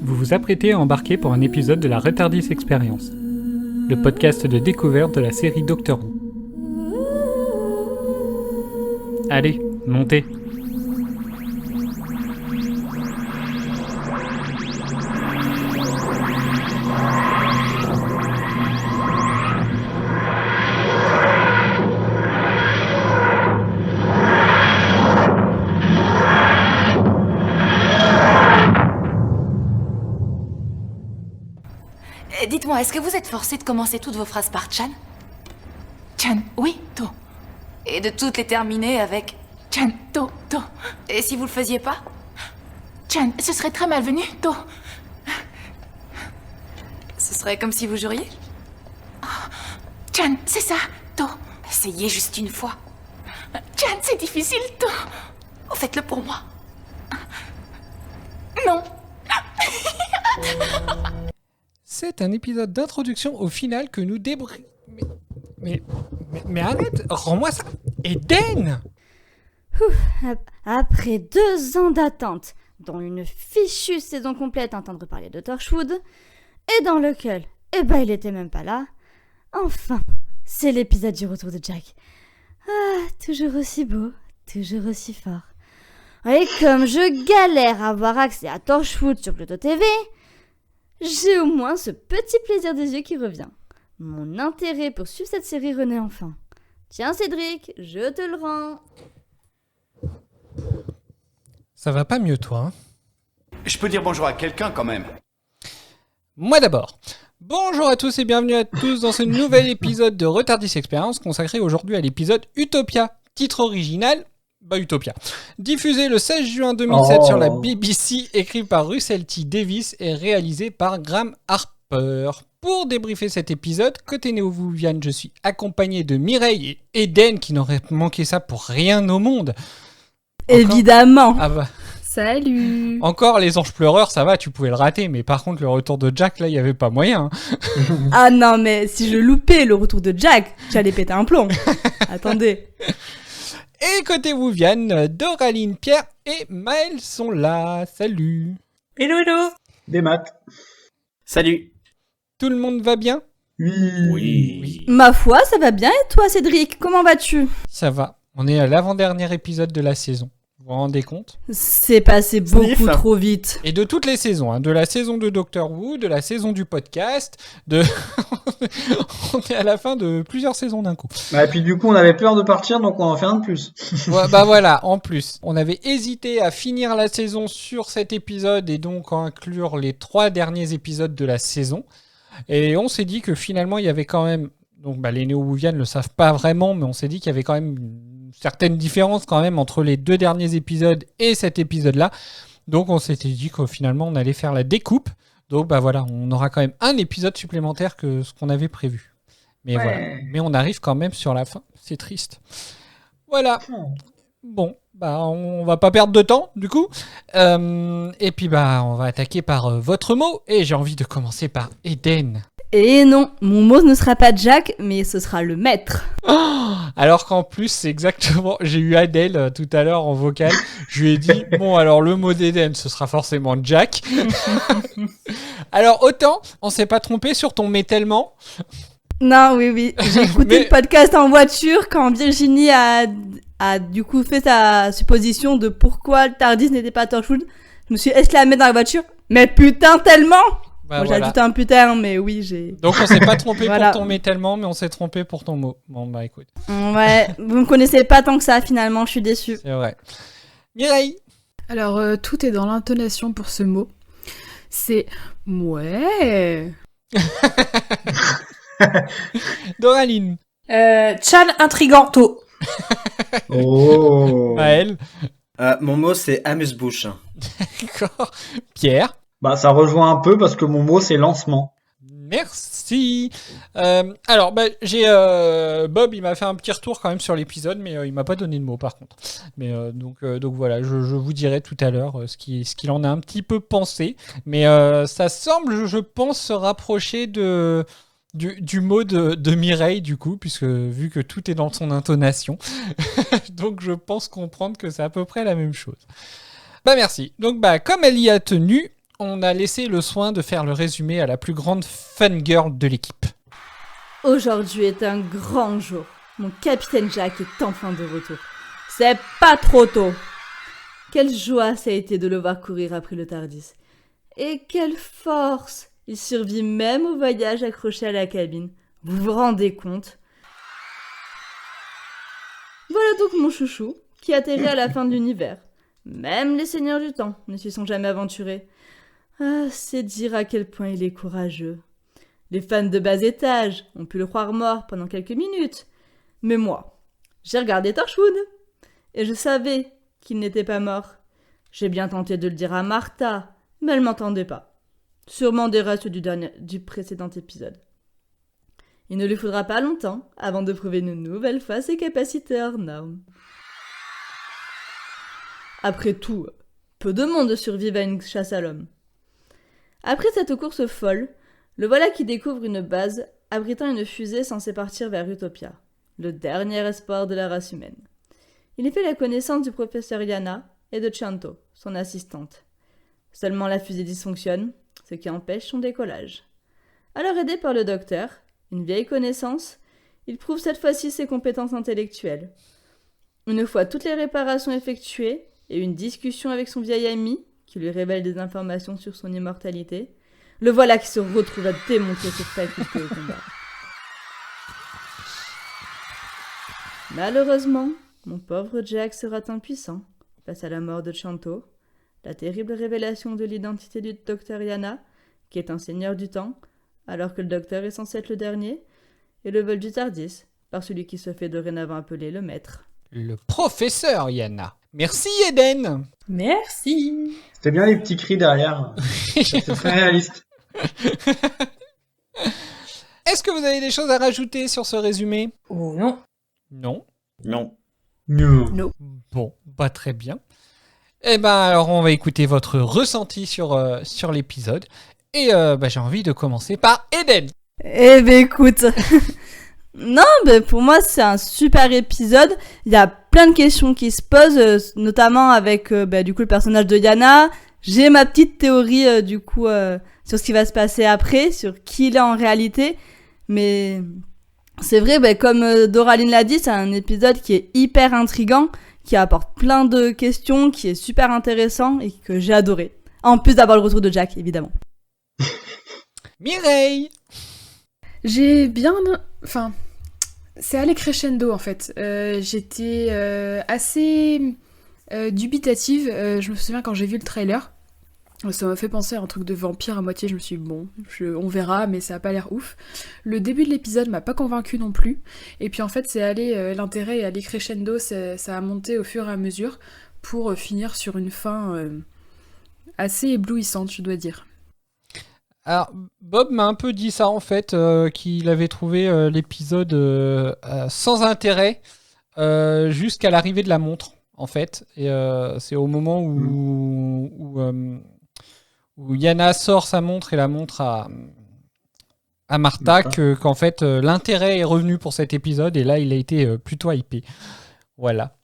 Vous vous apprêtez à embarquer pour un épisode de la Retardis Experience, le podcast de découverte de la série Doctor Who. Allez, montez. Dites-moi, est-ce que vous êtes forcé de commencer toutes vos phrases par Chan? Chan, oui, To. Et de toutes les terminer avec Chan, To. Et si vous le faisiez pas? Chan, ce serait très malvenu, To. Ce serait comme si vous juriez? Chan, c'est ça, To. Essayez juste une fois. Chan, c'est difficile, To. Faites-le pour moi. Non. C'est un épisode d'introduction au final que nous Mais arrête, rends-moi ça. Eden! Après 2 ans d'attente, dont une fichue saison complète à entendre parler de Torchwood, et dans lequel, il était même pas là, enfin, c'est l'épisode du retour de Jack. Ah, toujours aussi beau, toujours aussi fort. Et comme je galère à avoir accès à Torchwood sur Pluto TV, j'ai au moins ce petit plaisir des yeux qui revient. Mon intérêt pour suivre cette série renaît enfin. Tiens Cédric, je te le rends. Ça va pas mieux toi, hein? Je peux dire bonjour à quelqu'un quand même. Moi d'abord. Bonjour à tous et bienvenue à tous dans ce nouvel épisode de Retardis Experience consacré aujourd'hui à l'épisode Utopia. Titre original, Utopia. Diffusé le 16 juin 2007 sur la BBC, écrit par Russell T. Davies et réalisé par Graham Harper. Pour débriefer cet épisode, côté Néo-Viviane, je suis accompagné de Mireille et Eden qui n'auraient manqué ça pour rien au monde. Évidemment. Ah bah. Salut. Encore les anges pleureurs, ça va, tu pouvais le rater, mais par contre le retour de Jack, là, il n'y avait pas moyen. Ah non, mais si je loupais le retour de Jack, j'allais péter un plomb. Attendez. Et côté Viviane, Doraline, Pierre et Maël sont là. Salut. Hello. Des maths. Salut. Tout le monde va bien ? Oui. Ma foi, ça va bien et toi Cédric, comment vas-tu ? Ça va. On est à l'avant-dernier épisode de la saison. Vous vous rendez compte ? C'est passé beaucoup trop vite. Et de toutes les saisons, hein, de la saison de Doctor Who, de la saison du podcast, on est à la fin de plusieurs saisons d'un coup. Et puis du coup, on avait peur de partir, donc on en fait un de plus. Voilà, en plus. On avait hésité à finir la saison sur cet épisode et donc à inclure les 3 derniers épisodes de la saison. Et on s'est dit que finalement, il y avait quand même... Donc les Néo-Whovians ne le savent pas vraiment, mais on s'est dit qu'il y avait quand même une certaine différence quand même entre les 2 derniers épisodes et cet épisode-là. Donc on s'était dit que finalement, on allait faire la découpe. Donc voilà, on aura quand même un épisode supplémentaire que ce qu'on avait prévu. Mais voilà, mais on arrive quand même sur la fin. C'est triste. Voilà. Bon, on va pas perdre de temps, du coup. Et puis, on va attaquer par votre mot. Et j'ai envie de commencer par Eden. Et non, mon mot ne sera pas Jack, mais ce sera le maître. Oh, alors qu'en plus, c'est exactement... J'ai eu Adèle tout à l'heure en vocal. Je lui ai dit, bon, alors le mot d'Eden, ce sera forcément Jack. Alors, autant, on s'est pas trompé sur ton mais tellement... Non, oui. J'ai écouté le podcast en voiture quand Virginie a du coup fait sa supposition de pourquoi le Tardis n'était pas Torchwood. Je me suis exclamée dans la voiture. Mais putain, tellement! Moi, j'ai ajouté un putain, mais oui, j'ai... Donc, on s'est pas trompé pour ton mais tellement, mais on s'est trompé pour ton mot. Bon, écoute. Ouais, vous me connaissez pas tant que ça, finalement, je suis déçue. C'est vrai. Mireille. Alors, tout est dans l'intonation pour ce mot. C'est « ouais ». Doraline. Chan intriganto. Oh. Maël. Mon mot, c'est amuse-bouche. D'accord. Pierre. Ça rejoint un peu parce que mon mot, c'est lancement. Merci. Alors, j'ai Bob, il m'a fait un petit retour quand même sur l'épisode, mais il m'a pas donné de mots par contre. Mais donc voilà, je vous dirai tout à l'heure ce qu'il en a un petit peu pensé. Mais ça semble, je pense, se rapprocher du mot de Mireille du coup, puisque vu que tout est dans son intonation, donc je pense comprendre que c'est à peu près la même chose. Merci. Donc comme elle y a tenu, on a laissé le soin de faire le résumé à la plus grande fangirl de l'équipe. Aujourd'hui est un grand jour. Mon capitaine Jack est enfin de retour. C'est pas trop tôt. Quelle joie ça a été de le voir courir après le Tardis. Et quelle force! Il survit même au voyage accroché à la cabine. Vous vous rendez compte? Voilà donc mon chouchou, qui atterrit à la fin de l'univers. Même les seigneurs du temps ne s'y sont jamais aventurés. Ah, c'est dire à quel point il est courageux. Les fans de bas étage ont pu le croire mort pendant quelques minutes. Mais moi, j'ai regardé Torchwood, et je savais qu'il n'était pas mort. J'ai bien tenté de le dire à Martha, mais elle m'entendait pas. Sûrement des restes du précédent épisode. Il ne lui faudra pas longtemps avant de prouver une nouvelle fois ses capacités hors normes. Après tout, peu de monde survivent à une chasse à l'homme. Après cette course folle, le voilà qui découvre une base abritant une fusée censée partir vers Utopia, le dernier espoir de la race humaine. Il y fait la connaissance du professeur Yana et de Chanto, son assistante. Seulement la fusée dysfonctionne, ce qui empêche son décollage. Alors aidé par le docteur, une vieille connaissance, il prouve cette fois-ci ses compétences intellectuelles. Une fois toutes les réparations effectuées et une discussion avec son vieil ami, qui lui révèle des informations sur son immortalité, le voilà qui se retrouve à démontrer ses facultés au combat. Malheureusement, mon pauvre Jack sera impuissant face à la mort de Chanto, la terrible révélation de l'identité du docteur Yana, qui est un seigneur du temps, alors que le docteur est censé être le dernier, et le vol du Tardis, par celui qui se fait dorénavant appeler le maître. Le professeur Yana. Merci Eden. Merci. C'était bien les petits cris derrière. C'est très réaliste. Est-ce que vous avez des choses à rajouter sur ce résumé? Oh non. Non. Non. Non. Bon, pas très bien. Eh ben alors on va écouter votre ressenti sur l'épisode. Et j'ai envie de commencer par Eden. Eh ben écoute, non, pour moi c'est un super épisode. Il y a plein de questions qui se posent, notamment avec du coup le personnage de Yana. J'ai ma petite théorie sur ce qui va se passer après, sur qui il est en réalité. Mais c'est vrai, comme Doraline l'a dit, c'est un épisode qui est hyper intriguant, qui apporte plein de questions, qui est super intéressant et que j'ai adoré. En plus d'avoir le retour de Jack, évidemment. Mireille. J'ai bien... Enfin, c'est allé crescendo en fait. J'étais assez dubitative. Je me souviens quand j'ai vu le trailer, ça m'a fait penser à un truc de vampire à moitié. Je me suis dit, bon, on verra, mais ça a pas l'air ouf. Le début de l'épisode m'a pas convaincu non plus. Et puis en fait, l'intérêt est allé crescendo, ça a monté au fur et à mesure pour finir sur une fin assez éblouissante, je dois dire. Alors, Bob m'a un peu dit ça en fait, qu'il avait trouvé l'épisode sans intérêt jusqu'à l'arrivée de la montre en fait. Et c'est au moment où Yana sort sa montre et la montre à Martha qu'en fait l'intérêt est revenu pour cet épisode et là il a été plutôt hypé. Voilà.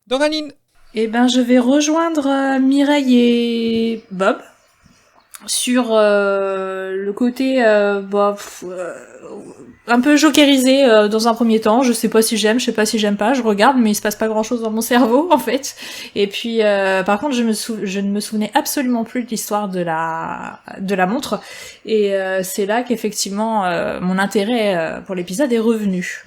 Doraline. Eh ben je vais rejoindre Mireille et Bob sur le côté un peu jokerisé dans un premier temps. Je sais pas si j'aime, je sais pas si j'aime pas, je regarde mais il se passe pas grand chose dans mon cerveau en fait. Et puis par contre je ne me souvenais absolument plus de l'histoire de la montre et c'est là qu'effectivement mon intérêt pour l'épisode est revenu.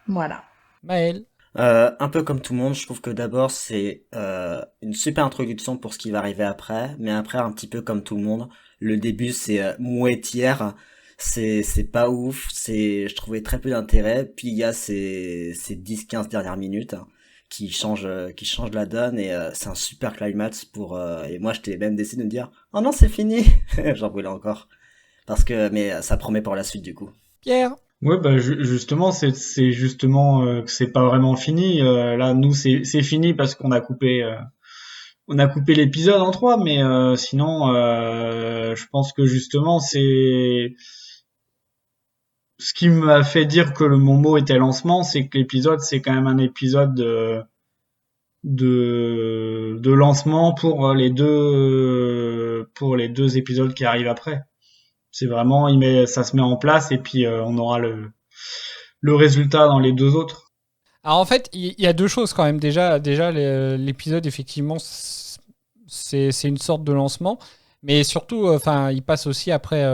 Voilà. Maël. Un peu comme tout le monde, je trouve que d'abord c'est une super introduction pour ce qui va arriver après, mais après un petit peu comme tout le monde, le début c'est mouettière, c'est pas ouf, je trouvais très peu d'intérêt, puis il y a ces 10-15 dernières minutes qui changent la donne et c'est un super climax et moi j'étais même décidé de me dire oh non c'est fini, j'en voulais encore mais ça promet pour la suite du coup. Pierre. Ouais, justement, c'est justement que c'est pas vraiment fini. Là, nous, c'est fini parce qu'on a coupé l'épisode en 3, mais sinon, je pense que justement, c'est ce qui m'a fait dire que mon mot était lancement, c'est que l'épisode, c'est quand même un épisode de lancement pour les deux épisodes qui arrivent après. C'est vraiment ça se met en place et puis on aura le résultat dans les deux autres. Alors en fait, il y a deux choses quand même. Déjà l'épisode, effectivement, c'est une sorte de lancement. Mais surtout, il passe aussi après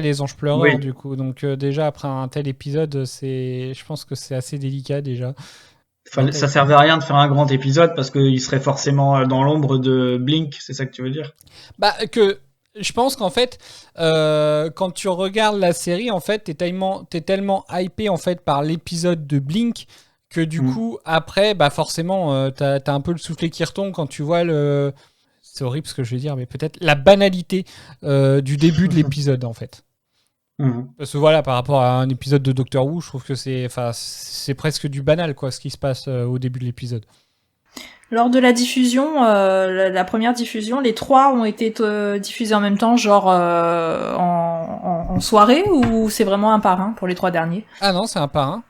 les Anges Pleureurs, Oui. du coup. Donc déjà, après un tel épisode, je pense que c'est assez délicat déjà. Ça servait à rien de faire un grand épisode parce qu'il serait forcément dans l'ombre de Blink, c'est ça que tu veux dire? Je pense qu'en fait, quand tu regardes la série, en fait, t'es tellement hypé en fait par l'épisode de Blink que du coup, après, forcément, t'as un peu le soufflet qui retombe quand tu vois c'est horrible ce que je vais dire, mais peut-être la banalité du début de l'épisode, en fait. Parce que voilà, par rapport à un épisode de Doctor Who, je trouve que c'est presque du banal, quoi, ce qui se passe au début de l'épisode. Lors de la diffusion, la première diffusion, les 3 ont été diffusés en même temps, genre en soirée, ou c'est vraiment un par un pour les 3 derniers? Ah non, c'est un par un.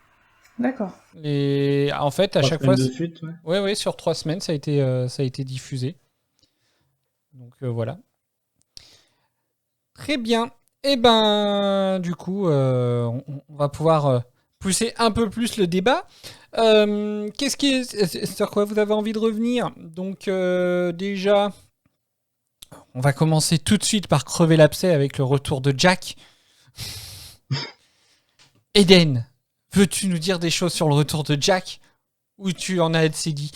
D'accord. Et en fait, à 3 chaque fois, semaines de suite, ouais. Ouais, sur 3 semaines, ça a été diffusé. Donc voilà. Très bien. Et du coup, on va pouvoir pousser un peu plus le débat. Sur quoi vous avez envie de revenir? Donc déjà, on va commencer tout de suite par crever l'abcès avec le retour de Jack. Eden, veux-tu nous dire des choses sur le retour de Jack? Ou tu en as assez dit?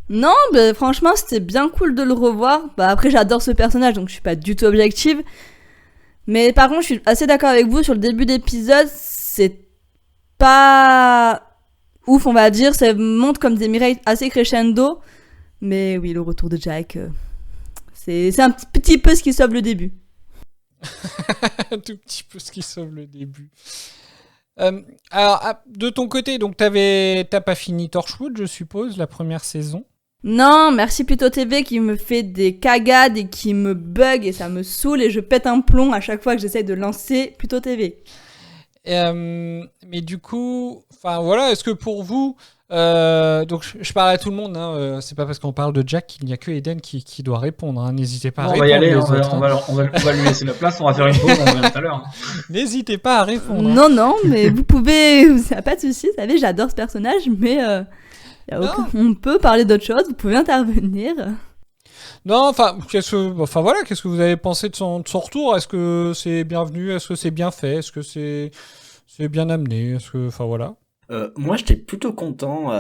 Non, franchement, c'était bien cool de le revoir. Après, j'adore ce personnage, donc je suis pas du tout objective. Mais par contre, je suis assez d'accord avec vous sur le début d'épisode. C'est pas ouf, on va dire. Ça monte comme des miracles assez crescendo. Mais oui, le retour de Jack, c'est un petit peu ce qui sauve le début. Un tout petit peu ce qui sauve le début. Alors, de ton côté, donc t'as pas fini Torchwood, je suppose, la première saison? Non, merci Pluto TV qui me fait des cagades et qui me bug et ça me saoule et je pète un plomb à chaque fois que j'essaie de lancer Pluto TV. Mais du coup, voilà, est-ce que pour vous, donc je parle à tout le monde, hein, c'est pas parce qu'on parle de Jack qu'il n'y a que Eden qui doit répondre, hein, n'hésitez pas à répondre. On va y aller, les on autres, va lui laisser la place, on va faire une pause, on revient tout à l'heure. N'hésitez pas à répondre. Non, non, mais vous pouvez, ça n'a pas de souci, vous savez, j'adore ce personnage, mais on peut parler d'autre chose, vous pouvez intervenir. Non, qu'est-ce que vous avez pensé de son retour? Est-ce que c'est bienvenu? Est-ce que c'est bien fait? Est-ce que c'est bien amené? Voilà. Moi, j'étais plutôt content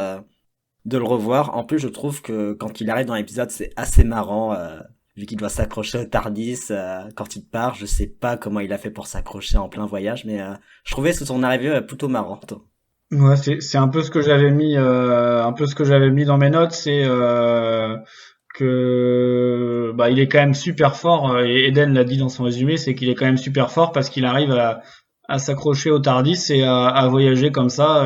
de le revoir. En plus, je trouve que quand il arrive dans l'épisode, c'est assez marrant, vu qu'il doit s'accrocher au Tardis quand il part. Je sais pas comment il a fait pour s'accrocher en plein voyage, mais je trouvais son arrivée plutôt marrante. Ouais, c'est un peu ce que j'avais mis, dans mes notes, c'est que il est quand même super fort. Et Eden l'a dit dans son résumé, c'est qu'il est quand même super fort parce qu'il arrive à s'accrocher au Tardis et à voyager comme ça.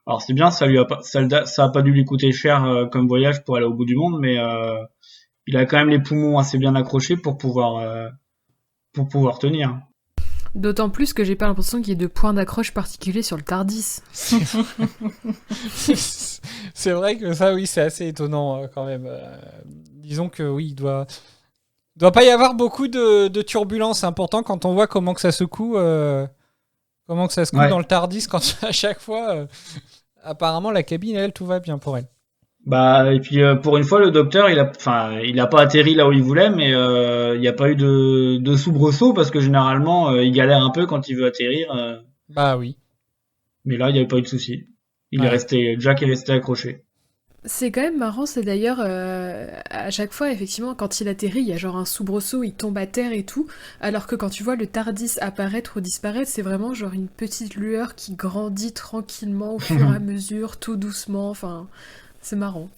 Alors c'est bien, ça a pas dû lui coûter cher comme voyage pour aller au bout du monde, mais il a quand même les poumons assez bien accrochés pour pouvoir tenir. D'autant plus que j'ai pas l'impression qu'il y ait de points d'accroche particuliers sur le Tardis. C'est vrai que ça, oui, c'est assez étonnant quand même. Disons que oui, il doit pas y avoir beaucoup de turbulences. Pourtant, quand on voit comment que ça secoue, ouais, dans le Tardis, quand à chaque fois, apparemment la cabine, elle, tout va bien pour elle. Et puis pour une fois, le docteur, il a pas atterri là où il voulait, mais il n'y a pas eu de soubresaut parce que généralement, il galère un peu quand il veut atterrir. Oui. Mais là, il n'y avait pas eu de souci. Jack est resté accroché. C'est quand même marrant, c'est d'ailleurs, à chaque fois, effectivement, quand il atterrit, il y a genre un soubresaut, il tombe à terre et tout, alors que quand tu vois le Tardis apparaître ou disparaître, c'est vraiment genre une petite lueur qui grandit tranquillement au fur et à mesure, tout doucement, c'est marrant.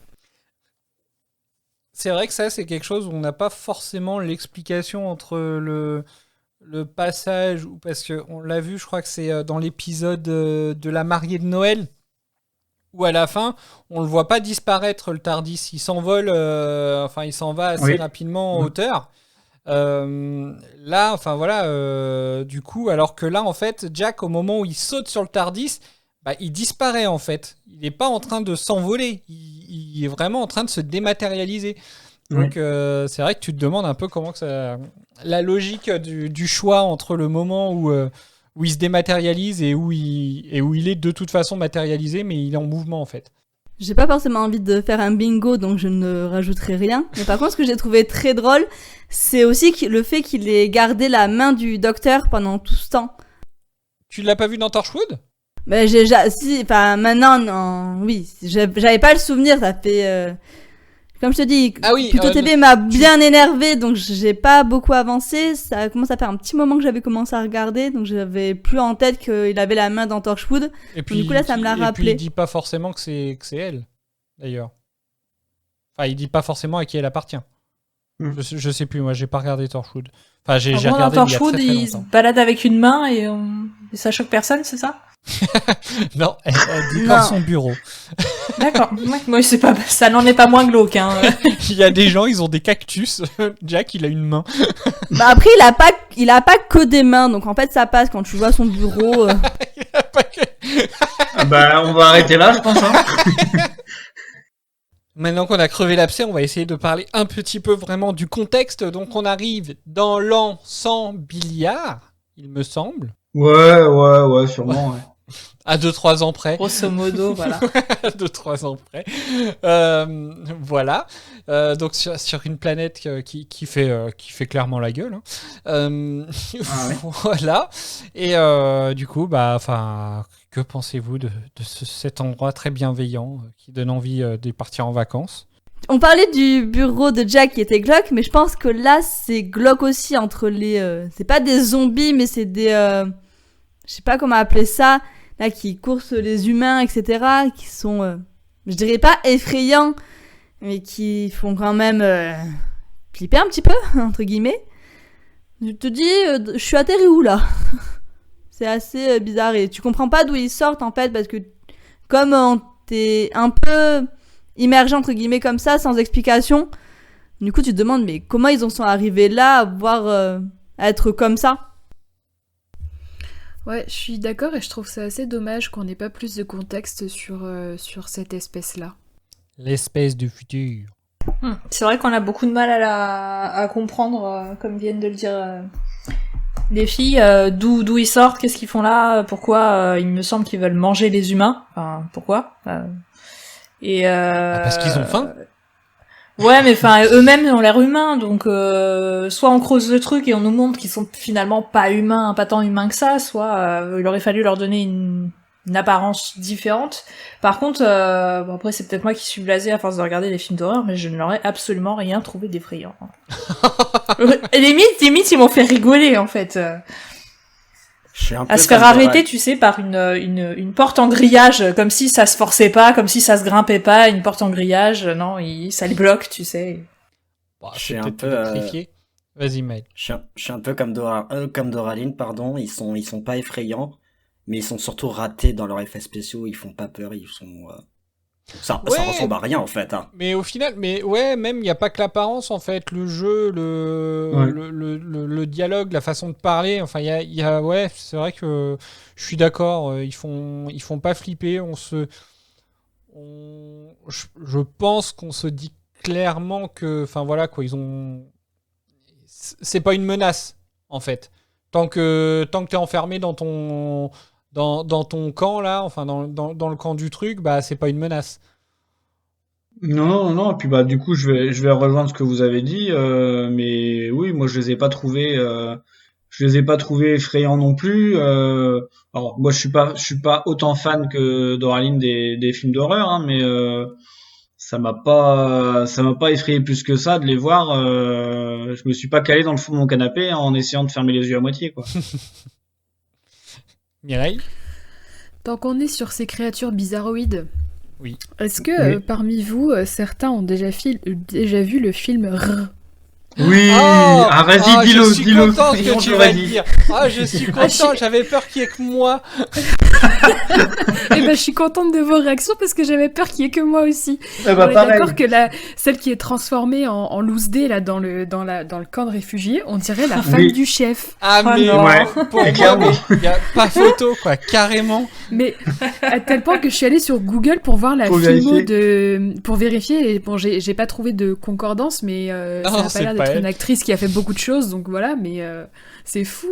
C'est vrai que ça, c'est quelque chose où on n'a pas forcément l'explication entre le passage, parce qu'on l'a vu, je crois que c'est dans l'épisode de la mariée de Noël, où à la fin, on le voit pas disparaître, le Tardis. Il s'envole, il s'en va assez rapidement en hauteur. Là, du coup, alors que là, en fait, Jack, au moment où il saute sur le Tardis, il disparaît en fait. Il n'est pas en train de s'envoler. Il est vraiment en train de se dématérialiser. Donc c'est vrai que tu te demandes un peu comment que ça... La logique du choix entre le moment où il se dématérialise et où il est de toute façon matérialisé, mais il est en mouvement en fait. J'ai pas forcément envie de faire un bingo, donc je ne rajouterai rien. Mais par contre, ce que j'ai trouvé très drôle, c'est aussi le fait qu'il ait gardé la main du docteur pendant tout ce temps. Tu l'as pas vu dans Torchwood ? Ben maintenant, non, oui, j'avais pas le souvenir, ça fait... Comme je te dis, Pluto TV m'a bien énervé, donc j'ai pas beaucoup avancé. Ça commence à faire un petit moment que j'avais commencé à regarder, donc j'avais plus en tête qu'il avait la main dans Torchwood. Et puis, du coup là, ça me l'a rappelé. Et puis il dit pas forcément que c'est elle, d'ailleurs. Enfin, il dit pas forcément à qui elle appartient. Je sais plus, moi j'ai pas regardé Torchwood. Enfin, j'ai regardé dans Torchwood, il y a très, très il se longtemps. balade avec une main et ça choque personne, c'est ça? Non, elle dit dans son bureau. D'accord. Moi, c'est pas, ça n'en est pas moins glauque, hein. Il y a des gens, ils ont des cactus. Jack, il a une main. Bah après, il a pas que des mains, donc en fait, ça passe quand tu vois son bureau. Il a pas que... On va arrêter là, je pense. Hein. Maintenant qu'on a crevé l'abcès, on va essayer de parler un petit peu vraiment du contexte. Donc, on arrive dans l'an 100 Billiard, il me semble. Ouais, sûrement, ouais. À 2-3 ans près. Grosso modo, voilà. À 2-3 ans près. Voilà. Donc sur une planète qui fait clairement la gueule. Hein. Voilà. Et du coup, que pensez-vous de cet endroit très bienveillant qui donne envie de partir en vacances? On parlait du bureau de Jack qui était glauque, mais je pense que là, c'est glauque aussi entre les... c'est pas des zombies, mais c'est des... je sais pas comment appeler ça, là, qui coursent les humains, etc., qui sont, je dirais pas effrayants, mais qui font quand même flipper un petit peu, entre guillemets. Je te dis, je suis atterri où, là? C'est assez bizarre, et tu comprends pas d'où ils sortent, en fait, parce que comme t'es un peu immergé, entre guillemets, comme ça, sans explication, du coup, tu te demandes, mais comment ils en sont arrivés là, à être comme ça? Ouais, je suis d'accord et je trouve ça assez dommage qu'on n'ait pas plus de contexte sur cette espèce-là. L'espèce du futur. C'est vrai qu'on a beaucoup de mal à comprendre, comme viennent de le dire les filles, d'où ils sortent, qu'est-ce qu'ils font là, pourquoi il me semble qu'ils veulent manger les humains. Enfin, pourquoi parce qu'ils ont faim. Ouais, mais eux-mêmes ont l'air humains, donc soit on creuse le truc et on nous montre qu'ils sont finalement pas humains, pas tant humains que ça, soit il aurait fallu leur donner une apparence différente. Par contre, après c'est peut-être moi qui suis blasée à force de regarder les films d'horreur, mais je ne leur ai absolument rien trouvé d'effrayant. limite ils m'ont fait rigoler en fait. À se faire arrêter, tu sais, par une porte en grillage, comme si ça se forçait pas, comme si ça se grimpait pas, une porte en grillage, non, ça les bloque, tu sais. Je suis un peu Vas-y, Maël. Je suis un peu comme Doraline, pardon. Ils sont pas effrayants, mais ils sont surtout ratés dans leurs effets spéciaux. Ils font pas peur, ils sont. Ça ressemble à rien en fait. Hein. Mais au final, même il n'y a pas que l'apparence en fait, le jeu, le dialogue, la façon de parler. Enfin, il y a c'est vrai que je suis d'accord. Ils font pas flipper. Je pense qu'on se dit clairement que, enfin voilà quoi, c'est pas une menace en fait. Tant que t'es enfermé dans ton camp là, enfin dans le camp du truc, c'est pas une menace. Non, et puis du coup je vais rejoindre ce que vous avez dit, mais oui, moi je les ai pas trouvés effrayants non plus. Alors moi je suis pas autant fan que Doraline des films d'horreur, hein, mais ça m'a pas effrayé plus que ça de les voir. Je me suis pas calé dans le fond de mon canapé en essayant de fermer les yeux à moitié quoi. Mireille ? Tant qu'on est sur ces créatures bizarroïdes, oui. Est-ce que parmi vous, certains ont déjà vu le film R? Oui. Vas-y, dis-le. Je suis content que tu vas le dire. Je suis content. J'avais peur qu'il y ait que moi. Et ben, je suis contente de vos réactions parce que j'avais peur qu'il y ait que moi aussi. Ah bah, On est pareil. d'accord que celle qui est transformée en loose day là dans le camp de réfugiés, on dirait la femme Oui. du chef. Ah, Oh mais non. Ouais, pour moi, clairement. il n'y a pas photo, quoi, carrément. Mais à tel point que je suis allée sur Google pour voir la Pour filmo vérifier. pour vérifier. Et bon, j'ai pas trouvé de concordance, mais Non, ça a c'est pas l'air pas d'être elle. une actrice qui a fait beaucoup de choses, donc voilà. Mais c'est fou.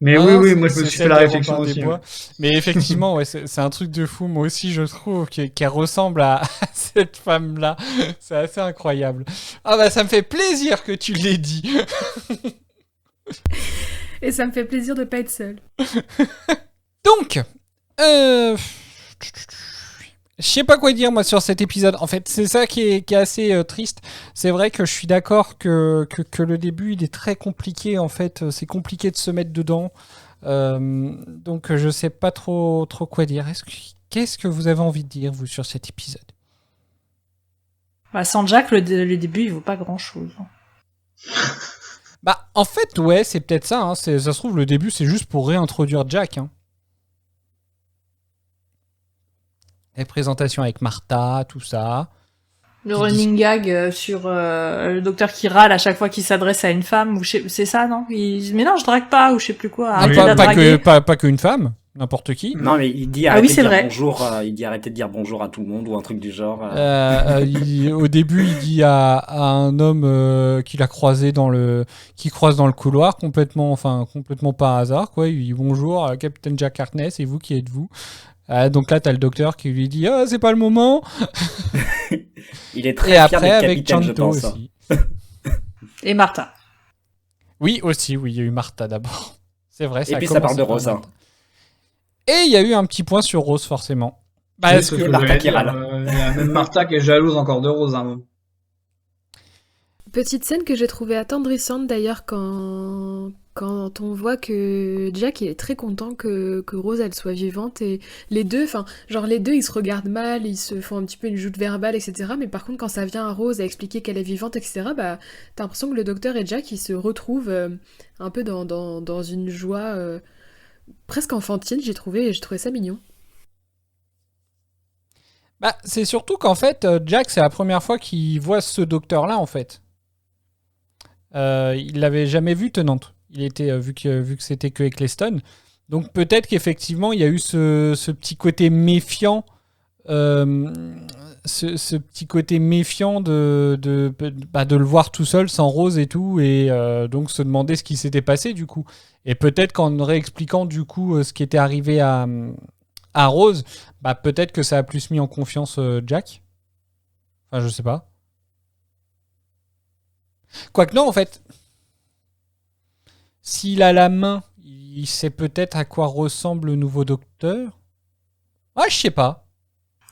Mais Ah, oui, c'est- moi je me c'est suis celle fait la de réflexion Robin aussi. des Bois. Ouais. Mais effectivement, ouais, c'est un truc de fou. Moi aussi, je trouve qu'elle ressemble à cette femme-là. C'est assez incroyable. Ah bah, ça me fait plaisir que tu l'aies dit. Et ça me fait plaisir de pas être seule. Donc, je sais pas quoi dire moi sur cet épisode. En fait, c'est ça qui est assez triste. C'est vrai que je suis d'accord que le début il est très compliqué. En fait, c'est compliqué de se mettre dedans. Donc, je sais pas trop quoi dire. Qu'est-ce que vous avez envie de dire vous sur cet épisode? Bah, sans Jack, le début, il vaut pas grand-chose. Bah, en fait, ouais, c'est peut-être ça. Hein. Ça se trouve, le début, c'est juste pour réintroduire Jack. Hein. Les présentations avec Martha, tout ça. Le running gag sur le docteur qui râle à chaque fois qu'il s'adresse à une femme, ou c'est ça, non? Mais non, je drague pas, ou je sais plus quoi. Ah, Arrêtez de la draguer. pas qu'une femme, n'importe qui. Non, mais il dit Ah arrêtez oui, c'est de dire vrai. bonjour, il dit arrêtez de dire bonjour à tout le monde ou un truc du genre. Au début, il dit à un homme qu'il a croisé qui croise dans le couloir, complètement par hasard, quoi. Il lui dit bonjour, Captain Jack Harkness, et vous, qui êtes-vous? Donc là, t'as le docteur qui lui dit c'est pas le moment. Il est très Et fier après, d'être avec capitaine, je Chanto pense. aussi. Et Martha. Oui, aussi, oui, il y a eu Martha d'abord. C'est vrai. Et puis ça parle de commencé par Rose. Martha. Et il y a eu un petit point sur Rose, forcément. Oui, Parce c'est que ce que Martha j'allais qui dire. râle. Il y a même Martha qui est jalouse encore de Rose. Hein. Petite scène que j'ai trouvée attendrissante d'ailleurs quand on voit que Jack il est très content que Rose elle soit vivante et les deux ils se regardent mal, ils se font un petit peu une joute verbale etc. Mais par contre quand ça vient à Rose à expliquer qu'elle est vivante etc. Bah t'as l'impression que le docteur et Jack ils se retrouvent un peu dans une joie presque enfantine j'ai trouvé ça mignon. Bah, c'est surtout qu'en fait, Jack, c'est la première fois qu'il voit ce docteur-là, en fait. Il l'avait jamais vu tenante. Il était vu que c'était que Eccleston. Donc peut-être qu'effectivement, il y a eu ce petit côté méfiant, ce petit côté méfiant de le voir tout seul, sans Rose et tout, et donc se demander ce qui s'était passé, du coup. Et peut-être qu'en réexpliquant, du coup, ce qui était arrivé à Rose, bah peut-être que ça a plus mis en confiance Jack. Enfin, je sais pas. Quoique non, en fait, s'il a la main, il sait peut-être à quoi ressemble le nouveau docteur. Ah, je sais pas.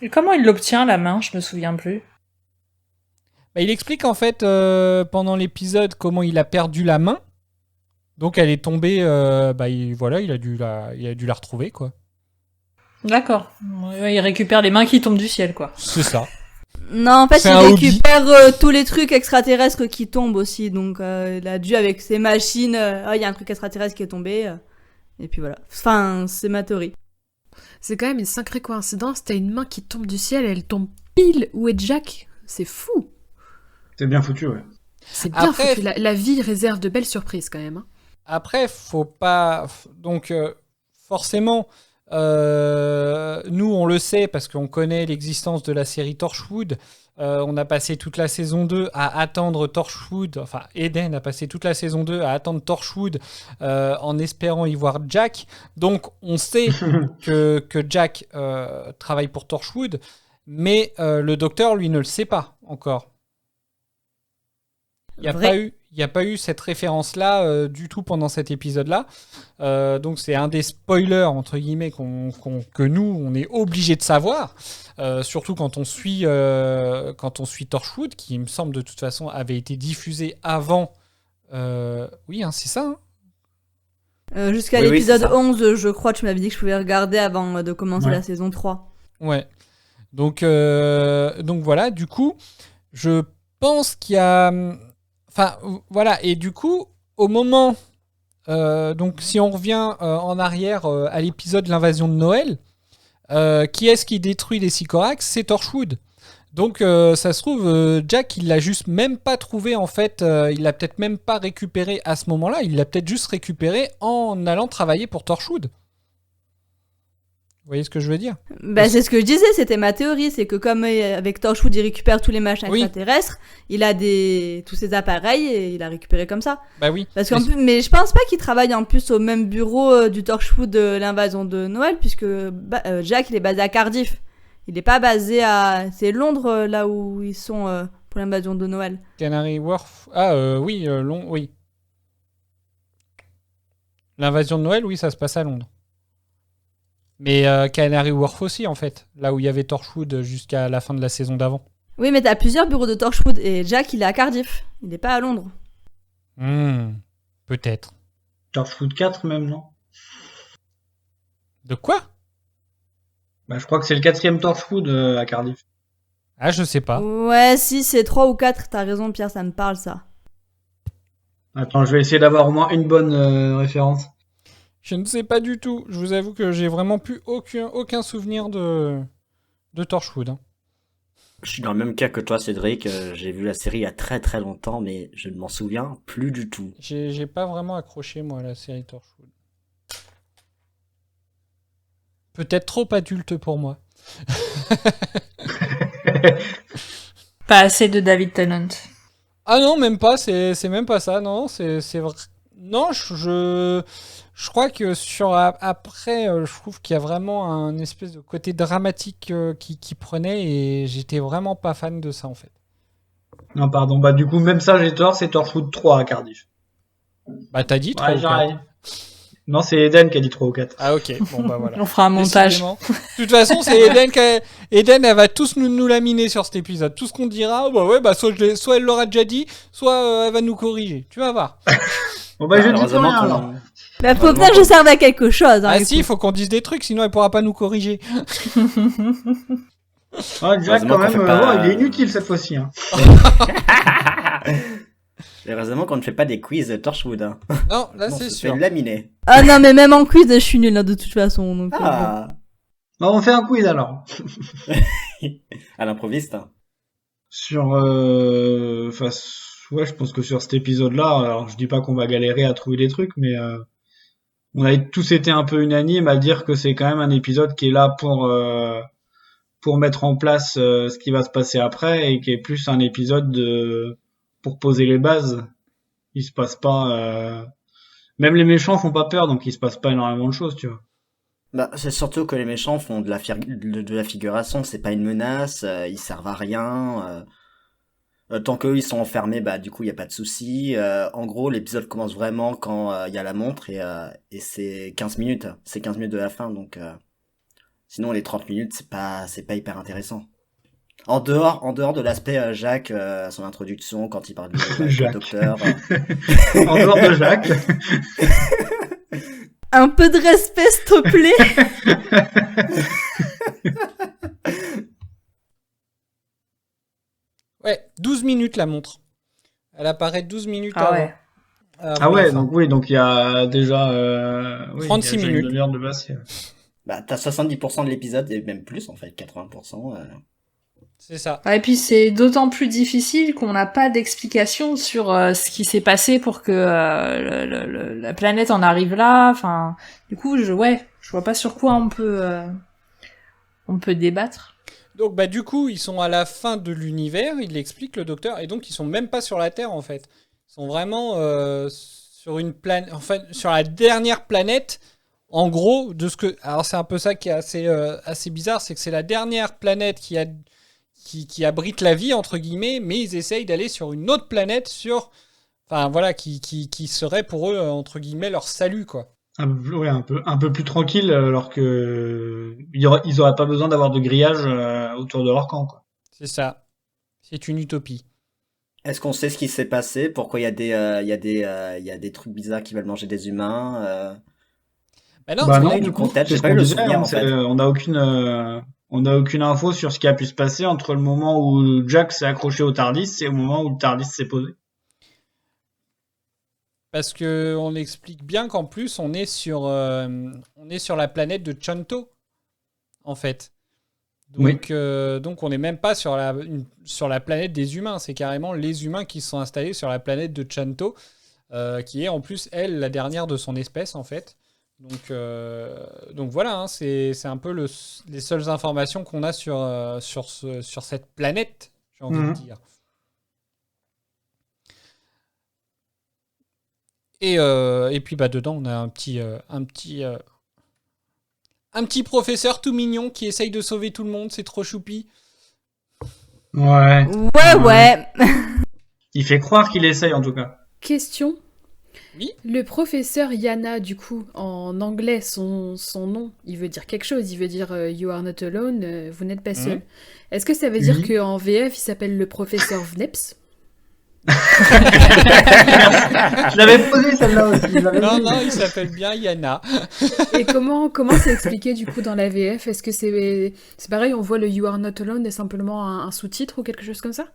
Et comment il l'obtient, la main? Je me souviens plus. Bah, il explique en fait pendant l'épisode comment il a perdu la main. Donc elle est tombée. Il a dû la retrouver, quoi. D'accord. Ouais, il récupère les mains qui tombent du ciel, quoi. C'est ça. Non, en fait, C'est il un hobby. récupère tous les trucs extraterrestres qui tombent aussi. Donc, il a dû, avec ses machines, il y a un truc extraterrestre qui est tombé. Et puis voilà. Enfin, c'est ma théorie. C'est quand même une sacrée coïncidence, t'as une main qui tombe du ciel et elle tombe pile où est Jack. C'est fou. C'est bien foutu, ouais. C'est bien Après- foutu. La vie réserve de belles surprises quand même. Hein. Après, faut pas. Donc, forcément, nous, on le sait parce qu'on connaît l'existence de la série Torchwood. On a passé toute la saison 2 à attendre Torchwood. Enfin, Eden a passé toute la saison 2 à attendre Torchwood en espérant y voir Jack. Donc, on sait que Jack travaille pour Torchwood, mais le docteur, lui, ne le sait pas encore. Il n'y a pas eu cette référence-là du tout pendant cet épisode-là. Donc c'est un des spoilers, entre guillemets, que nous, on est obligé de savoir. Surtout quand on suit Torchwood, qui, il me semble, de toute façon, avait été diffusé avant... Oui, hein, c'est ça. Hein. Jusqu'à Oui, l'épisode c'est ça. 11, je crois, tu m'avais dit que je pouvais regarder avant de commencer Ouais. la saison 3. Ouais. Donc voilà, du coup, je pense qu'il y a... Enfin, voilà, et du coup, au moment... donc si on revient en arrière à l'épisode L'Invasion de Noël, qui est-ce qui détruit les Sycorax? C'est Torchwood. Donc ça se trouve, Jack, il l'a juste même pas trouvé en fait, il l'a peut-être même pas récupéré à ce moment-là, il l'a peut-être juste récupéré en allant travailler pour Torchwood. Vous voyez ce que je veux dire? Bah, c'est ce que je disais, c'était ma théorie, c'est que comme avec Torchwood il récupère tous les machins extraterrestres, il a tous ses appareils et il a récupéré comme ça. Bah oui. Parce qu'en plus, mais je pense pas qu'il travaille en plus au même bureau du Torchwood de l'invasion de Noël, puisque Jack il est basé à Cardiff. Il est pas basé à... C'est Londres là où ils sont pour l'invasion de Noël. Canary Wharf... oui, oui. L'invasion de Noël, oui, ça se passe à Londres. Mais Canary Wharf aussi, en fait. Là où il y avait Torchwood jusqu'à la fin de la saison d'avant. Oui, mais t'as plusieurs bureaux de Torchwood et Jack, il est à Cardiff. Il est pas à Londres. Peut-être. Torchwood 4 même, non? De quoi? Bah, je crois que c'est le 4e Torchwood à Cardiff. Ah, je sais pas. Ouais, si, c'est 3 ou 4, t'as raison, Pierre, ça me parle, ça. Attends, je vais essayer d'avoir au moins une bonne référence. Je ne sais pas du tout. Je vous avoue que j'ai vraiment plus aucun souvenir de Torchwood. Hein. Je suis dans le même cas que toi, Cédric. J'ai vu la série il y a très très longtemps, mais je ne m'en souviens plus du tout. J'ai pas vraiment accroché, moi, à la série Torchwood. Peut-être trop adulte pour moi. Pas assez de David Tennant. Ah non, même pas. C'est même pas ça. Non, c'est vrai. Non, je crois que après, je trouve qu'il y a vraiment un espèce de côté dramatique qui prenait et j'étais vraiment pas fan de ça en fait. Non, pardon. Bah du coup, même ça, j'ai tort. C'est Torchwood 3 à Cardiff. Bah t'as dit 3 ou 4. Non, c'est Eden qui a dit 3 ou 4. Ah ok, bon bah voilà. On fera un montage. De toute façon, c'est Eden Eden, elle va tous nous laminer sur cet épisode. Tout ce qu'on dira, bah ouais, bah soit elle l'aura déjà dit, soit elle va nous corriger. Tu vas voir. Bon bah je dis plus rien alors. Bah faut bien que je serve à quelque chose. Hein, ah si, il faut qu'on dise des trucs, sinon elle pourra pas nous corriger. Ah, Jack quand même, il est inutile cette fois-ci. Hein. Heureusement qu'on ne fait pas des quiz Torchwood. Hein. Non, là c'est sûr. Laminer. Ah non, mais même en quiz, je suis nul hein, de toute façon. Donc, Ah. Bon, on fait un quiz alors. À l'improviste. Sur, ouais, je pense que sur cet épisode-là, alors je dis pas qu'on va galérer à trouver des trucs, mais on a tous été un peu unanimes à dire que c'est quand même un épisode qui est là pour mettre en place ce qui va se passer après et qui est plus un épisode pour poser les bases. Il se passe pas, même les méchants font pas peur, donc il se passe pas énormément de choses, tu vois. Bah, c'est surtout que les méchants font de la figuration, c'est pas une menace, ils servent à rien. Tant qu'eux ils sont enfermés, bah du coup il y a pas de souci. En gros, l'épisode commence vraiment quand il y a la montre et c'est 15 minutes. C'est 15 minutes de la fin, donc sinon les 30 minutes c'est pas hyper intéressant. En dehors de l'aspect Jacques, son introduction quand il parle du docteur. En dehors de Jacques. Un peu de respect, s'il te plaît. Ouais, 12 minutes la montre. Elle apparaît 12 minutes avant. Ouais. Ah ouais, donc il y a déjà 36 il y a minutes. Une demi-heure de base. Bah t'as 70% de l'épisode et même plus en fait, 80%. C'est ça. Et puis c'est d'autant plus difficile qu'on n'a pas d'explication sur ce qui s'est passé pour que la planète en arrive là. Enfin, du coup, je vois pas sur quoi on peut débattre. Donc bah du coup, ils sont à la fin de l'univers, il l'explique le docteur, et donc ils sont même pas sur la Terre en fait. Ils sont vraiment sur une planète, enfin sur la dernière planète. En gros, de ce que, alors c'est un peu ça qui est assez bizarre, c'est que c'est la dernière planète qui abrite la vie entre guillemets, mais ils essayent d'aller sur une autre planète qui serait pour eux entre guillemets leur salut quoi. Ouais, un peu plus tranquille, alors que ils auraient pas besoin d'avoir de grillage autour de leur camp, quoi. C'est ça. C'est une utopie. Est-ce qu'on sait ce qui s'est passé? Pourquoi il y a des trucs bizarres qui veulent manger des humains? Bah non, non, du coup, c'est j'ai ce pas qu'on eu le disait, souvenir en fait. on n'a aucune info sur ce qui a pu se passer entre le moment où Jack s'est accroché au TARDIS et au moment où le TARDIS s'est posé. Parce que on explique bien qu'en plus on est sur la planète de Chanto. en fait. Oui. Donc on n'est même pas sur la planète des humains, c'est carrément les humains qui se sont installés sur la planète de Chanto, qui est en plus, elle, la dernière de son espèce, en fait. Donc voilà, hein, c'est un peu les seules informations qu'on a sur cette planète, j'ai envie de dire. Et puis dedans, on a un petit professeur tout mignon qui essaye de sauver tout le monde, c'est trop choupi. Ouais. Ouais. Il fait croire qu'il essaye en tout cas. Question. Oui. Le professeur Yana, du coup, en anglais, son nom, il veut dire quelque chose. Il veut dire You are not alone, vous n'êtes pas seul. Est-ce que ça veut dire qu'en VF, il s'appelle le professeur Vneps? Je l'avais posé celle-là aussi. Non, il s'appelle bien Yana. Et comment c'est expliqué du coup dans la VF? Est-ce que c'est pareil, on voit le You are not alone et simplement un sous-titre ou quelque chose comme ça?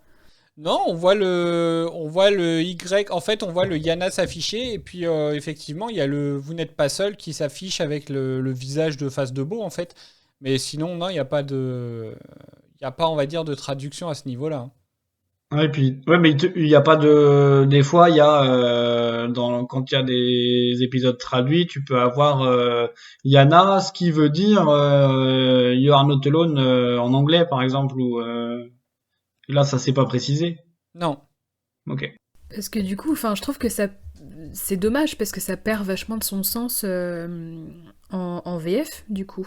Non, on voit le Y, en fait on voit le Yana s'afficher et puis effectivement il y a le Vous n'êtes pas seul qui s'affiche avec le visage de Face de Beau en fait. Mais sinon non, il n'y a pas on va dire de traduction à ce niveau-là. Ouais, puis, mais il y a pas de. Des fois, il y a quand il y a des épisodes traduits, tu peux avoir Yana, ce qui veut dire You are not alone en anglais, par exemple, ou là, ça s'est pas précisé. Non. Ok. Parce que du coup, je trouve que c'est dommage parce que ça perd vachement de son sens en VF, du coup.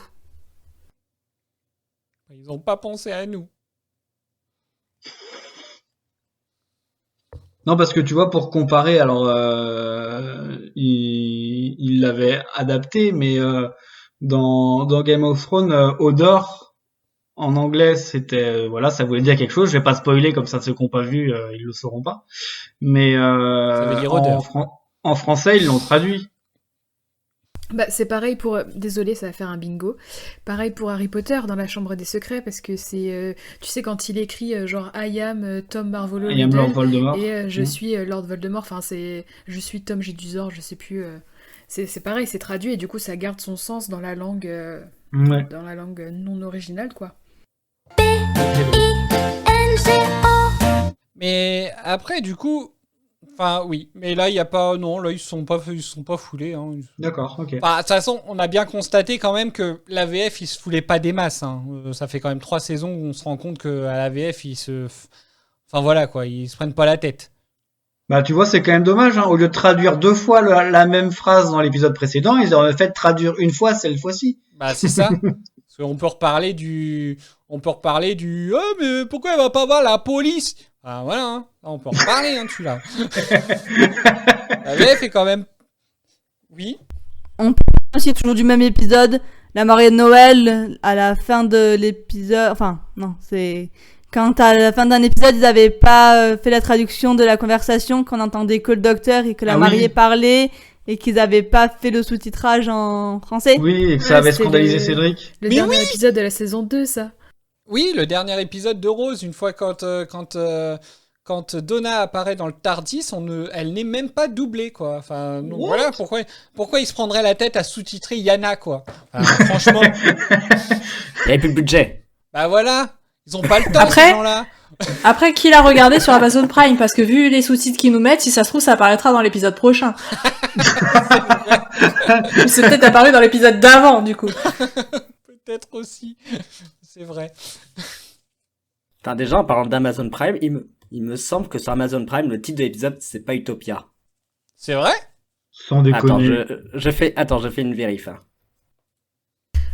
Ils ont pas pensé à nous. Non, parce que tu vois, pour comparer, alors il l'avait adapté, mais dans Game of Thrones, Hodor, en anglais, c'était voilà, ça voulait dire quelque chose. Je vais pas spoiler, comme ça ceux qui n'ont pas vu, ils le sauront pas. Mais ça veut dire odeur. En français, ils l'ont traduit. C'est pareil pour... Désolée, ça va faire un bingo. Pareil pour Harry Potter dans la Chambre des Secrets, parce que c'est... tu sais, quand il écrit genre I am Tom Marvolo I am Lord Voldemort. et je suis Lord Voldemort, c'est... Je suis Tom Jedusor, je sais plus... C'est pareil, c'est traduit, et du coup, ça garde son sens dans la langue... dans la langue non originale, quoi. Mais après, du coup... Enfin, oui, mais là, il n'y a pas... Non, là, ils se sont pas foulés. Hein. D'accord, ok. De toute façon, on a bien constaté quand même que la VF, ils se foulaient pas des masses. Hein. Ça fait quand même 3 saisons où on se rend compte qu'à la VF, ils se... Enfin, voilà, quoi, ils se prennent pas la tête. Tu vois, c'est quand même dommage. Hein. Au lieu de traduire 2 fois la même phrase dans l'épisode précédent, ils auraient fait traduire une fois cette fois-ci. C'est ça. Parce qu'on peut reparler du... Oh, mais pourquoi elle va pas voir la police? Voilà, hein. On peut en reparler, dessus là. La VF est quand même... Oui. On peut aussi toujours du même épisode, la mariée de Noël, à la fin de l'épisode... Enfin, non, c'est... Quand à la fin d'un épisode, ils avaient pas fait la traduction de la conversation, qu'on entendait que le docteur et que la mariée parlait, et qu'ils avaient pas fait le sous-titrage en français. Oui, et que ça avait scandalisé Cédric. Le dernier épisode de la saison 2, ça. Oui, le dernier épisode de Rose, une fois quand Donna apparaît dans le TARDIS, elle n'est même pas doublée, quoi. Enfin, donc voilà, pourquoi ils se prendraient la tête à sous-titrer Yana, quoi. Franchement. Il n'y avait plus de budget. Voilà, ils ont pas le temps, ces gens-là. Après, qui l'a regardé sur Amazon Prime? Parce que vu les sous-titres qu'ils nous mettent, si ça se trouve, ça apparaîtra dans l'épisode prochain. C'est peut-être apparu dans l'épisode d'avant, du coup. Peut-être aussi. C'est vrai. Enfin, déjà, en parlant d'Amazon Prime, il me semble que sur Amazon Prime, le titre de l'épisode, c'est pas Utopia. C'est vrai? Sans déconner. Attends, je fais une vérif.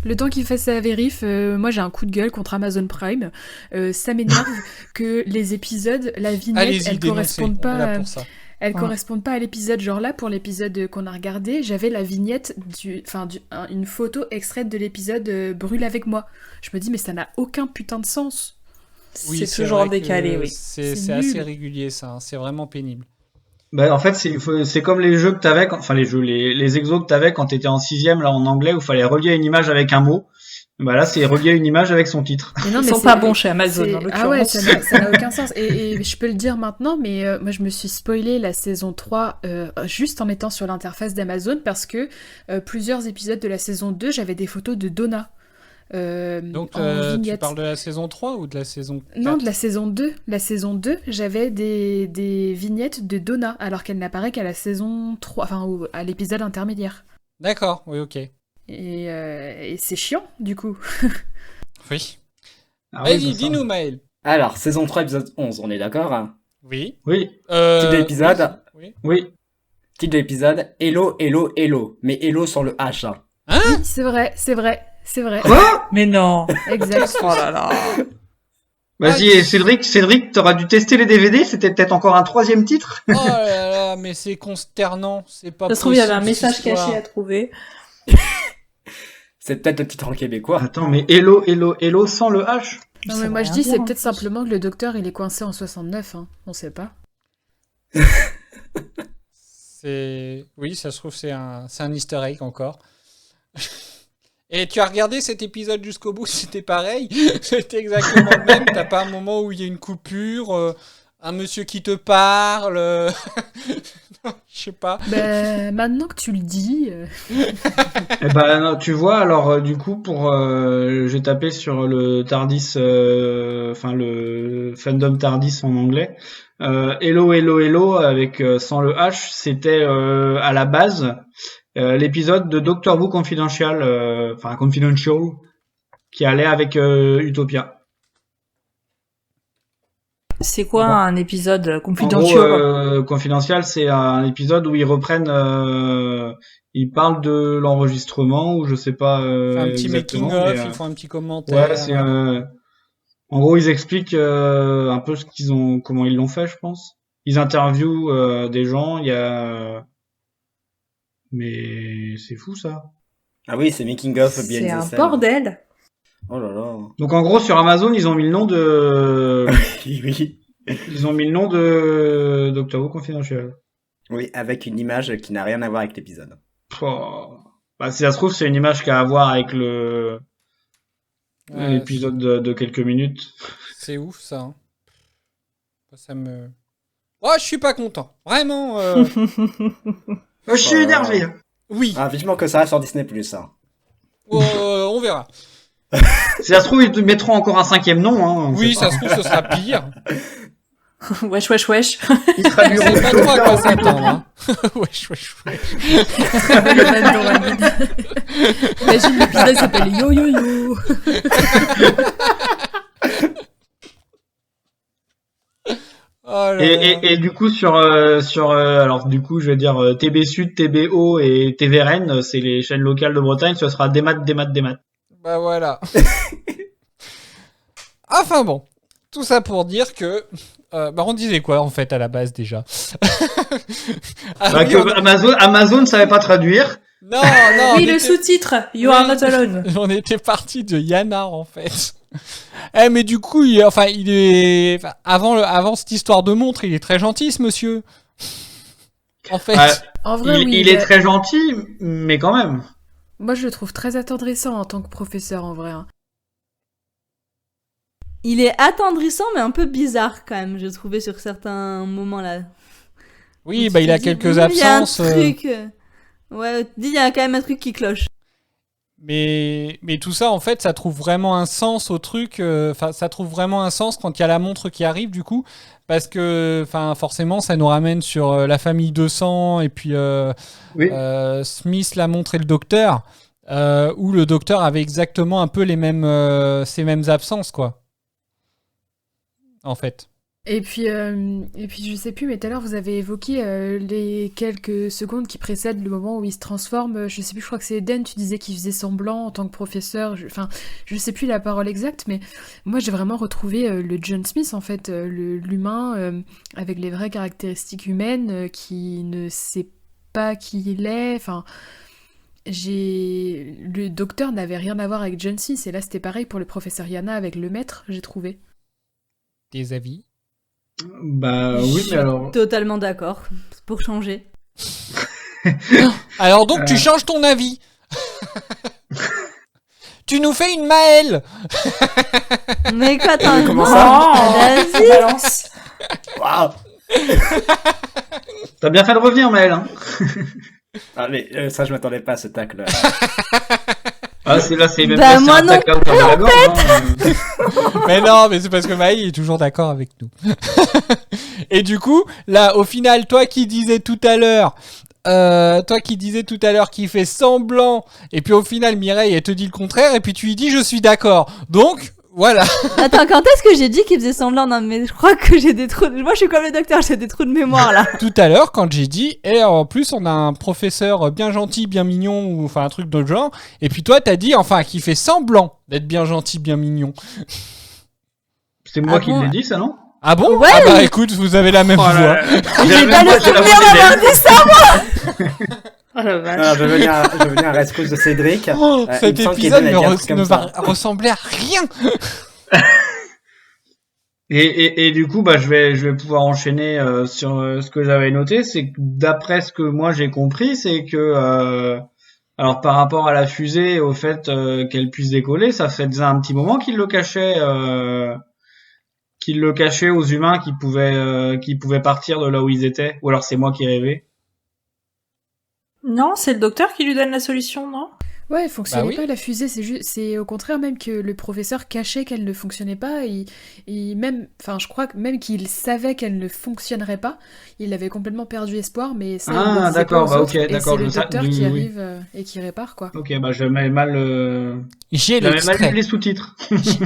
Le temps qu'il fait sa vérif, moi j'ai un coup de gueule contre Amazon Prime. Ça m'énerve que les épisodes, la vignette, elles correspondent pas. Elles correspondent pas à l'épisode. Genre là, pour l'épisode qu'on a regardé, j'avais la vignette une photo extraite de l'épisode Brûle avec moi. Je me dis, mais ça n'a aucun putain de sens. Oui, c'est toujours décalé, oui. C'est assez régulier, ça. Hein. C'est vraiment pénible. En fait, c'est comme les jeux que t'avais, les exos que t'avais quand t'étais en 6ème, là, en anglais, où il fallait relier une image avec un mot. Là, c'est relier une image avec son titre. Ils sont pas bons chez Amazon, en l'occurrence. Ah ouais, ça n'a aucun sens. Et je peux le dire maintenant, mais moi, je me suis spoilé la saison 3 juste en étant sur l'interface d'Amazon parce que plusieurs épisodes de la saison 2, j'avais des photos de Donna. Donc, en tu vignette. parles de la saison 3 ou de la saison 4? Non, de la saison 2. La saison 2, j'avais des vignettes de Donna, alors qu'elle n'apparaît qu'à la saison 3, enfin à l'épisode intermédiaire. D'accord, oui, ok. Et c'est chiant, du coup. Oui. Ah oui, Vas-y, c'est ça. dis-nous, Maël. Alors, saison 3, épisode 11, on est d'accord? Oui. Oui, Titre de l'épisode? Oui. oui. Titre de l'épisode, Hello, Hello, Hello. Mais Hello sur le H. Hein. Oui, c'est vrai. Mais non. Exact. Oh là là. Vas-y, Cédric, t'auras dû tester les DVD, c'était peut-être encore un 3e titre. Oh là là, mais c'est consternant, c'est pas Ça se trouve, il y avait un possible, message cette histoire. caché à trouver. C'est peut-être le titre en québécois. Attends, mais Hello, Hello, Hello sans le H. Non, Ça mais veut moi je rien dis, dire, c'est en peut-être plus. simplement que le docteur il est coincé en 69, hein. On sait pas. Oui, ça se trouve, c'est un easter egg encore. Et tu as regardé cet épisode jusqu'au bout, c'était pareil. C'était exactement le même. T'as pas un moment où il y a une coupure, un monsieur qui te parle. Je sais pas. Ben, maintenant que tu le dis. Eh ben, non, tu vois, alors du coup, j'ai tapé sur le TARDIS, enfin le fandom TARDIS en anglais. Hello, Hello, Hello avec sans le H, c'était à la base l'épisode de Doctor Who Confidential, qui allait avec Utopia. C'est quoi Bon. un épisode En confidentiel? gros, Confidential, c'est un épisode où ils reprennent, ils parlent de l'enregistrement ou je sais pas Ils font un petit exactement. making-of, mais, ils font un petit commentaire. ouais, c'est en gros ils expliquent un peu comment ils l'ont fait, je pense. Ils interviewent des gens, mais c'est fou ça. Ah oui, c'est Making of C'est Behind the un Scene. bordel. Oh là là. Donc en gros sur Amazon ils ont mis le nom de Oui. ils ont mis le nom de Doctor Who Confidential. Oui, avec une image qui n'a rien à voir avec l'épisode. Oh. Bah, si ça se trouve c'est une image qui a à voir avec Ouais, l'épisode de quelques minutes. c'est ouf, ça. Hein. Ça me... Oh, je suis pas content. Vraiment. Je suis énervé. Oui. Ah, vivement que ça reste sur Disney+. Hein. On verra. Si ça se trouve ils te mettront encore un 5e nom. Hein, on Oui, sait pas. ça se trouve, ce sera pire. Wesh, wesh, wesh. Il sera du C'est pas trop à quoi Doctor Who. s'attendre. Hein. Wesh. Le van dans la mine. Imagine l'épisode s'appelle Yo Yo Yo. Oh là là. Et du coup alors du coup je vais dire TB Sud, TBO et TVRN, c'est les chaînes locales de Bretagne, ce sera Démat. Bah voilà. Enfin bon, tout ça pour dire que... bah on disait quoi en fait à la base déjà? Ah Bah, oui, que Amazon savait pas traduire. Non, Oui, on le était- sous-titre. You are not alone. On était parti de Yana en fait. Mais du coup, avant cette histoire de montre, il est très gentil ce monsieur. En fait. En vrai, oui. Il est très gentil, mais quand même. Moi, je le trouve très attendrissant en tant que professeur, en vrai. Hein. Il est attendrissant, mais un peu bizarre quand même, je trouvais sur certains moments là. Oui, bah il a quelques absences. Il y a un truc. Ouais, il y a quand même un truc qui cloche. Mais tout ça, en fait, ça trouve vraiment un sens au truc. Enfin, ça trouve vraiment un sens quand il y a la montre qui arrive, du coup. Parce que, enfin, forcément, ça nous ramène sur la famille 200 et puis Oui. Smith, la montre et le docteur. Où le docteur avait exactement un peu ces mêmes absences, quoi. En fait. Et puis, je sais plus, mais tout à l'heure, vous avez évoqué les quelques secondes qui précèdent le moment où il se transforme. Je sais plus, je crois que c'est Eden, tu disais qu'il faisait semblant en tant que professeur. Enfin, je sais plus la parole exacte, mais moi, j'ai vraiment retrouvé le John Smith, en fait, l'humain avec les vraies caractéristiques humaines qui ne sait pas qui il est. Enfin, le docteur n'avait rien à voir avec John Smith, et là, c'était pareil pour le professeur Yana avec le maître, j'ai trouvé. Des avis? Bah oui, mais alors. Totalement d'accord. Pour changer. Alors donc, tu changes ton avis. Tu nous fais une Maëlle. Mais quoi, attends, Comment non, ça vas-y. Balance. Waouh. T'as bien fait de revenir, Maël. Hein. Ah, mais ça, je m'attendais pas à ce tacle. Ah, c'est même Bah, pas moi un tac à hauteur de la gorge, hein. Mais non, mais c'est parce que Maï est toujours d'accord avec nous. Et du coup, là, au final, toi qui disais tout à l'heure qu'il fait semblant, et puis au final, Mireille, elle te dit le contraire, et puis tu lui dis, je suis d'accord. Donc, voilà. Attends, quand est-ce que j'ai dit qu'il faisait semblant? Non, mais je crois que j'ai des trous. Moi, je suis comme le docteur, j'ai des trous de mémoire là. Tout à l'heure, quand j'ai dit, et en plus, on a un professeur bien gentil, bien mignon, ou enfin un truc de genre, et puis toi, t'as dit, enfin, qui fait semblant d'être bien gentil, bien mignon. C'est moi qui l'ai dit, ça, non? Ah bon? Ouais. Ah bah écoute, vous avez la même voix. J'ai pas le souvenir d'avoir dit ça, moi. Oh la vache. Je veux venir à la rescousse de Cédric. Cet épisode ne va ressembler à rien. Et du coup, bah, je vais pouvoir enchaîner sur ce que j'avais noté. C'est que d'après ce que moi j'ai compris, c'est que alors par rapport à la fusée, au fait qu'elle puisse décoller, ça faisait un petit moment qu'il le cachait aux humains qui pouvaient partir de là où ils étaient. Ou alors c'est moi qui rêvais. Non, c'est le docteur qui lui donne la solution, non? Ouais, elle fonctionnait Bah oui. pas la fusée, c'est au contraire même que le professeur cachait qu'elle ne fonctionnait pas, je crois que même qu'il savait qu'elle ne fonctionnerait pas, il avait complètement perdu espoir, mais ça il le disait d'accord, pas aux bah autres, ok, et d'accord. c'est le ça- docteur oui, qui oui. arrive et qui répare quoi. Ok, bah j'avais mal J'ai lu l'extrait. les sous-titres.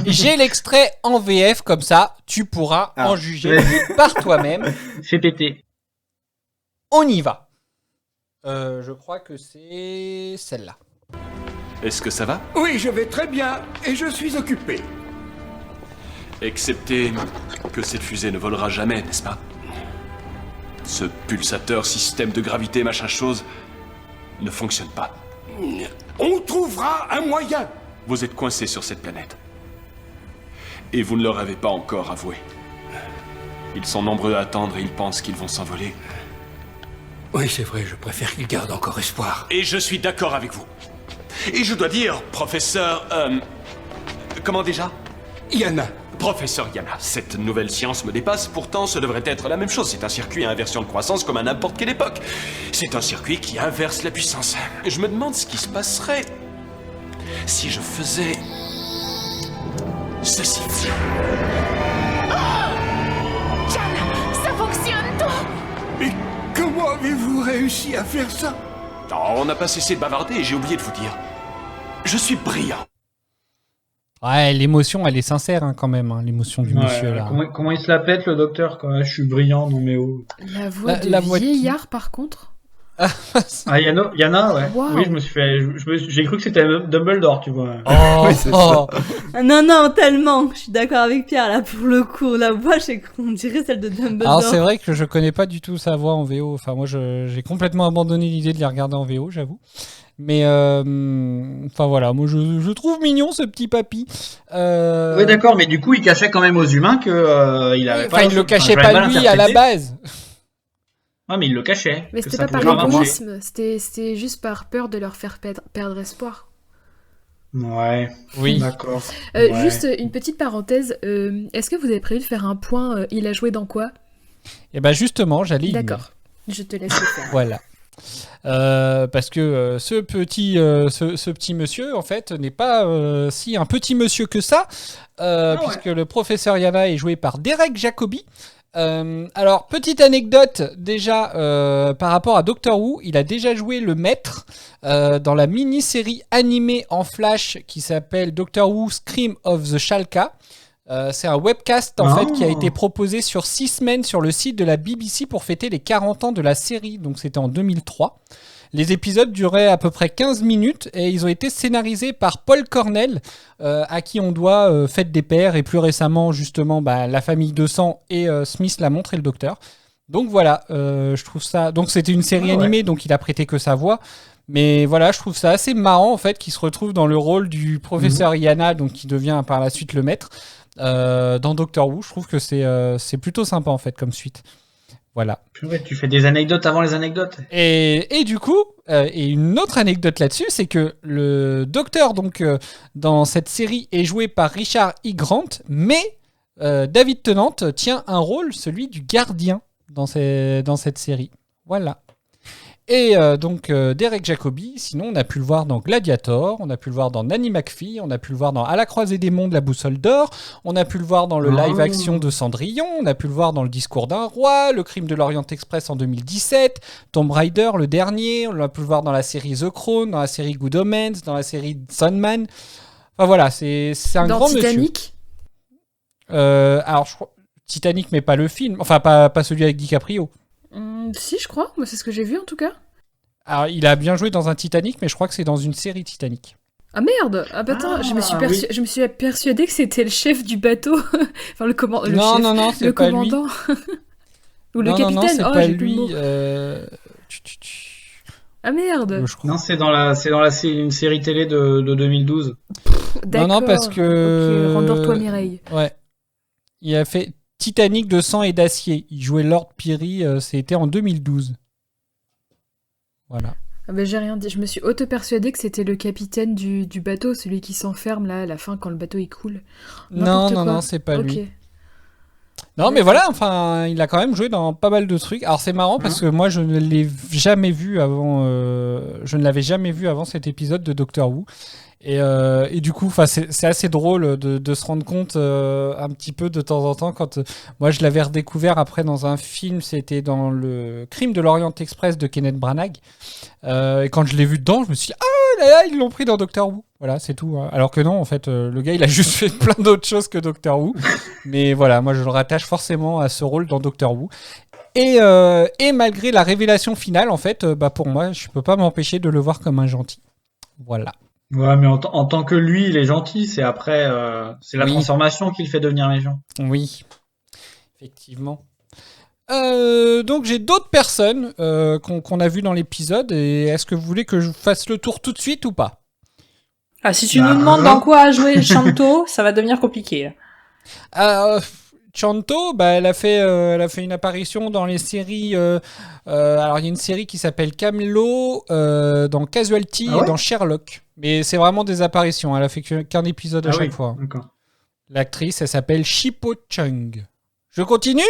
J'ai l'extrait en VF, comme ça, tu pourras en juger par toi-même. Fais péter. On y va. Je crois que c'est celle-là. Est-ce que ça va? Oui, je vais très bien et je suis occupé. Excepté que cette fusée ne volera jamais, n'est-ce pas? Ce pulsateur, système de gravité, machin chose, ne fonctionne pas. On trouvera un moyen. Vous êtes coincé sur cette planète. Et vous ne leur avez pas encore avoué. Ils sont nombreux à attendre et ils pensent qu'ils vont s'envoler. Oui, c'est vrai, je préfère qu'ils gardent encore espoir. Et je suis d'accord avec vous. Et je dois dire, professeur... comment déjà? Yana. Professeur Yana, cette nouvelle science me dépasse, pourtant ce devrait être la même chose. C'est un circuit à inversion de croissance comme à n'importe quelle époque. C'est un circuit qui inverse la puissance. Je me demande ce qui se passerait si je faisais... ceci. Jan, ça fonctionne, toi! Mais comment avez-vous réussi à faire ça? Oh, on n'a pas cessé de bavarder et j'ai oublié de vous dire. Je suis brillant. Ouais, l'émotion, elle est sincère hein, quand même, hein, l'émotion du monsieur là. Comment il se la pète le docteur quand je suis brillant, non mais oh. La voix de la voix de qui? vieillard par contre. Ah Yana, ouais. Wow. Oui, je me suis fait, j'ai cru que c'était Dumbledore, tu vois. Oh, Oui, c'est ça. Non, tellement. Je suis d'accord avec Pierre, là, pour le coup. La voix, on dirait celle de Dumbledore. Alors c'est vrai que je connais pas du tout sa voix en VO. Enfin moi j'ai complètement abandonné l'idée de les regarder en VO, j'avoue. Mais enfin voilà, moi je trouve mignon ce petit papy. Oui, d'accord, mais du coup il cachait quand même aux humains que il avait Enfin pas. il le cachait pas lui à la base. Ah mais il le cachait. Mais que c'était ça pas pouvait par marcher. égoïsme, c'était juste par peur de leur faire perdre espoir. Ouais. Oui. D'accord. Juste une petite parenthèse, est-ce que vous avez prévu de faire un point il a joué dans quoi? Et ben justement, j'allais y venir. D'accord, je te laisse le faire. Voilà. Parce que ce petit monsieur, en fait, n'est pas si un petit monsieur que ça, puisque le professeur Yana est joué par Derek Jacobi. Alors, petite anecdote, déjà, par rapport à Doctor Who, il a déjà joué le maître dans la mini-série animée en flash qui s'appelle Doctor Who Scream of the Shalka. C'est un webcast en fait qui a été proposé sur 6 semaines sur le site de la BBC pour fêter les 40 ans de la série, donc c'était en 2003. Les épisodes duraient à peu près 15 minutes et ils ont été scénarisés par Paul Cornell, à qui on doit Fête des Pères et plus récemment justement La Famille de Sang et Smith la montre et le Docteur. Donc voilà, je trouve ça... Donc c'était une série animée, donc il a prêté que sa voix. Mais voilà, je trouve ça assez marrant en fait qu'il se retrouve dans le rôle du professeur Yana, donc qui devient par la suite le maître, dans Doctor Who. Je trouve que c'est plutôt sympa en fait comme suite. Voilà. Ouais, tu fais des anecdotes avant les anecdotes. Et du coup, et une autre anecdote là-dessus, c'est que le docteur donc dans cette série est joué par Richard E. Grant, mais David Tennant tient un rôle, celui du gardien dans cette série. Voilà. Et donc Derek Jacobi, sinon on a pu le voir dans Gladiator, on a pu le voir dans Nanny McPhee, on a pu le voir dans À la croisée des mondes, La boussole d'or, on a pu le voir dans le live-action de Cendrillon, on a pu le voir dans Le discours d'un roi, Le crime de l'Orient Express en 2017, Tomb Raider, le dernier, on a pu le voir dans la série The Crown, dans la série Good Omens, dans la série Sandman. Enfin voilà, c'est un Dans grand Titanic monsieur. Alors je crois Titanic, mais pas le film, enfin pas celui avec DiCaprio. Si, je crois. Moi, c'est ce que j'ai vu, en tout cas. Alors, il a bien joué dans un Titanic, mais je crois que c'est dans une série Titanic. Ah merde! Ah bah attends, je me suis persuadée que c'était le chef du bateau. Enfin, le commandant. Non, c'est le pas commandant. Ou le Non, capitaine. non, c'est oh, pas j'ai plus le lui. mot. Ah merde! Non, c'est une série télé de 2012. D'accord. Non, parce que... Ok, rendors-toi Mireille. Ouais. Il a fait Titanic de sang et d'acier. Il jouait Lord Peary, c'était en 2012. Voilà. Ah bah, j'ai rien dit. Je me suis auto-persuadée que c'était le capitaine du bateau, celui qui s'enferme là à la fin quand le bateau il coule. Non, c'est pas lui. Non, mais voilà, enfin, il a quand même joué dans pas mal de trucs. Alors c'est marrant parce que moi je ne l'ai jamais vu avant, je ne l'avais jamais vu avant cet épisode de Doctor Who. Et du coup, c'est assez drôle de se rendre compte un petit peu de temps en temps quand moi je l'avais redécouvert après dans un film, c'était dans le Crime de l'Orient Express de Kenneth Branagh. Et quand je l'ai vu dedans, je me suis dit ah là là, ils l'ont pris dans Doctor Who. Voilà, c'est tout. Hein. Alors que non, en fait, le gars il a juste fait plein d'autres choses que Doctor Who. Mais voilà, moi je le rattache forcément à ce rôle dans Doctor Who. Et malgré la révélation finale, en fait, pour moi, je peux pas m'empêcher de le voir comme un gentil. Voilà. Ouais, mais en tant que lui, il est gentil. C'est après, c'est la transformation qui le fait devenir méchant. Oui, effectivement. Donc j'ai d'autres personnes qu'on a vues dans l'épisode. Et est-ce que vous voulez que je fasse le tour tout de suite ou pas? Ah, si tu nous demandes dans quoi a joué Chanto, ça va devenir compliqué. Chanto, elle a fait une apparition dans les séries. Alors il y a une série qui s'appelle Camelot, dans Casualty et dans Sherlock. Mais c'est vraiment des apparitions. Elle a fait qu'un épisode à chaque fois. D'accord. L'actrice, elle s'appelle Shippo Chung. Je continue?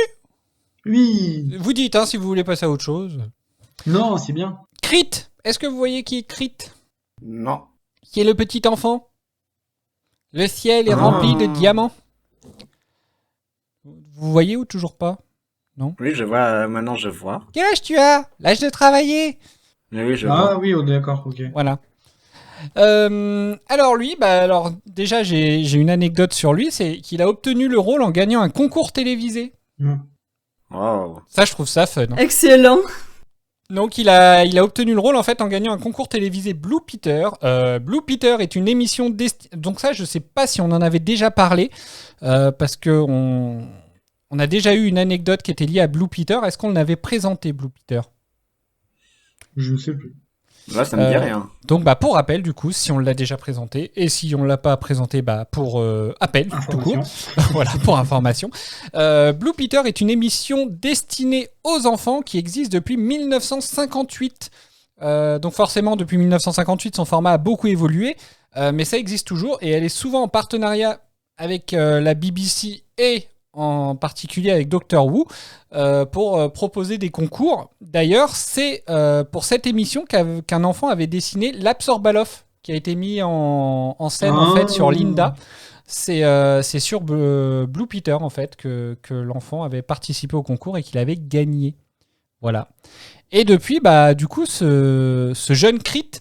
Oui. Vous dites si vous voulez passer à autre chose. Non, c'est bien. Crit. Est-ce que vous voyez qui est Crit? Non. Qui est le petit enfant? Le ciel est rempli de diamants. Vous voyez ou toujours pas? Non? Oui, je vois. Maintenant, je vois. Quel âge tu as? L'âge de travailler? Oui, je vois. Ah oui, d'accord, ok. Voilà. Alors lui, déjà j'ai une anecdote sur lui, c'est qu'il a obtenu le rôle en gagnant un concours télévisé. Wow. Ça, je trouve ça fun. Excellent. Donc il a obtenu le rôle en fait en gagnant un concours télévisé Blue Peter. Blue Peter est une émission donc ça je sais pas si on en avait déjà parlé parce que on a déjà eu une anecdote qui était liée à Blue Peter. Est-ce qu'on l'avait présenté Blue Peter? Je ne sais plus. Là, ça me dit rien. Donc pour rappel du coup, si on l'a déjà présenté et si on l'a pas présenté, pour appel tout court. Voilà, pour information. Blue Peter est une émission destinée aux enfants qui existe depuis 1958. Donc forcément depuis 1958 son format a beaucoup évolué, mais ça existe toujours et elle est souvent en partenariat avec la BBC et en particulier avec Doctor Who, pour proposer des concours. D'ailleurs, c'est pour cette émission qu'un enfant avait dessiné l'Absorbaloff, qui a été mis en scène en fait sur Linda. C'est sur Blue Peter en fait que l'enfant avait participé au concours et qu'il avait gagné. Voilà. Et depuis, du coup, ce jeune Crit,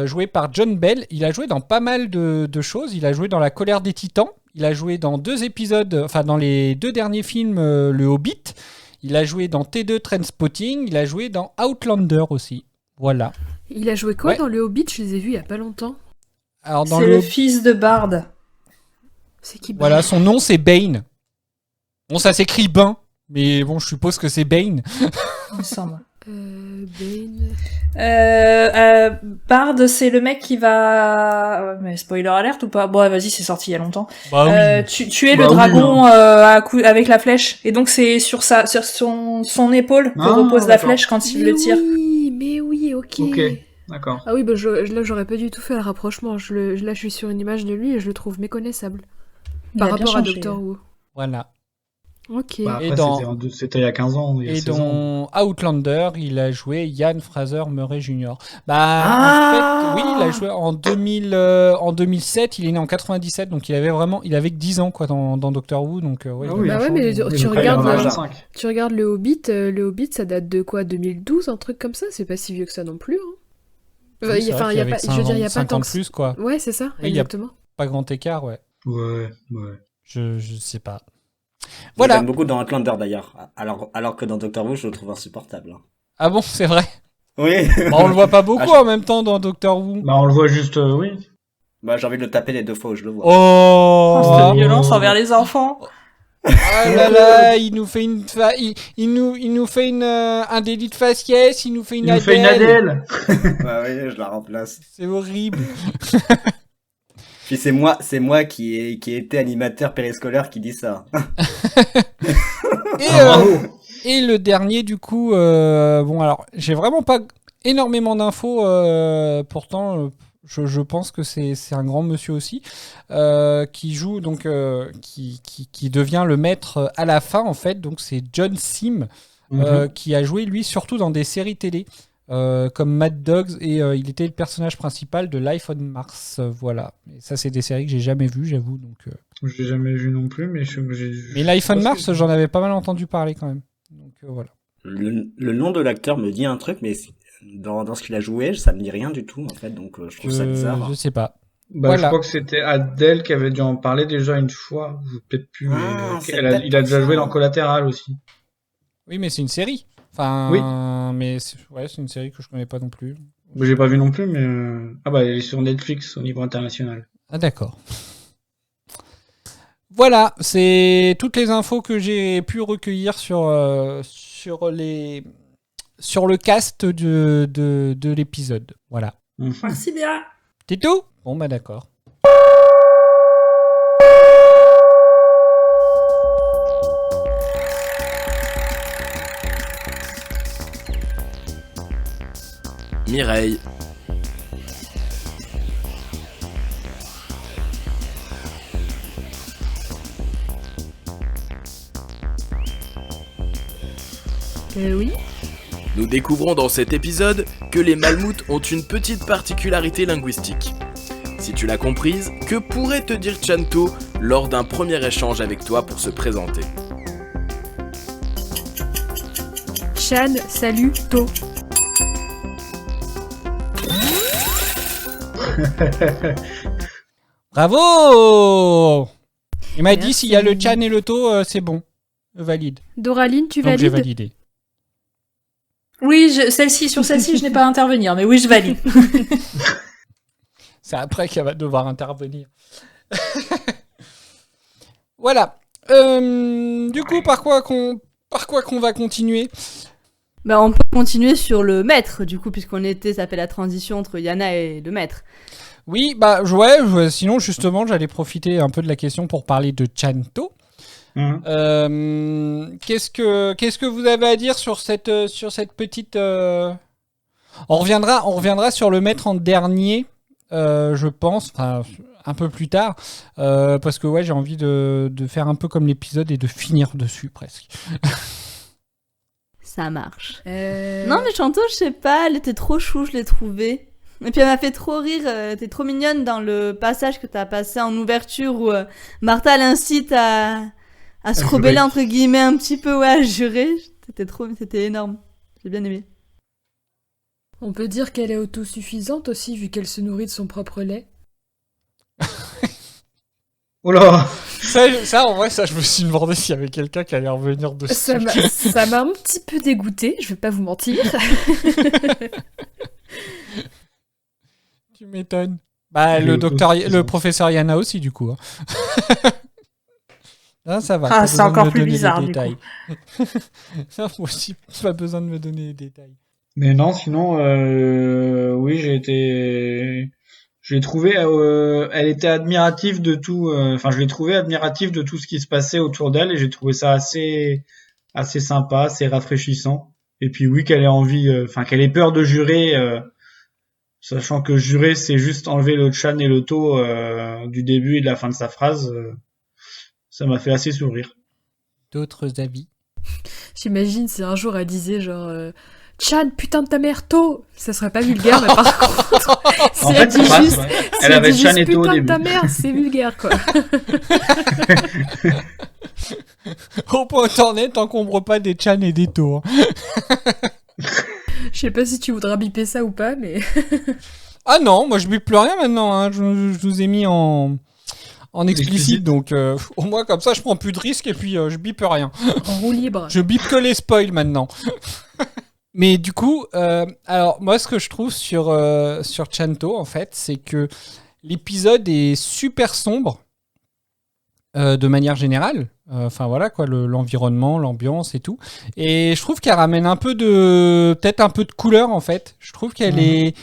joué par John Bell, il a joué dans pas mal de choses. Il a joué dans La colère des titans. Il a joué dans 2 épisodes, dans les 2 derniers films, Le Hobbit. Il a joué dans T2 Trainspotting. Il a joué dans Outlander aussi. Voilà. Il a joué quoi dans Le Hobbit? Je les ai vus il y a pas longtemps. Alors, dans c'est le fils de Bard. C'est qui Bard? Voilà, son nom c'est Bane. Bon, ça s'écrit Bain, mais bon, je suppose que c'est Bane. Il me semble. Bane. Bard, c'est le mec qui va... Mais spoiler alert ou pas? Bon, vas-y, c'est sorti il y a longtemps. Oui. Tuer le dragon avec la flèche. Et donc c'est sur son épaule que repose la flèche quand il le tire. Mais oui, ok. Ok, d'accord. Ah oui, là j'aurais pas du tout fait le rapprochement. Là je suis sur une image de lui et je le trouve méconnaissable. Par rapport à Doctor Who. Voilà. Ok. Bah, Et après, c'était il y a 15 ans. Il y a Et 16 ans. dans Outlander, il a joué Ian Fraser Murray Jr. Bah, Ah en fait, oui, il a joué en 2007. Il est né en 97, donc il avait que 10 ans quoi dans Doctor Who. Donc ouais. Ah oui, Bah ouais, mais tu donc, il regardes, en a 25. tu regardes le Hobbit, ça date de quoi, 2012, un truc comme ça. C'est pas si vieux que ça non plus. Hein. Oui, c'est vrai qu'il y avait je veux dire, il y a pas 5 tant ans que de plus quoi. Ouais, c'est ça, Oui, il y a exactement. pas grand écart, ouais. Ouais. Je sais pas. Voilà. Voilà. J'aime beaucoup dans Outlander d'ailleurs, alors que dans Doctor Who, je le trouve insupportable. Hein. Ah bon, c'est vrai. Oui. Bah, on le voit pas beaucoup en même temps dans Doctor Who. Bah, on le voit juste, oui. Bah, j'ai envie de le taper les 2 fois où je le vois. Oh, C'est violence envers les enfants. Ah là là, il nous fait il nous fait un délit de faciès, il nous fait une Adèle. Bah oui, je la remplace. C'est horrible. Puis c'est moi qui ai été animateur périscolaire qui dit ça. Et le dernier du coup, bon alors j'ai vraiment pas énormément d'infos, pourtant je pense que c'est un grand monsieur aussi, qui joue donc qui devient le maître à la fin en fait, donc c'est John Sim, qui a joué lui surtout dans des séries télé. Comme Mad Dogs et il était le personnage principal de Life on Mars, voilà. Et ça c'est des séries que j'ai jamais vues, j'avoue. Donc j'ai jamais vu non plus, mais mais Life on Mars, j'en avais pas mal entendu parler quand même. Donc voilà. Le nom de l'acteur me dit un truc, mais dans ce qu'il a joué, ça me dit rien du tout en fait, donc je trouve ça bizarre. Je sais pas. Bah, voilà. Je crois que c'était Adèle qui avait dû en parler déjà une fois, peut-être plus. Il a déjà joué dans Collatéral aussi. Oui, mais c'est une série. Enfin, oui. Mais c'est une série que je connais pas non plus. J'ai pas vu non plus, mais ah bah elle est sur Netflix au niveau international. Ah d'accord. Voilà, c'est toutes les infos que j'ai pu recueillir sur le cast de l'épisode. Voilà. Merci bien. C'est tout ? Bon bah d'accord. Mireille. Oui. Nous découvrons dans cet épisode que les Malmoutes ont une petite particularité linguistique. Si tu l'as comprise, que pourrait te dire Chanto lors d'un premier échange avec toi pour se présenter ? Chan, salut, To. Bravo! Il m'a dit s'il y a le Chan et le To, c'est bon. Valide. Doraline, tu valides? Donc j'ai validé. Oui, sur celle-ci, je n'ai pas à intervenir, mais oui, je valide. C'est après qu'elle va devoir intervenir. Voilà. Du coup, par quoi qu'on va continuer ? Bah, on peut continuer sur le maître, du coup, ça fait la transition entre Yana et le maître. Oui, bah, ouais, sinon, justement, j'allais profiter un peu de la question pour parler de Chanto. Qu'est-ce que vous avez à dire sur cette petite... On reviendra sur le maître en dernier, je pense, enfin, un peu plus tard, parce que ouais, j'ai envie de faire un peu comme l'épisode et de finir dessus, presque. Ça marche. Non, mais Chanto, je sais pas, elle était trop chou, je l'ai trouvée. Et puis elle m'a fait trop rire, t'es trop mignonne dans le passage que t'as passé en ouverture où Martha l'incite à se rebeller entre guillemets un petit peu, ouais, à jurer. C'était énorme. J'ai bien aimé. On peut dire qu'elle est autosuffisante aussi, vu qu'elle se nourrit de son propre lait. Oh là! Ça, en vrai, je me suis demandé s'il y avait quelqu'un qui allait revenir dessus. Ça m'a un petit peu dégoûté, je vais pas vous mentir. Tu m'étonnes. Bah, le professeur Yana aussi, du coup. Hein. Non, ça va. Ah, c'est encore plus bizarre, du coup. Moi aussi, pas besoin de me donner les détails. Mais non, sinon, oui, j'ai trouvé, elle était admirative de tout, je l'ai trouvé admirative de tout ce qui se passait autour d'elle et j'ai trouvé ça assez sympa, assez rafraîchissant. Et puis oui, qu'elle ait envie, qu'elle ait peur de jurer, sachant que jurer, c'est juste enlever le Chan et le To du début et de la fin de sa phrase. Ça m'a fait assez sourire. D'autres avis? J'imagine si un jour elle disait genre Chan, putain de ta mère, tôt. Ça serait pas vulgaire, mais par contre, si En elle fait, dit ça passe, juste, ouais. si Elle elle avait dit Chan juste et Tho au putain de début. ta mère, c'est vulgaire quoi. Au point internet, t'encombres pas des Chan et des Tho. Je sais pas si tu voudras biper ça ou pas, mais. Ah non, moi je bip plus rien maintenant. Hein. Je vous ai mis en explicite, donc au moins comme ça je prends plus de risques et puis je bip rien. En roue libre. Je bip que les spoils maintenant. Mais du coup, alors moi ce que je trouve sur Chanto en fait, c'est que l'épisode est super sombre de manière générale. Enfin voilà quoi, l'environnement, l'ambiance et tout. Et je trouve qu'elle ramène peut-être un peu de couleur en fait. Je trouve qu'elle est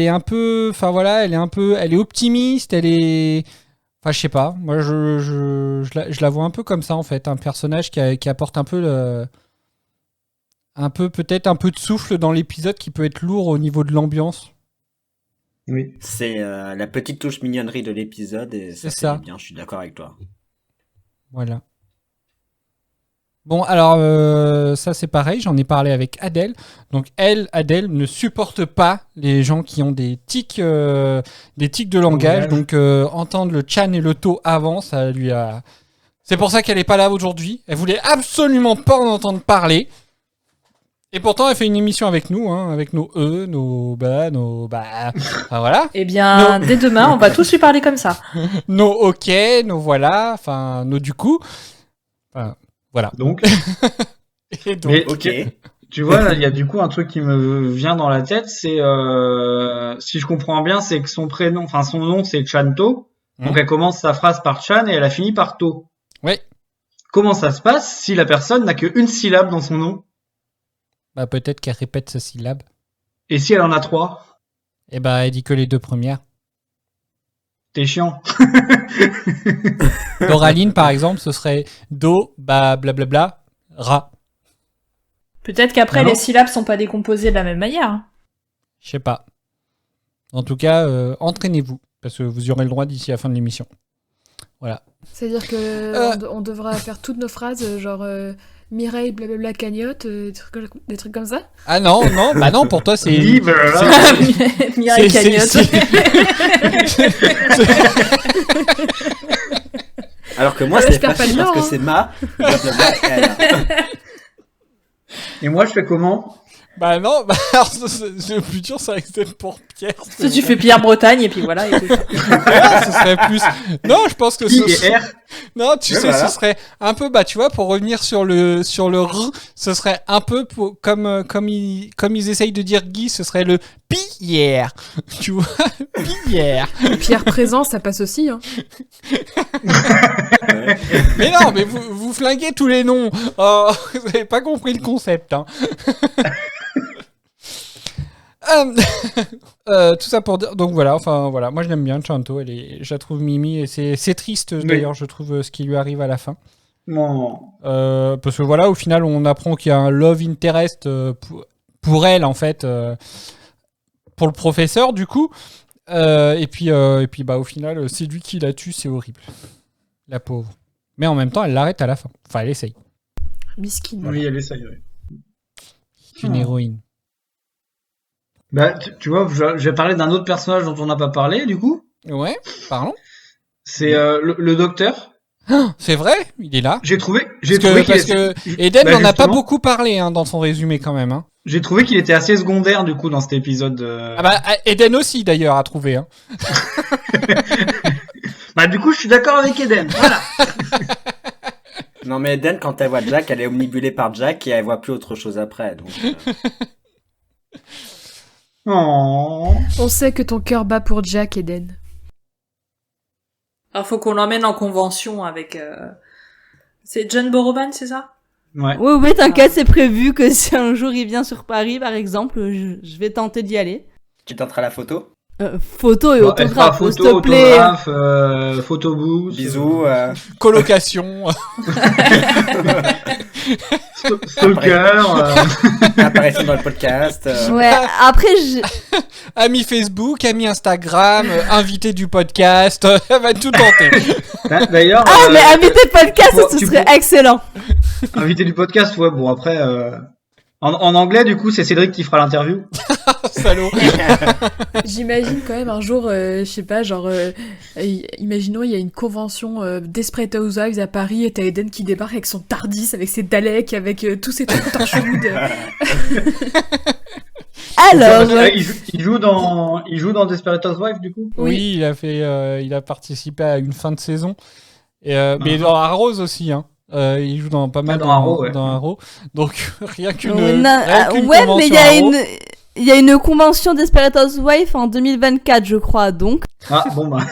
un peu, enfin voilà, elle est optimiste, enfin je sais pas. Moi je la vois un peu comme ça en fait, un personnage qui apporte un peu peut-être un peu de souffle dans l'épisode qui peut être lourd au niveau de l'ambiance. Oui. C'est la petite touche mignonnerie de l'épisode et ça fait bien, je suis d'accord avec toi. Voilà. Bon, alors, ça c'est pareil, j'en ai parlé avec Adèle. Donc, Adèle ne supporte pas les gens qui ont des tics de langage. Donc, entendre le Chan et le To avant, ça lui a... C'est pour ça qu'elle n'est pas là aujourd'hui. Elle voulait absolument pas en entendre parler. Et pourtant, elle fait une émission avec nous, hein, avec nos enfin voilà. Eh bien, dès demain, on va tous lui parler comme ça. Nos ok, nos voilà, enfin, nos du coup. Enfin, voilà. Donc. Et donc Mais, ok. Tu vois, là, il y a du coup un truc qui me vient dans la tête, c'est, si je comprends bien, c'est que son nom, c'est Chanto. Donc, elle commence sa phrase par Chan et elle a fini par To. Oui. Comment ça se passe si la personne n'a qu'une syllabe dans son nom? Bah, peut-être qu'elle répète sa syllabe. Et si elle en a 3? Eh bah, elle dit que les 2 premières. T'es chiant. Doraline, par exemple, ce serait Do, bah, blablabla, Ra. Peut-être qu'après, les syllabes sont pas décomposées de la même manière. Je sais pas. En tout cas, entraînez-vous, parce que vous y aurez le droit d'ici la fin de l'émission. Voilà. C'est-à-dire que on devra faire toutes nos phrases, genre Mireille, blablabla, cagnotte, des trucs comme ça. Ah non, bah non, pour toi c'est... Mireille cagnotte. Alors que moi c'est facile parce que c'est ma, blablabla, elle. Et moi je fais comment? Bah non, bah alors le plus dur ça risque d'être pour Pierre. Tu fais Pierre Bretagne et puis voilà. Et ce serait plus... Non, je pense que Non, tu sais, voilà. ce serait un peu, bah tu vois, pour revenir sur le R, ce serait un peu comme ils essayent de dire Guy, ce serait le Pierre. Tu vois, Pierre. Pierre présent, ça passe aussi, hein. Mais non, mais vous flinguez tous les noms. Oh, vous avez pas compris le concept, hein. Tout ça pour dire, donc voilà, enfin voilà, moi je l'aime bien Chanto, je la trouve mimi et c'est triste d'ailleurs, je trouve ce qui lui arrive à la fin. Non. Parce que voilà, au final on apprend qu'il y a un love interest pour elle en fait, pour le professeur du coup, et puis bah au final c'est lui qui la tue, c'est horrible, la pauvre. Mais en même temps elle l'arrête à la fin, enfin elle essaye. Miskine. Oui, elle essaye. Oui. C'est une héroïne. Bah, tu vois, je vais parler d'un autre personnage dont on n'a pas parlé, du coup. Ouais, parlons. C'est le docteur. C'est vrai, il est là. J'ai trouvé parce que Eden n'en a pas beaucoup parlé hein, dans son résumé quand même. Hein. J'ai trouvé qu'il était assez secondaire du coup dans cet épisode. Ah bah Eden aussi d'ailleurs a trouvé. Hein. Bah du coup je suis d'accord avec Eden. Voilà. Non mais Eden quand elle voit Jack, elle est omnibulée par Jack et elle voit plus autre chose après. Donc. Oh. On sait que ton cœur bat pour Jack, Eden. Alors faut qu'on l'emmène en convention avec... C'est John Boroban, c'est ça? Ouais. Oui, t'inquiète, c'est prévu que si un jour il vient sur Paris, par exemple, je vais tenter d'y aller. Tu tenteras la photo? Photo et autographe, s'il te plaît. Autographe, photo booth. Bisous. Colocation. Stalker. Apparition dans le podcast. Ouais, après Ami Facebook, ami Instagram, invité du podcast, elle va tout tenter. D'ailleurs. Ah, mais invité podcast, ce serait excellent. Invité du podcast, ouais, bon après... En anglais, du coup, c'est Cédric qui fera l'interview. Salaud. J'imagine quand même un jour, je sais pas, genre, imaginons il y a une convention Desperate Housewives à Paris et t'as Eden qui débarque avec son Tardis, avec ses Daleks, avec tous ses trucs torchwood. Alors, il joue dans Desperate Housewives, du coup. Oui, il a participé à une fin de saison. Mais dans Arrows aussi, hein. Il joue dans pas mal dans Arrow, ouais. dans Arrow. Donc rien qu'une ouais, convention mais il y a une convention Desperate Housewives en 2024, je crois, donc. Ah, bon bah.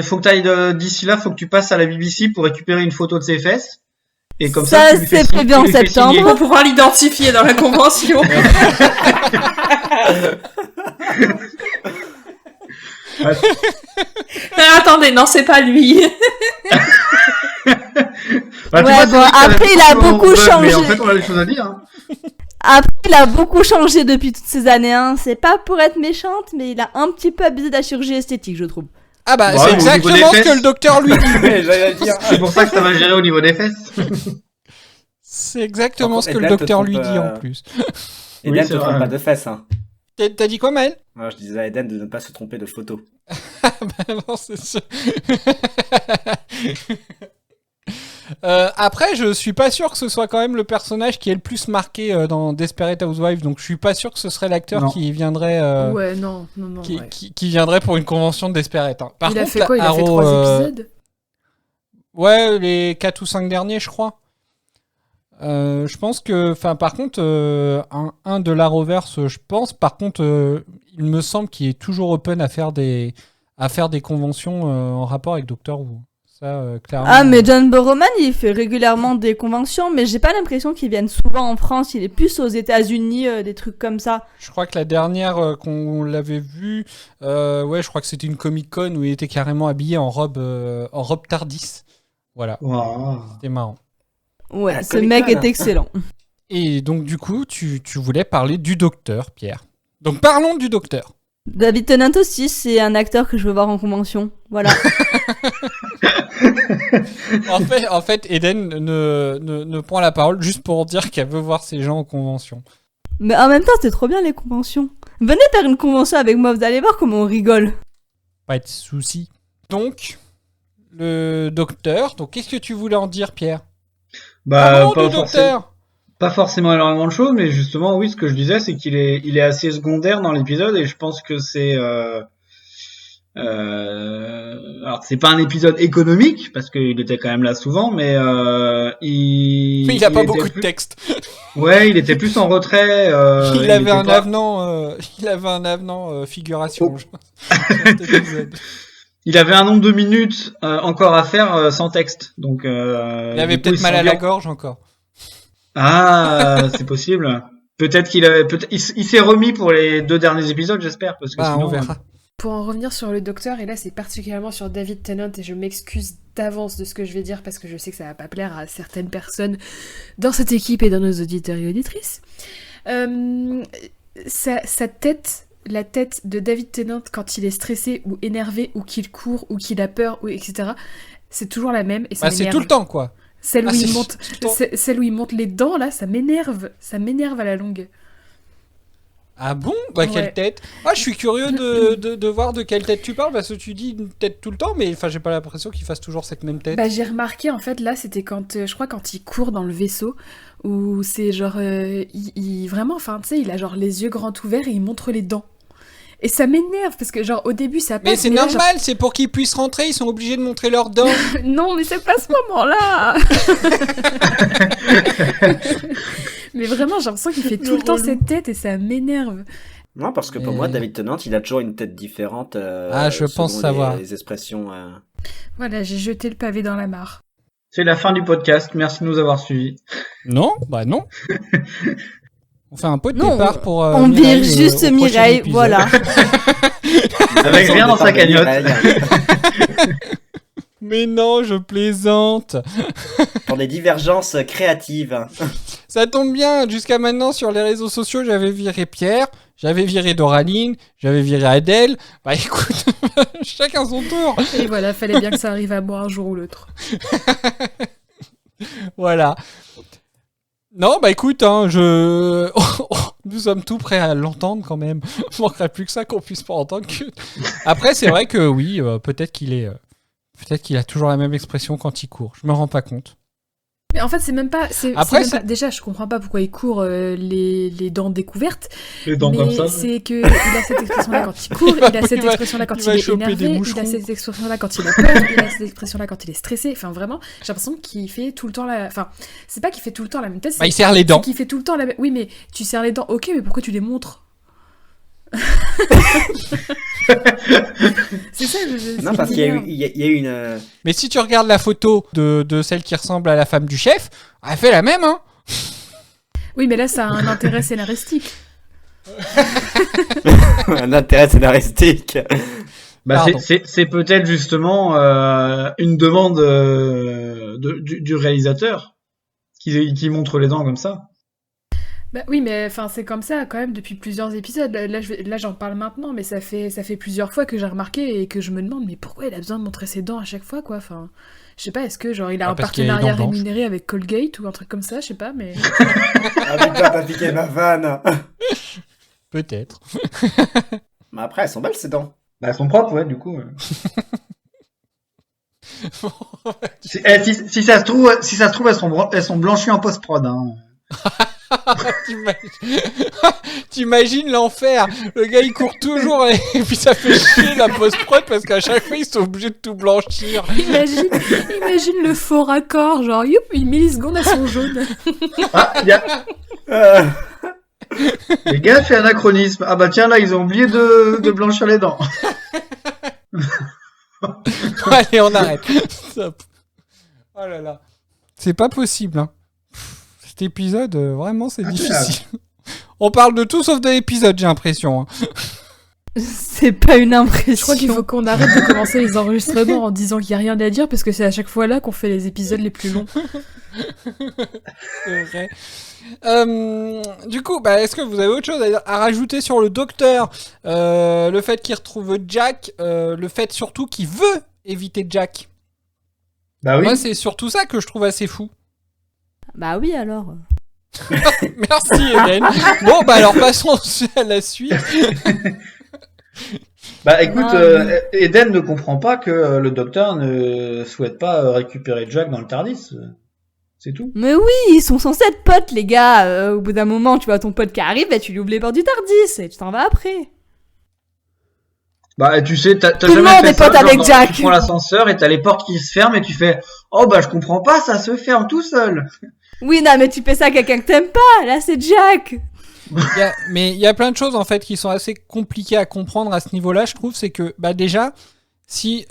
Faut que t'ailles d'ici là, faut que tu passes à la BBC pour récupérer une photo de ses fesses. Et comme ça, tu lui fais c'est prévu en septembre. On va pouvoir l'identifier dans la convention. Attendez, non, c'est pas lui. Bah, ouais, bon, après, il a beaucoup changé. Mais en fait, on a des choses à dire. Hein. Après, il a beaucoup changé depuis toutes ces années. Hein. C'est pas pour être méchante, mais il a un petit peu abusé de la chirurgie esthétique, je trouve. Ah bah, c'est exactement ce que le docteur lui dit. C'est pour ça que ça va gérer au niveau des fesses. C'est exactement ce que le docteur lui dit en plus. Eden te trompe pas de fesses, hein. T'as dit quoi, Maël? Je disais à Eden de ne pas se tromper de photo. Bah non, c'est sûr. Après, je suis pas sûr que ce soit quand même le personnage qui est le plus marqué dans Desperate Housewives, donc je suis pas sûr que ce serait l'acteur qui viendrait. Ouais, non. Qui viendrait pour une convention de Desperate. Hein. Par il contre, a fait quoi? Il a fait 3 épisodes? Ouais, les 4 ou 5 derniers, je crois. Je pense que, par contre, un de l'Arrowverse, je pense. Par contre, il me semble qu'il est toujours open à faire des conventions en rapport avec Doctor Who. Ça, clairement. Ah, mais John Barrowman, il fait régulièrement des conventions, mais j'ai pas l'impression qu'il vienne souvent en France. Il est plus aux États-Unis, des trucs comme ça. Je crois que la dernière qu'on l'avait vu, je crois que c'était une Comic-Con où il était carrément habillé en robe Tardis. Voilà. Wow. C'était marrant. Ouais, ce mec est excellent. Et donc, du coup, tu voulais parler du docteur, Pierre. Donc, parlons du docteur. David Tennant aussi, c'est un acteur que je veux voir en convention. Voilà. en fait, Eden ne prend la parole juste pour dire qu'elle veut voir ces gens en convention. Mais en même temps, c'est trop bien les conventions. Venez faire une convention avec moi, vous allez voir comment on rigole. Pas de soucis. Donc, le docteur. Donc, qu'est-ce que tu voulais en dire, Pierre? Pas forcément énormément de choses, mais justement, oui, ce que je disais, c'est qu'il est assez secondaire dans l'épisode, et je pense que c'est... alors, c'est pas un épisode économique, parce qu'il était quand même là souvent, mais il a pas beaucoup de texte. Ouais, il était plus en retrait. Il avait un avenant figuration. Il avait un nombre de minutes encore à faire sans texte, donc. Il avait peut-être mal à la gorge encore. Ah, c'est possible. Peut-être qu'il avait, il s'est remis pour les 2 derniers épisodes, j'espère, parce que sinon. On verra. Pour en revenir sur le docteur, et là c'est particulièrement sur David Tennant, et je m'excuse d'avance de ce que je vais dire parce que je sais que ça va pas plaire à certaines personnes dans cette équipe et dans nos auditeurs et auditrices. Sa tête, la tête de David Tennant quand il est stressé ou énervé ou qu'il court ou qu'il a peur ou etc. C'est toujours la même et ça m'énerve. C'est tout le temps quoi. Celle où il monte les dents là, ça m'énerve à la longue. Ah bon? Quelle tête? Ah, je suis curieux de voir de quelle tête tu parles, parce que tu dis une tête tout le temps, mais j'ai pas l'impression qu'il fasse toujours cette même tête. J'ai remarqué, en fait, là, c'était je crois quand il court dans le vaisseau, où c'est genre, vraiment, il a genre les yeux grands ouverts et il montre les dents. Et ça m'énerve, parce que genre, au début, ça passe. Mais c'est normal, c'est pour qu'ils puissent rentrer, ils sont obligés de montrer leurs dents. Non, mais c'est pas ce moment-là. Mais vraiment, j'ai l'impression qu'il fait tout le temps cette tête et ça m'énerve. Non, parce que pour moi, David Tennant, il a toujours une tête différente. Je pense savoir. Les expressions. Voilà, j'ai jeté le pavé dans la mare. C'est la fin du podcast. Merci de nous avoir suivis. Non, non. On fait un pot de départ pour. On vire juste Mireille, voilà. Avec rien dans sa cagnotte. Mais non, je plaisante. Pour des divergences créatives. Ça tombe bien, jusqu'à maintenant sur les réseaux sociaux, j'avais viré Pierre, j'avais viré Doraline, j'avais viré Adèle. Bah écoute, chacun son tour. Et voilà, fallait bien que ça arrive à moi un jour ou l'autre. Voilà. Non, bah écoute, hein, nous sommes tout prêts à l'entendre quand même. Il manquerait plus que ça qu'on puisse pas entendre. Après, c'est vrai que oui, peut-être qu'il a toujours la même expression quand il court. Je me rends pas compte. Mais en fait, c'est même pas. Après, déjà, je comprends pas pourquoi il court les dents découvertes. Les dents comme ça. C'est que il a cette expression-là quand il court, il a cette expression-là quand il est énervé, il a cette expression-là quand il a peur, il a cette expression-là quand il est stressé. Enfin, vraiment, j'ai l'impression qu'il fait tout le temps la. Enfin, c'est pas qu'il fait tout le temps la même tête. Il serre les dents. C'est qu'il fait tout le temps la même. Oui, mais tu serres les dents, ok, mais pourquoi tu les montres? C'est ça, non, parce qu'il y a eu une. Mais si tu regardes la photo de celle qui ressemble à la femme du chef, elle fait la même, hein. Oui, mais là, ça a un intérêt scénaristique. Un intérêt scénaristique. Bah, c'est peut-être justement une demande du réalisateur qui montre les dents comme ça. Bah oui, mais enfin c'est comme ça quand même depuis plusieurs épisodes. Là j'en parle maintenant, mais ça fait plusieurs fois que j'ai remarqué et que je me demande mais pourquoi il a besoin de montrer ses dents à chaque fois quoi. Enfin, je sais pas, est-ce que genre il a un partenariat rémunéré avec Colgate ou un truc comme ça, je sais pas, mais. Avec pas piqué ma vanne. Peut-être. Mais après elles sont belles ces dents. Bah elles sont propres ouais du coup. Si ça se trouve elles sont blanchies en post-prod. Hein. T'imagines l'enfer. Le gars il court toujours et puis ça fait chier la post-prod parce qu'à chaque fois ils sont obligés de tout blanchir. Imagine le faux raccord, genre youp, une milliseconde elles sont jaunes. Ah, les gars fait anachronisme. Ah bah tiens là ils ont oublié de blanchir les dents. Allez on arrête. Stop. Oh là là. C'est pas possible hein. Cet épisode, vraiment, c'est difficile. On parle de tout sauf de l'épisode, j'ai l'impression. Hein. C'est pas une impression. Je crois qu'il faut qu'on arrête de commencer les enregistrements en disant qu'il n'y a rien à dire, parce que c'est à chaque fois là qu'on fait les épisodes les plus longs. C'est vrai. Du coup, est-ce que vous avez autre chose à rajouter sur le docteur le fait qu'il retrouve Jack, le fait surtout qu'il veut éviter Jack. Bah oui. Moi, c'est surtout ça que je trouve assez fou. Bah oui, alors. Merci, Eden. Bon, alors passons à la suite. Bah écoute, Eden ne comprend pas que le docteur ne souhaite pas récupérer Jack dans le TARDIS. C'est tout. Mais oui, ils sont censés être potes, les gars. Au bout d'un moment, tu vois ton pote qui arrive, tu lui ouvres les portes du TARDIS et tu t'en vas après. Bah tu sais, t'as tout le jamais monde fait est ça, pote avec Jack. Tu prends l'ascenseur et t'as les portes qui se ferment et tu fais « Oh bah je comprends pas, ça se ferme tout seul !» Oui, non, mais tu fais ça à quelqu'un que t'aimes pas. Là, c'est Jack. Mais il y a plein de choses en fait qui sont assez compliquées à comprendre à ce niveau-là, je trouve. C'est que déjà, si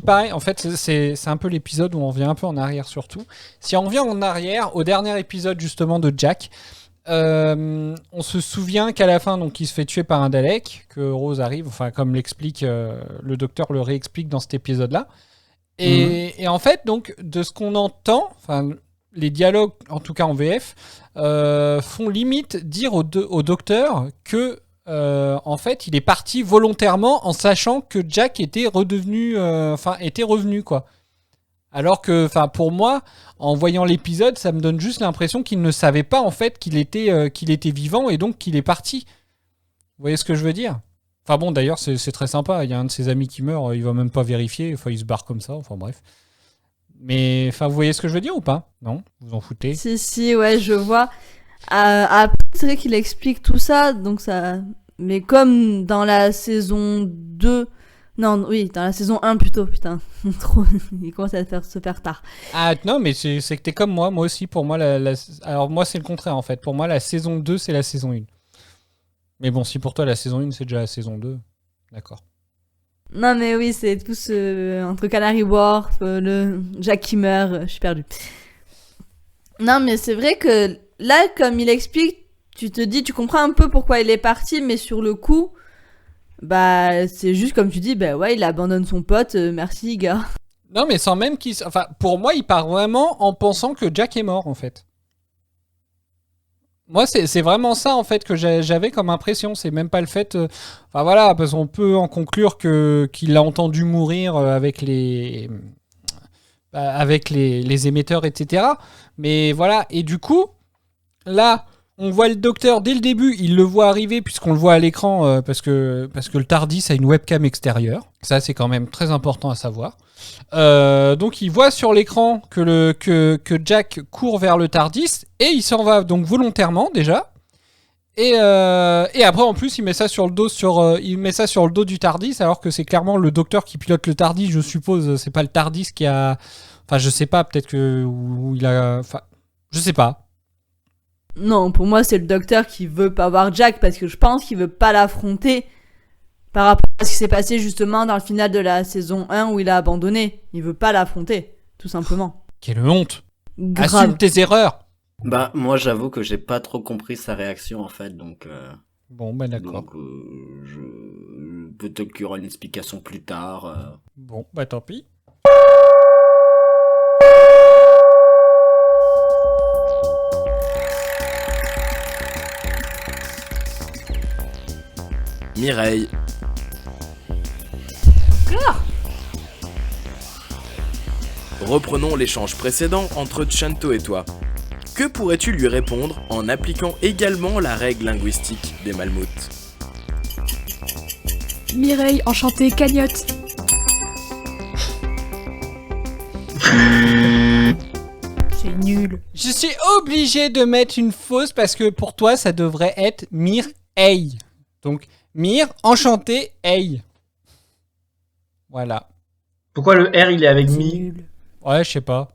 pareil, en fait, c'est un peu l'épisode où on revient un peu en arrière surtout. Si on revient en arrière au dernier épisode justement de Jack, on se souvient qu'à la fin, donc, il se fait tuer par un Dalek, que Rose arrive, enfin comme l'explique le docteur le réexplique dans cet épisode-là. Et en fait, donc, de ce qu'on entend, enfin les dialogues, en tout cas en VF, font limite dire au docteur que en fait, il est parti volontairement en sachant que Jack était était revenu quoi. Alors que, pour moi, en voyant l'épisode, ça me donne juste l'impression qu'il ne savait pas en fait qu'il était vivant et donc qu'il est parti. Vous voyez ce que je veux dire ? Enfin bon, d'ailleurs, c'est très sympa. Il y a un de ses amis qui meurt, il va même pas vérifier. Enfin, il se barre comme ça. Enfin bref. Mais vous voyez ce que je veux dire ou pas ? Non ? Vous en foutez ? Si, ouais, je vois. Après, c'est vrai qu'il explique tout ça, donc ça. Mais comme dans la saison 2. Non, oui, dans la saison 1 plutôt, putain. Trop. Il commence à se faire tard. Ah non, mais c'est que t'es comme moi. Moi aussi, pour moi, alors moi, c'est le contraire en fait. Pour moi, la saison 2, c'est la saison 1. Mais bon, si pour toi, la saison 1, c'est déjà la saison 2. D'accord. Non, mais oui, c'est tout entre Canary Wharf, le Jack qui meurt, je suis perdue. Non, mais c'est vrai que là, comme il explique, tu te dis, tu comprends un peu pourquoi il est parti, mais sur le coup, c'est juste comme tu dis, ouais, il abandonne son pote, merci, gars. Non, mais sans même qu'il... Enfin, pour moi, il part vraiment en pensant que Jack est mort, en fait. Moi, c'est vraiment ça, en fait, que j'avais comme impression. C'est même pas le fait... Enfin, voilà, parce qu'on peut en conclure qu'il l'a entendu mourir avec les avec les émetteurs, etc. Mais voilà, et du coup, là, on voit le docteur dès le début, il le voit arriver puisqu'on le voit à l'écran parce que le TARDIS a une webcam extérieure. Ça, c'est quand même très important à savoir. Donc, il voit sur l'écran que Jack court vers le TARDIS et il s'en va donc volontairement déjà. Et après, en plus, il met ça sur le dos du TARDIS, alors que c'est clairement le docteur qui pilote le TARDIS, je suppose. C'est pas le TARDIS qui a... Enfin, je sais pas, peut-être que... Où il a... Enfin, je sais pas. Non, pour moi, c'est le docteur qui veut pas voir Jack, parce que je pense qu'il veut pas l'affronter par rapport à ce qui s'est passé justement dans le final de la saison 1 où il a abandonné. Il veut pas l'affronter, tout simplement. Quelle honte! Grave. Assume tes erreurs! Bah, moi, j'avoue que j'ai pas trop compris sa réaction, en fait, donc... Bon, bah d'accord. Donc, peut-être qu'il y aura une explication plus tard. Bon, bah tant pis. Mireille. Encore ? Reprenons l'échange précédent entre Chanto et toi. Que pourrais-tu lui répondre en appliquant également la règle linguistique des Malmoutes ? Mireille, enchantée, cagnotte. C'est nul. Je suis obligé de mettre une fausse parce que pour toi, ça devrait être Mireille. Donc, Mire, enchanté, Hey. Voilà. Pourquoi le R, il est avec Mi? Ouais, je sais pas.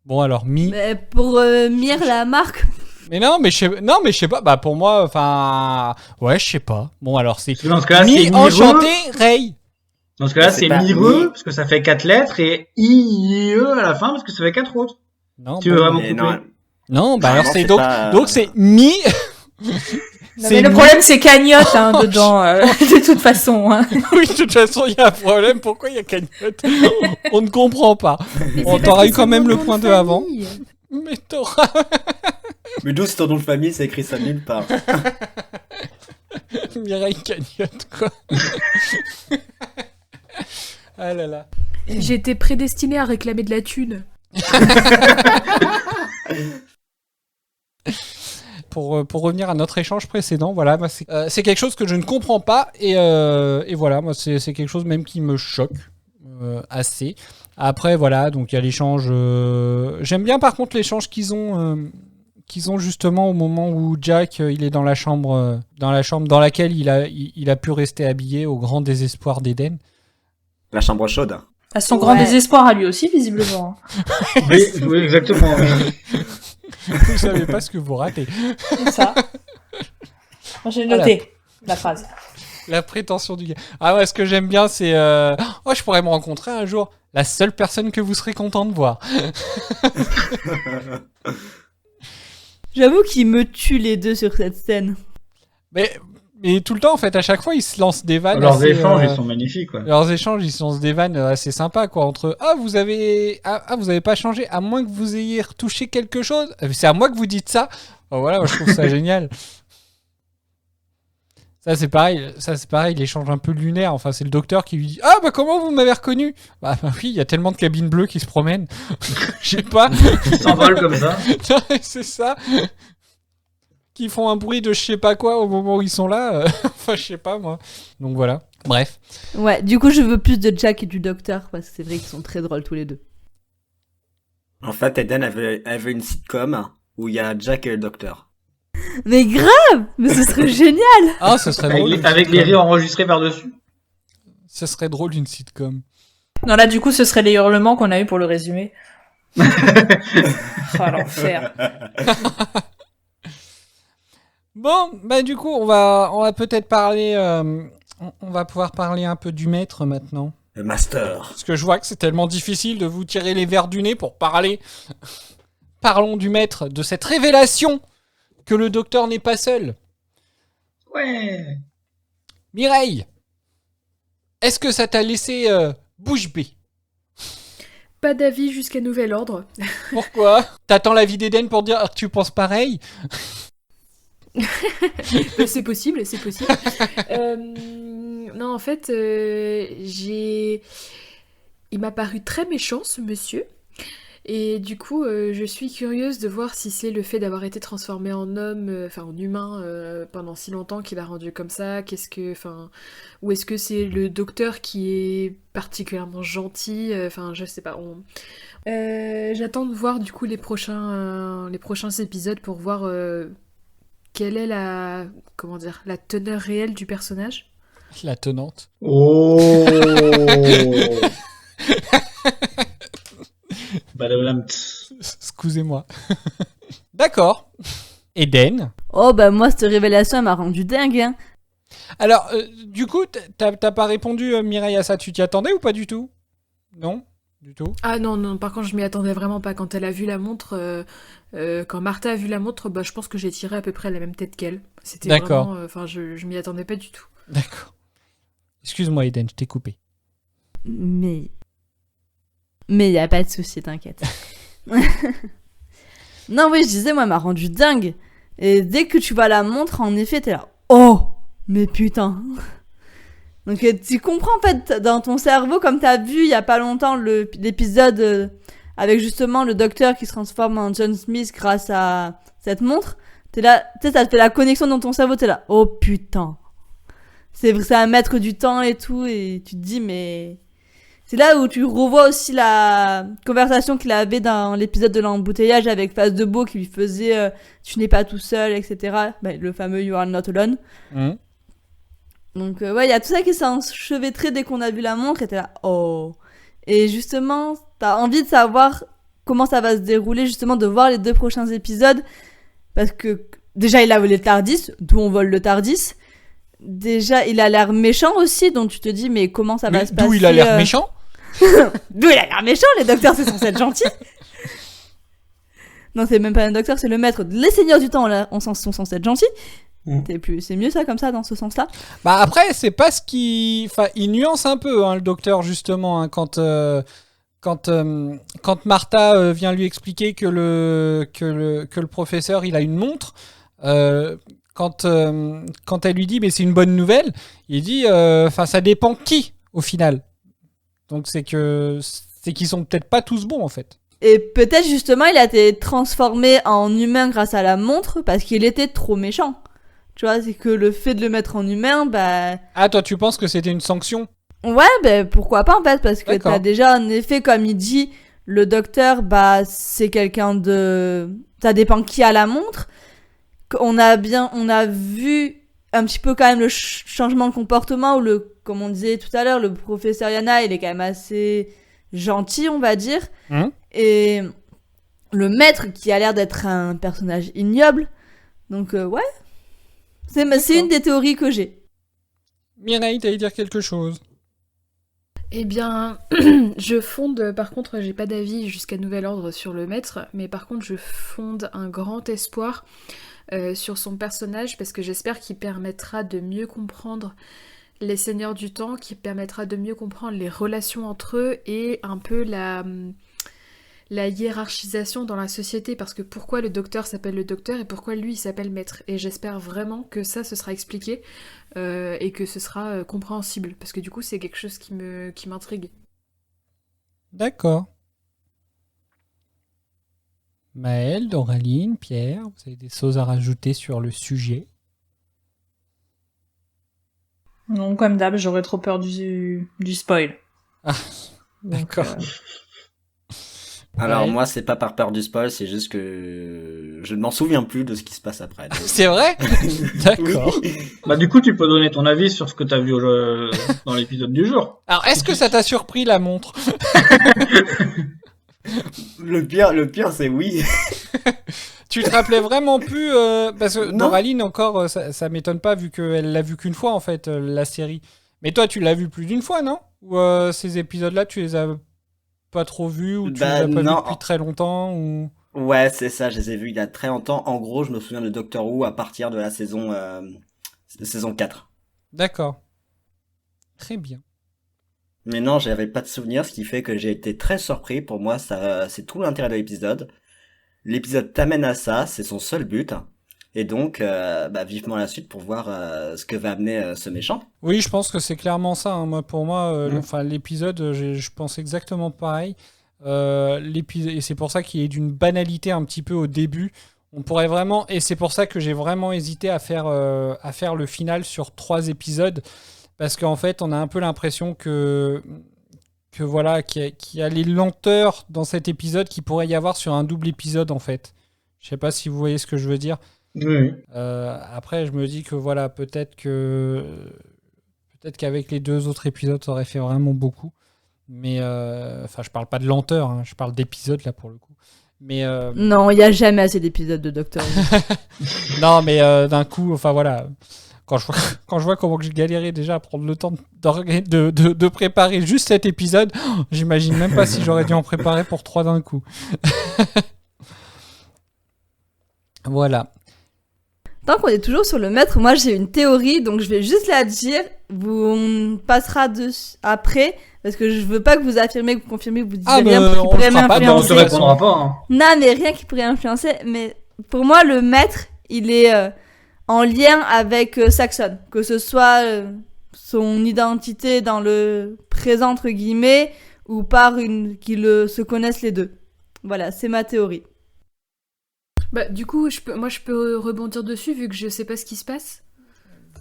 Bon, alors, Mi. Mais pour Mire, la marque... Mais non, mais je sais pas. Bah, pour moi, enfin... Ouais, je sais pas. Bon, alors, c'est... Dans ce cas-là, Mi, c'est enchanté, Ray. Dans ce cas-là, c'est pas Mireux, Mi. parce que ça fait 4 lettres, et I-E à la fin, parce que ça fait 4 autres. Non, Tu veux vraiment Mais couper? Non, bah, Vraiment, alors, c'est c'est donc... pas- Donc, c'est Mi... Non, mais le problème, c'est cagnotte dedans, de toute façon. Hein. Oui, de toute façon, il y a un problème. Pourquoi il y a cagnotte? On ne comprend pas. On t'aura eu quand même le point 2 avant. Mais t'auras... Mais d'où c'est ton nom de famille, c'est écrit ça nulle part. Mireille Cagnotte, quoi. Ah là là. J'étais prédestinée à réclamer de la thune. Pour revenir à notre échange précédent, voilà, moi, c'est quelque chose que je ne comprends pas et voilà, moi c'est quelque chose même qui me choque assez. Après voilà, donc il y a l'échange. J'aime bien par contre l'échange qu'ils ont justement au moment où Jack il est dans la chambre dans laquelle il a pu rester habillé au grand désespoir d'Eden. La chambre chaude. À son grand désespoir à lui aussi, visiblement. Oui, exactement. Vous savez pas ce que vous ratez. C'est ça. Moi, j'ai noté la phrase. La prétention du gars. Ah ouais, ce que j'aime bien, c'est... Oh, je pourrais me rencontrer un jour. La seule personne que vous serez content de voir. J'avoue qu'ils me tuent les deux sur cette scène. Mais tout le temps, en fait, à chaque fois, ils se lancent des vannes. Leurs échanges, ils sont magnifiques, quoi. Leurs échanges, ils se lancent des vannes assez sympas, quoi. Entre vous avez pas changé, à moins que vous ayez retouché quelque chose. C'est à moi que vous dites ça. Oh, voilà, moi, je trouve ça génial. Ça c'est pareil, l'échange un peu lunaire. Enfin, c'est le docteur qui lui dit bah comment vous m'avez reconnu? Bah oui, il y a tellement de cabines bleues qui se promènent. Je sais pas. Ils s'envolent comme ça. C'est ça. Qui font un bruit de je sais pas quoi au moment où ils sont là. Enfin, je sais pas moi. Donc voilà. Bref. Ouais, du coup, je veux plus de Jack et du docteur parce que c'est vrai qu'ils sont très drôles tous les deux. En fait, Eden avait une sitcom où il y a Jack et le docteur. Mais grave! Mais ce serait génial! Ah, ce serait drôle. Avec les rires enregistrés par-dessus. Ce serait drôle une sitcom. Non, là, du coup, ce serait les hurlements qu'on a eu pour le résumé. Oh, l'enfer. Bon, bah du coup, on va peut-être parler... on va pouvoir parler un peu du maître maintenant. Le master. Parce que je vois que c'est tellement difficile de vous tirer les verres du nez pour parler. Parlons du maître, de cette révélation que le docteur n'est pas seul. Ouais. Mireille, est-ce que ça t'a laissé bouche bée? Pas d'avis jusqu'à nouvel ordre. Pourquoi? T'attends la vie d'Eden pour dire que tu penses pareil? C'est possible, c'est possible. Non, en fait, il m'a paru très méchant, ce monsieur. Et du coup, je suis curieuse de voir si c'est le fait d'avoir été transformé en homme, enfin en humain pendant si longtemps qui l'a rendu comme ça. Ou est-ce que c'est le docteur qui est particulièrement gentil. Enfin, je sais pas. J'attends de voir du coup les prochains épisodes pour voir quelle est la teneur réelle du personnage. La tenante. Oh. Excusez-moi. D'accord. Eden. Oh bah moi cette révélation elle m'a rendu dingue hein. Alors du coup t'as pas répondu Mireille à ça, tu t'y attendais ou pas du tout? Non, du tout. Ah non, par contre je m'y attendais vraiment pas. Quand elle a vu la montre, quand Martha a vu la montre, bah je pense que j'ai tiré à peu près la même tête qu'elle. C'était D'accord. vraiment, je m'y attendais pas du tout. D'accord. Excuse-moi Eden, je t'ai coupé. Mais y a pas de souci, t'inquiète. Non oui, je disais moi elle m'a rendu dingue. Et dès que tu vois la montre, en effet, t'es là. Oh, mais putain. Donc tu comprends en fait dans ton cerveau, comme t'as vu il y a pas longtemps l'épisode avec justement le docteur qui se transforme en John Smith grâce à cette montre. T'es là, tu sais, ça te fait la connexion dans ton cerveau, t'es là. Oh putain. C'est un maître du temps et tout, et tu te dis mais... C'est là où tu revois aussi la conversation qu'il avait dans l'épisode de l'embouteillage avec Face de Beau qui lui faisait tu n'es pas tout seul, etc. Bah, le fameux You are not alone. Mmh. Donc ouais, il y a tout ça qui s'est enchevêtré dès qu'on a vu la montre et t'es là, oh. Et justement, t'as envie de savoir comment ça va se dérouler, justement de voir les 2 prochains épisodes. Parce que déjà il a volé le Tardis, d'où on vole le Tardis. Déjà il a l'air méchant aussi, donc tu te dis mais comment ça va se passer. D'où il a l'air méchant? D'où il a l'air méchant, les docteurs c'est censé être gentil. Non, c'est même pas un docteur, c'est le maître. Les seigneurs du temps sont censés être gentils. C'est mieux ça comme ça dans ce sens-là. Bah après c'est pas ce qui, enfin il nuance un peu hein, le docteur justement hein, quand Martha vient lui expliquer que le professeur il a une montre. Quand elle lui dit mais c'est une bonne nouvelle, il dit enfin ça dépend qui au final. Donc c'est qu'ils sont peut-être pas tous bons en fait. Et peut-être justement il a été transformé en humain grâce à la montre parce qu'il était trop méchant. Tu vois, c'est que le fait de le mettre en humain, bah... Ah toi tu penses que c'était une sanction? Ouais, bah pourquoi pas en fait, parce que D'accord. t'as déjà en effet, comme il dit, le docteur, bah c'est quelqu'un de... Ça dépend qui a la montre. On a vu un petit peu quand même le changement de comportement où comme on disait tout à l'heure, le professeur Yana, il est quand même assez gentil, on va dire. Et le maître qui a l'air d'être un personnage ignoble. Donc ouais, c'est une des théories que j'ai. Mireille, t'allais dire quelque chose? Eh bien, je fonde, par contre, j'ai pas d'avis jusqu'à nouvel ordre sur le maître, mais par contre, je fonde un grand espoir sur son personnage parce que j'espère qu'il permettra de mieux comprendre les seigneurs du temps, qui permettra de mieux comprendre les relations entre eux et un peu la hiérarchisation dans la société, parce que pourquoi le docteur s'appelle le docteur et pourquoi lui il s'appelle maître. Et j'espère vraiment que ça se sera expliqué et que ce sera compréhensible, parce que du coup c'est quelque chose qui m'intrigue. D'accord. Maëlle, Doraline, Pierre, vous avez des choses à rajouter sur le sujet? Non, comme d'hab, j'aurais trop peur du spoil. Ah, d'accord. Alors Ouais. moi, c'est pas par peur du spoil, c'est juste que je ne m'en souviens plus de ce qui se passe après. donc. C'est vrai? D'accord. Oui. Bah du coup, tu peux donner ton avis sur ce que t'as vu dans l'épisode du jour. Alors, est-ce que ça t'a surpris la montre? Le pire, c'est oui. Tu te rappelais vraiment plus parce que Non. Doraline encore, ça m'étonne pas vu qu'elle l'a vu qu'une fois en fait la série. Mais toi, tu l'as vu plus d'une fois, non? Ou ces épisodes-là, tu les as pas trop vus ou tu les as pas vus depuis très longtemps ou... Ouais, c'est ça, je les ai vus il y a très longtemps. En gros, je me souviens de Doctor Who à partir de la saison 4. D'accord. Très bien. Mais non, j'avais pas de souvenir, ce qui fait que j'ai été très surpris. Pour moi, ça, c'est tout l'intérêt de l'épisode. L'épisode t'amène à ça, c'est son seul but. Et donc, vivement la suite pour voir ce que va amener ce méchant. Oui, je pense que c'est clairement ça. Hein. Pour moi, enfin, l'épisode, je pense exactement pareil. l'épisode, et c'est pour ça qu'il est d'une banalité un petit peu au début. On pourrait vraiment, et c'est pour ça que j'ai vraiment hésité à faire le final sur 3 épisodes, parce qu'en fait, on a un peu l'impression que voilà, qu'il y a les lenteurs dans cet épisode qu'il pourrait y avoir sur un double épisode, en fait. Je sais pas si vous voyez ce que je veux dire. Oui. Après, je me dis que voilà, peut-être qu'avec les 2 autres épisodes, ça aurait fait vraiment beaucoup. Mais je parle pas de lenteur, hein, je parle d'épisodes là pour le coup. Mais Non, il y a jamais assez d'épisodes de Doctor Who. non, mais d'un coup, enfin voilà, quand je vois comment que j'ai galéré déjà à prendre le temps de préparer juste cet épisode, j'imagine même pas si j'aurais dû en préparer pour 3 d'un coup. Voilà. Tant qu'on est toujours sur le maître, moi j'ai une théorie, donc je vais juste la dire. On passera après, parce que je veux pas que vous affirmez, que vous confirmez, que vous disiez rien qui pourrait m'influencer. On te répondra pas. Hein. Non, mais rien qui pourrait influencer. Mais pour moi, le maître, il est en lien avec Saxon. Que ce soit son identité dans le présent, entre guillemets, ou par qu'ils se connaissent les deux. Voilà, c'est ma théorie. Bah, du coup, moi je peux rebondir dessus vu que je sais pas ce qui se passe.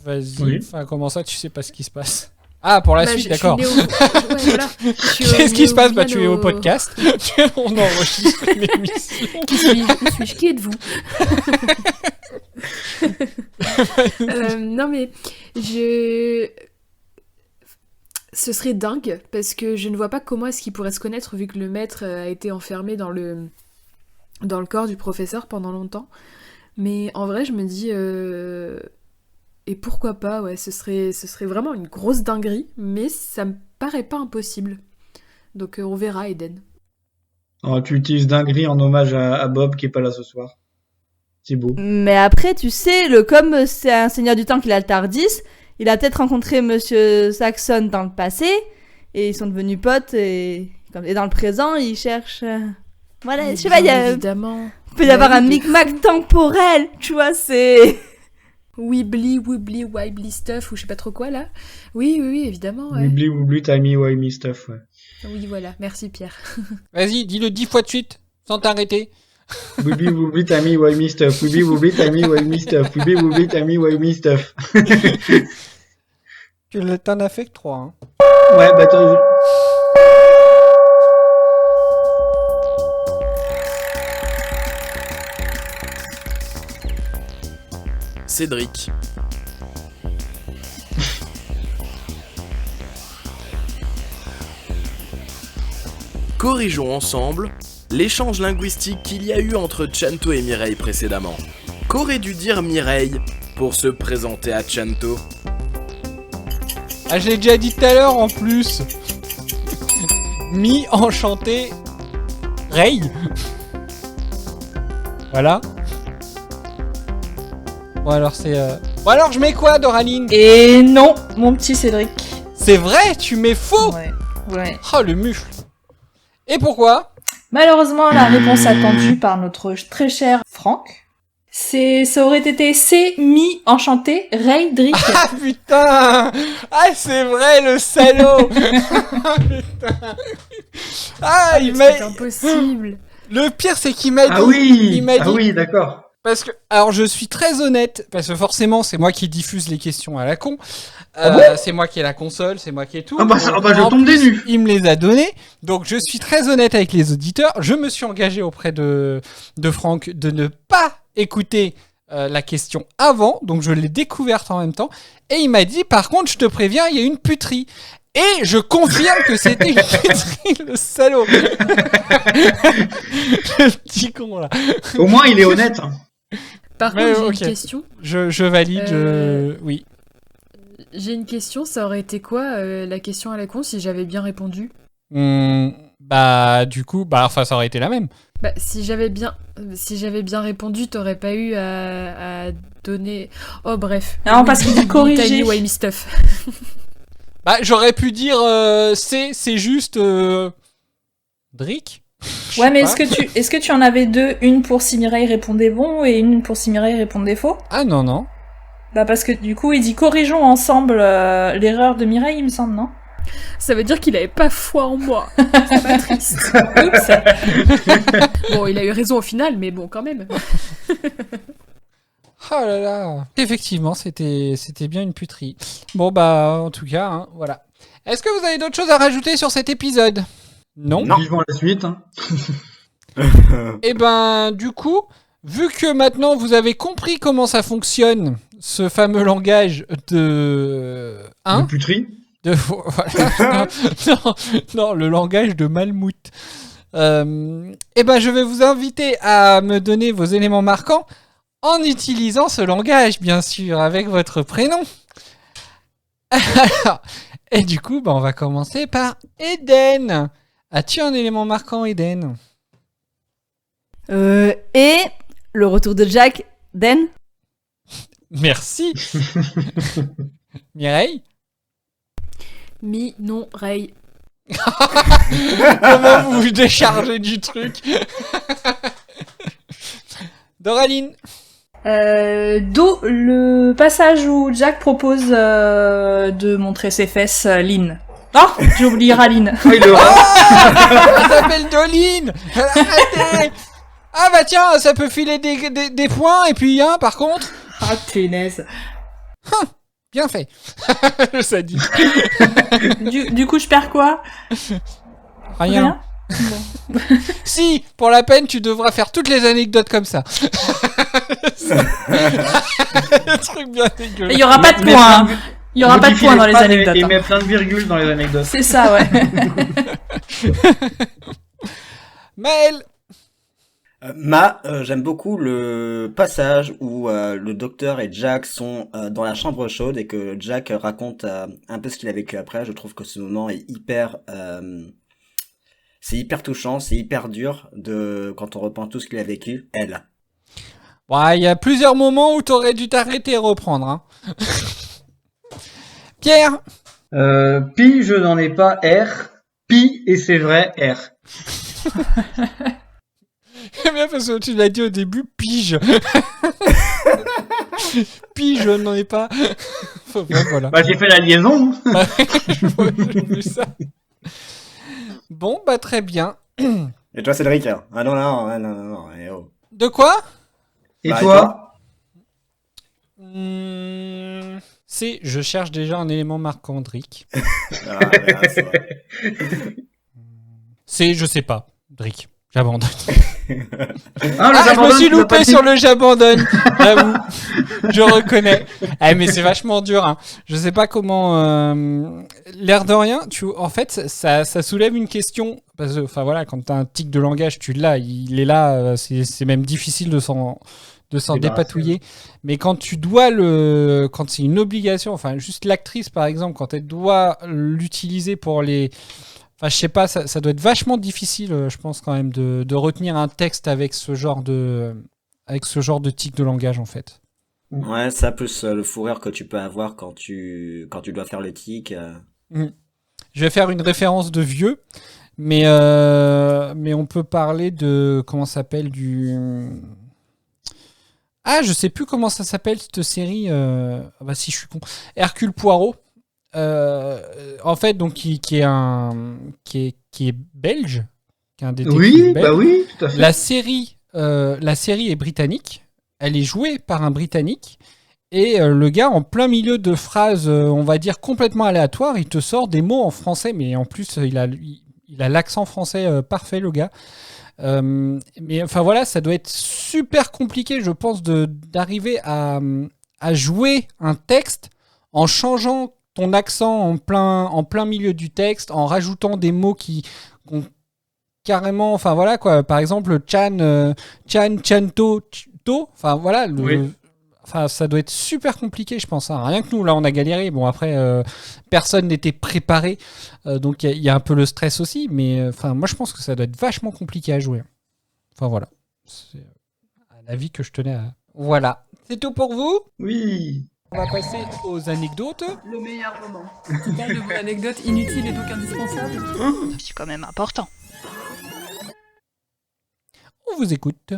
Vas-y. Oui. Enfin, comment ça, tu sais pas ce qui se passe? Ah, pour la suite, d'accord. Ouais, voilà. Qu'est-ce qui se passe? Bah, tu es au podcast. On enregistre une émission. Qui suis-je? Qui êtes-vous? Non, mais ce serait dingue parce que je ne vois pas comment est-ce qu'ils pourraient se connaître vu que le maître a été enfermé dans le corps du professeur pendant longtemps. Mais en vrai, je me dis... Et pourquoi pas, ouais, ce serait vraiment une grosse dinguerie, mais ça me paraît pas impossible. Donc on verra, Eden. Oh, tu utilises dinguerie en hommage à Bob qui est pas là ce soir. C'est beau. Mais après, tu sais, comme c'est un seigneur du temps qu'il a le Tardis, il a peut-être rencontré Monsieur Saxon dans le passé, et ils sont devenus potes, et dans le présent, ils cherchent... Voilà, je sais pas, évidemment. Il peut y avoir un micmac temporel, tu vois, c'est... Wibbly, wibbly stuff, ou je sais pas trop quoi, là. Oui, évidemment, ouais. Wibbly, timey-wimey stuff, ouais. Oui, voilà, merci Pierre. Vas-y, dis-le 10 fois de suite, sans t'arrêter. Wibbly, timey-wimey stuff. Wibbly, timey-wimey stuff. Wibbly, timey-wimey stuff. T'en as fait que 3, hein. Ouais, bah attends... Cédric. Corrigeons ensemble l'échange linguistique qu'il y a eu entre Chanto et Mireille précédemment. Qu'aurait dû dire Mireille pour se présenter à Chanto? Ah, je l'ai déjà dit tout à l'heure en plus. Mi-enchanté Ray. Voilà. Bon alors c'est... Bon alors je mets quoi, Doraline? Et non, mon petit Cédric. C'est vrai? Tu mets faux? Ouais. Oh le mufle. Et pourquoi? Malheureusement, la réponse attendue par notre très cher Franck, ça aurait été C, mi-enchanté, Ray, Drick. Ah putain! Ah c'est vrai le salaud! Putain! Ah il m'a... C'est impossible. Le pire c'est qu'il m'a dit... Ah oui! Il m'a dit... Ah oui, d'accord. Parce que, alors je suis très honnête, parce que forcément c'est moi qui diffuse les questions à la con, c'est moi qui ai la console, c'est moi qui ai tout. Ah bah, je tombe des nues. Il me les a donnés, donc je suis très honnête avec les auditeurs, je me suis engagé auprès de Franck de ne pas écouter la question avant, donc je l'ai découverte en même temps, et il m'a dit par contre je te préviens, il y a une puterie. Et je confirme que c'était une puterie, le salaud. Le petit con là. Au moins il est honnête. Hein. Par contre, j'ai une question. Je valide, oui. J'ai une question, ça aurait été quoi la question à la con si j'avais bien répondu? Bah du coup, ça aurait été la même. Bah si j'avais bien répondu, t'aurais pas eu à donner... Oh bref. Non, parce qu'il dit corriger. Tiny wimey stuff. Bah j'aurais pu dire c'est juste Drick. Ouais, mais est-ce que tu en avais deux, une pour si Mireille répondait bon et une pour si Mireille répondait faux? Ah non. Bah parce que du coup il dit corrigeons ensemble l'erreur de Mireille, il me semble, non? Ça veut dire qu'il avait pas foi en moi. C'est pas triste. Oups. Bon, il a eu raison au final, mais bon, quand même. Oh là là. Effectivement, c'était bien une puterie. Bon, bah, en tout cas, hein, voilà. Est-ce que vous avez d'autres choses à rajouter sur cet épisode ? Non. Vivement la suite. Hein. Eh ben, du coup, vu que maintenant vous avez compris comment ça fonctionne, ce fameux langage de... De puterie. Voilà. Non, le langage de Malmouth. Eh ben, je vais vous inviter à me donner vos éléments marquants en utilisant ce langage, bien sûr, avec votre prénom. Alors, et du coup, on va commencer par Eden. As-tu un élément marquant, Eden ? Et le retour de Jack, Den. Merci. Mireille ? Non, Ray. Comment vous vous déchargez du truc ? Doraline ? Le passage où Jack propose de montrer ses fesses, Lynn. Ah, j'ai oublié Raline. Elle s'appelle Doline. Arrêtez. Ah bah tiens, ça peut filer des points, et puis par contre... Ah, punaise. Bien fait. Ça dit. Du coup, je perds quoi ? Rien. Bon. Si, pour la peine, tu devras faire toutes les anecdotes comme ça. Le truc bien dégueulasse. Il n'y aura pas de points. Il y aura pas de points dans les anecdotes. Il met plein de virgules dans les anecdotes. C'est ça, ouais. Maël. J'aime beaucoup le passage où le docteur et Jack sont dans la chambre chaude et que Jack raconte un peu ce qu'il a vécu après. Je trouve que ce moment est c'est hyper touchant, c'est hyper dur quand on reprend tout ce qu'il a vécu. Elle. Ouais, il y a plusieurs moments où t'aurais dû t'arrêter et reprendre. Hein. Pierre. Pi, je n'en ai pas R. Pi, et c'est vrai, R. C'est bien parce que tu l'as dit au début, pige. Pige, je n'en ai pas. Bon, voilà. Bah, j'ai fait la liaison. J'ai vu ça. Bon, bah très bien. Et toi, Cédric? Ah non, oh. De quoi? Et toi? C'est, je cherche déjà un élément marquant, Drick. C'est, je sais pas, Drick. J'abandonne. Je me suis loupé sur le j'abandonne. J'avoue. Je reconnais. Mais c'est vachement dur. Hein. Je sais pas comment. L'air de rien, en fait, ça soulève une question. Parce que, enfin voilà, quand t'as un tic de langage, tu l'as. Il est là. C'est même difficile de s'en dépatouiller. Mais quand tu dois quand c'est une obligation, enfin juste l'actrice par exemple, quand elle doit l'utiliser pour les. Enfin, je sais pas, ça doit être vachement difficile, je pense quand même, de retenir un texte avec ce genre de tic de langage en fait. Ouais, ça plus le fou rire que tu peux avoir quand tu dois faire le tic. Je vais faire une référence de vieux, mais on peut parler de comment ça s'appelle je sais plus comment ça s'appelle cette série. Bah si je suis con, Hercule Poirot. En fait, donc qui est belge, qui est un détective belge. Bah oui, tout à fait. La série est britannique. Elle est jouée par un Britannique et le gars, en plein milieu de phrases, on va dire complètement aléatoires, il te sort des mots en français, mais en plus il a l'accent français parfait, le gars. Mais enfin voilà, ça doit être super compliqué, je pense, d'arriver à jouer un texte en changeant ton accent en plein milieu du texte, en rajoutant des mots qui ont carrément, enfin voilà quoi, par exemple chan, chanto, enfin voilà, enfin ça doit être super compliqué je pense, hein. Rien que nous là on a galéré, bon après personne n'était préparé, donc il y a un peu le stress aussi, mais enfin moi je pense que ça doit être vachement compliqué à jouer. Enfin voilà, c'est un avis que je tenais à... Voilà, c'est tout pour vous? Oui. On va passer aux anecdotes. Le meilleur moment. Tu parles de mon anecdote inutile et donc indispensable. C'est quand même important. On vous écoute.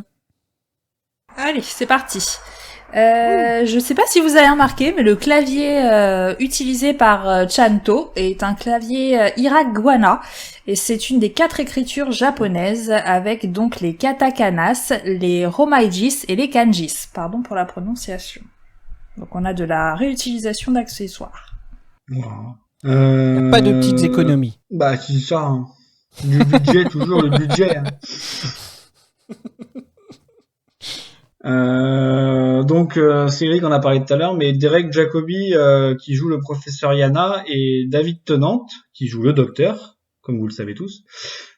Allez, c'est parti. Je sais pas si vous avez remarqué, mais le clavier utilisé par Chanto est un clavier hiragana, et c'est une des 4 écritures japonaises avec donc les katakanas, les romaijis et les kanjis. Pardon pour la prononciation. Donc on a de la réutilisation d'accessoires. Pas de petites économies. Bah c'est ça. Hein. Du budget, toujours le budget. Hein. Donc c'est Eric qu'on a parlé tout à l'heure, mais Derek Jacobi qui joue le professeur Yana et David Tennant qui joue le docteur, comme vous le savez tous.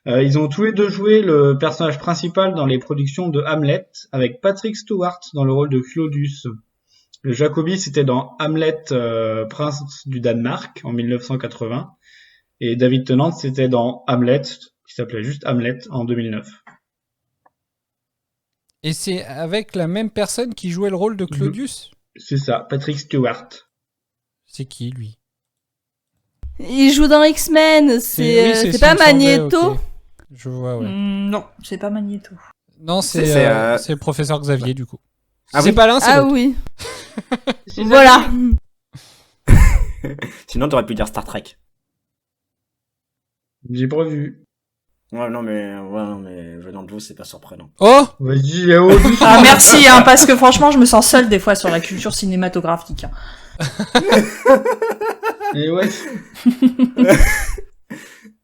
Ils ont tous les deux joué le personnage principal dans les productions de Hamlet, avec Patrick Stewart dans le rôle de Claudius. Le Jacobi c'était dans Hamlet, Prince du Danemark en 1980, et David Tennant c'était dans Hamlet, qui s'appelait juste Hamlet en 2009. Et c'est avec la même personne qui jouait le rôle de Claudius ? C'est ça, Patrick Stewart. C'est qui, lui ? Il joue dans X-Men, c'est pas Magneto. Okay. Je vois, ouais. Non, c'est pas Magneto. Non, c'est le professeur Xavier, du coup. Ah c'est oui pas l'un, c'est l'autre. Oui. Voilà. Sinon, t'aurais pu dire Star Trek. J'ai pas vu. Ouais, non, mais venant de vous, c'est pas surprenant. Oh! Vas-y, Léo. Ah, merci, hein, parce que franchement, je me sens seule des fois sur la culture cinématographique. Et ouais.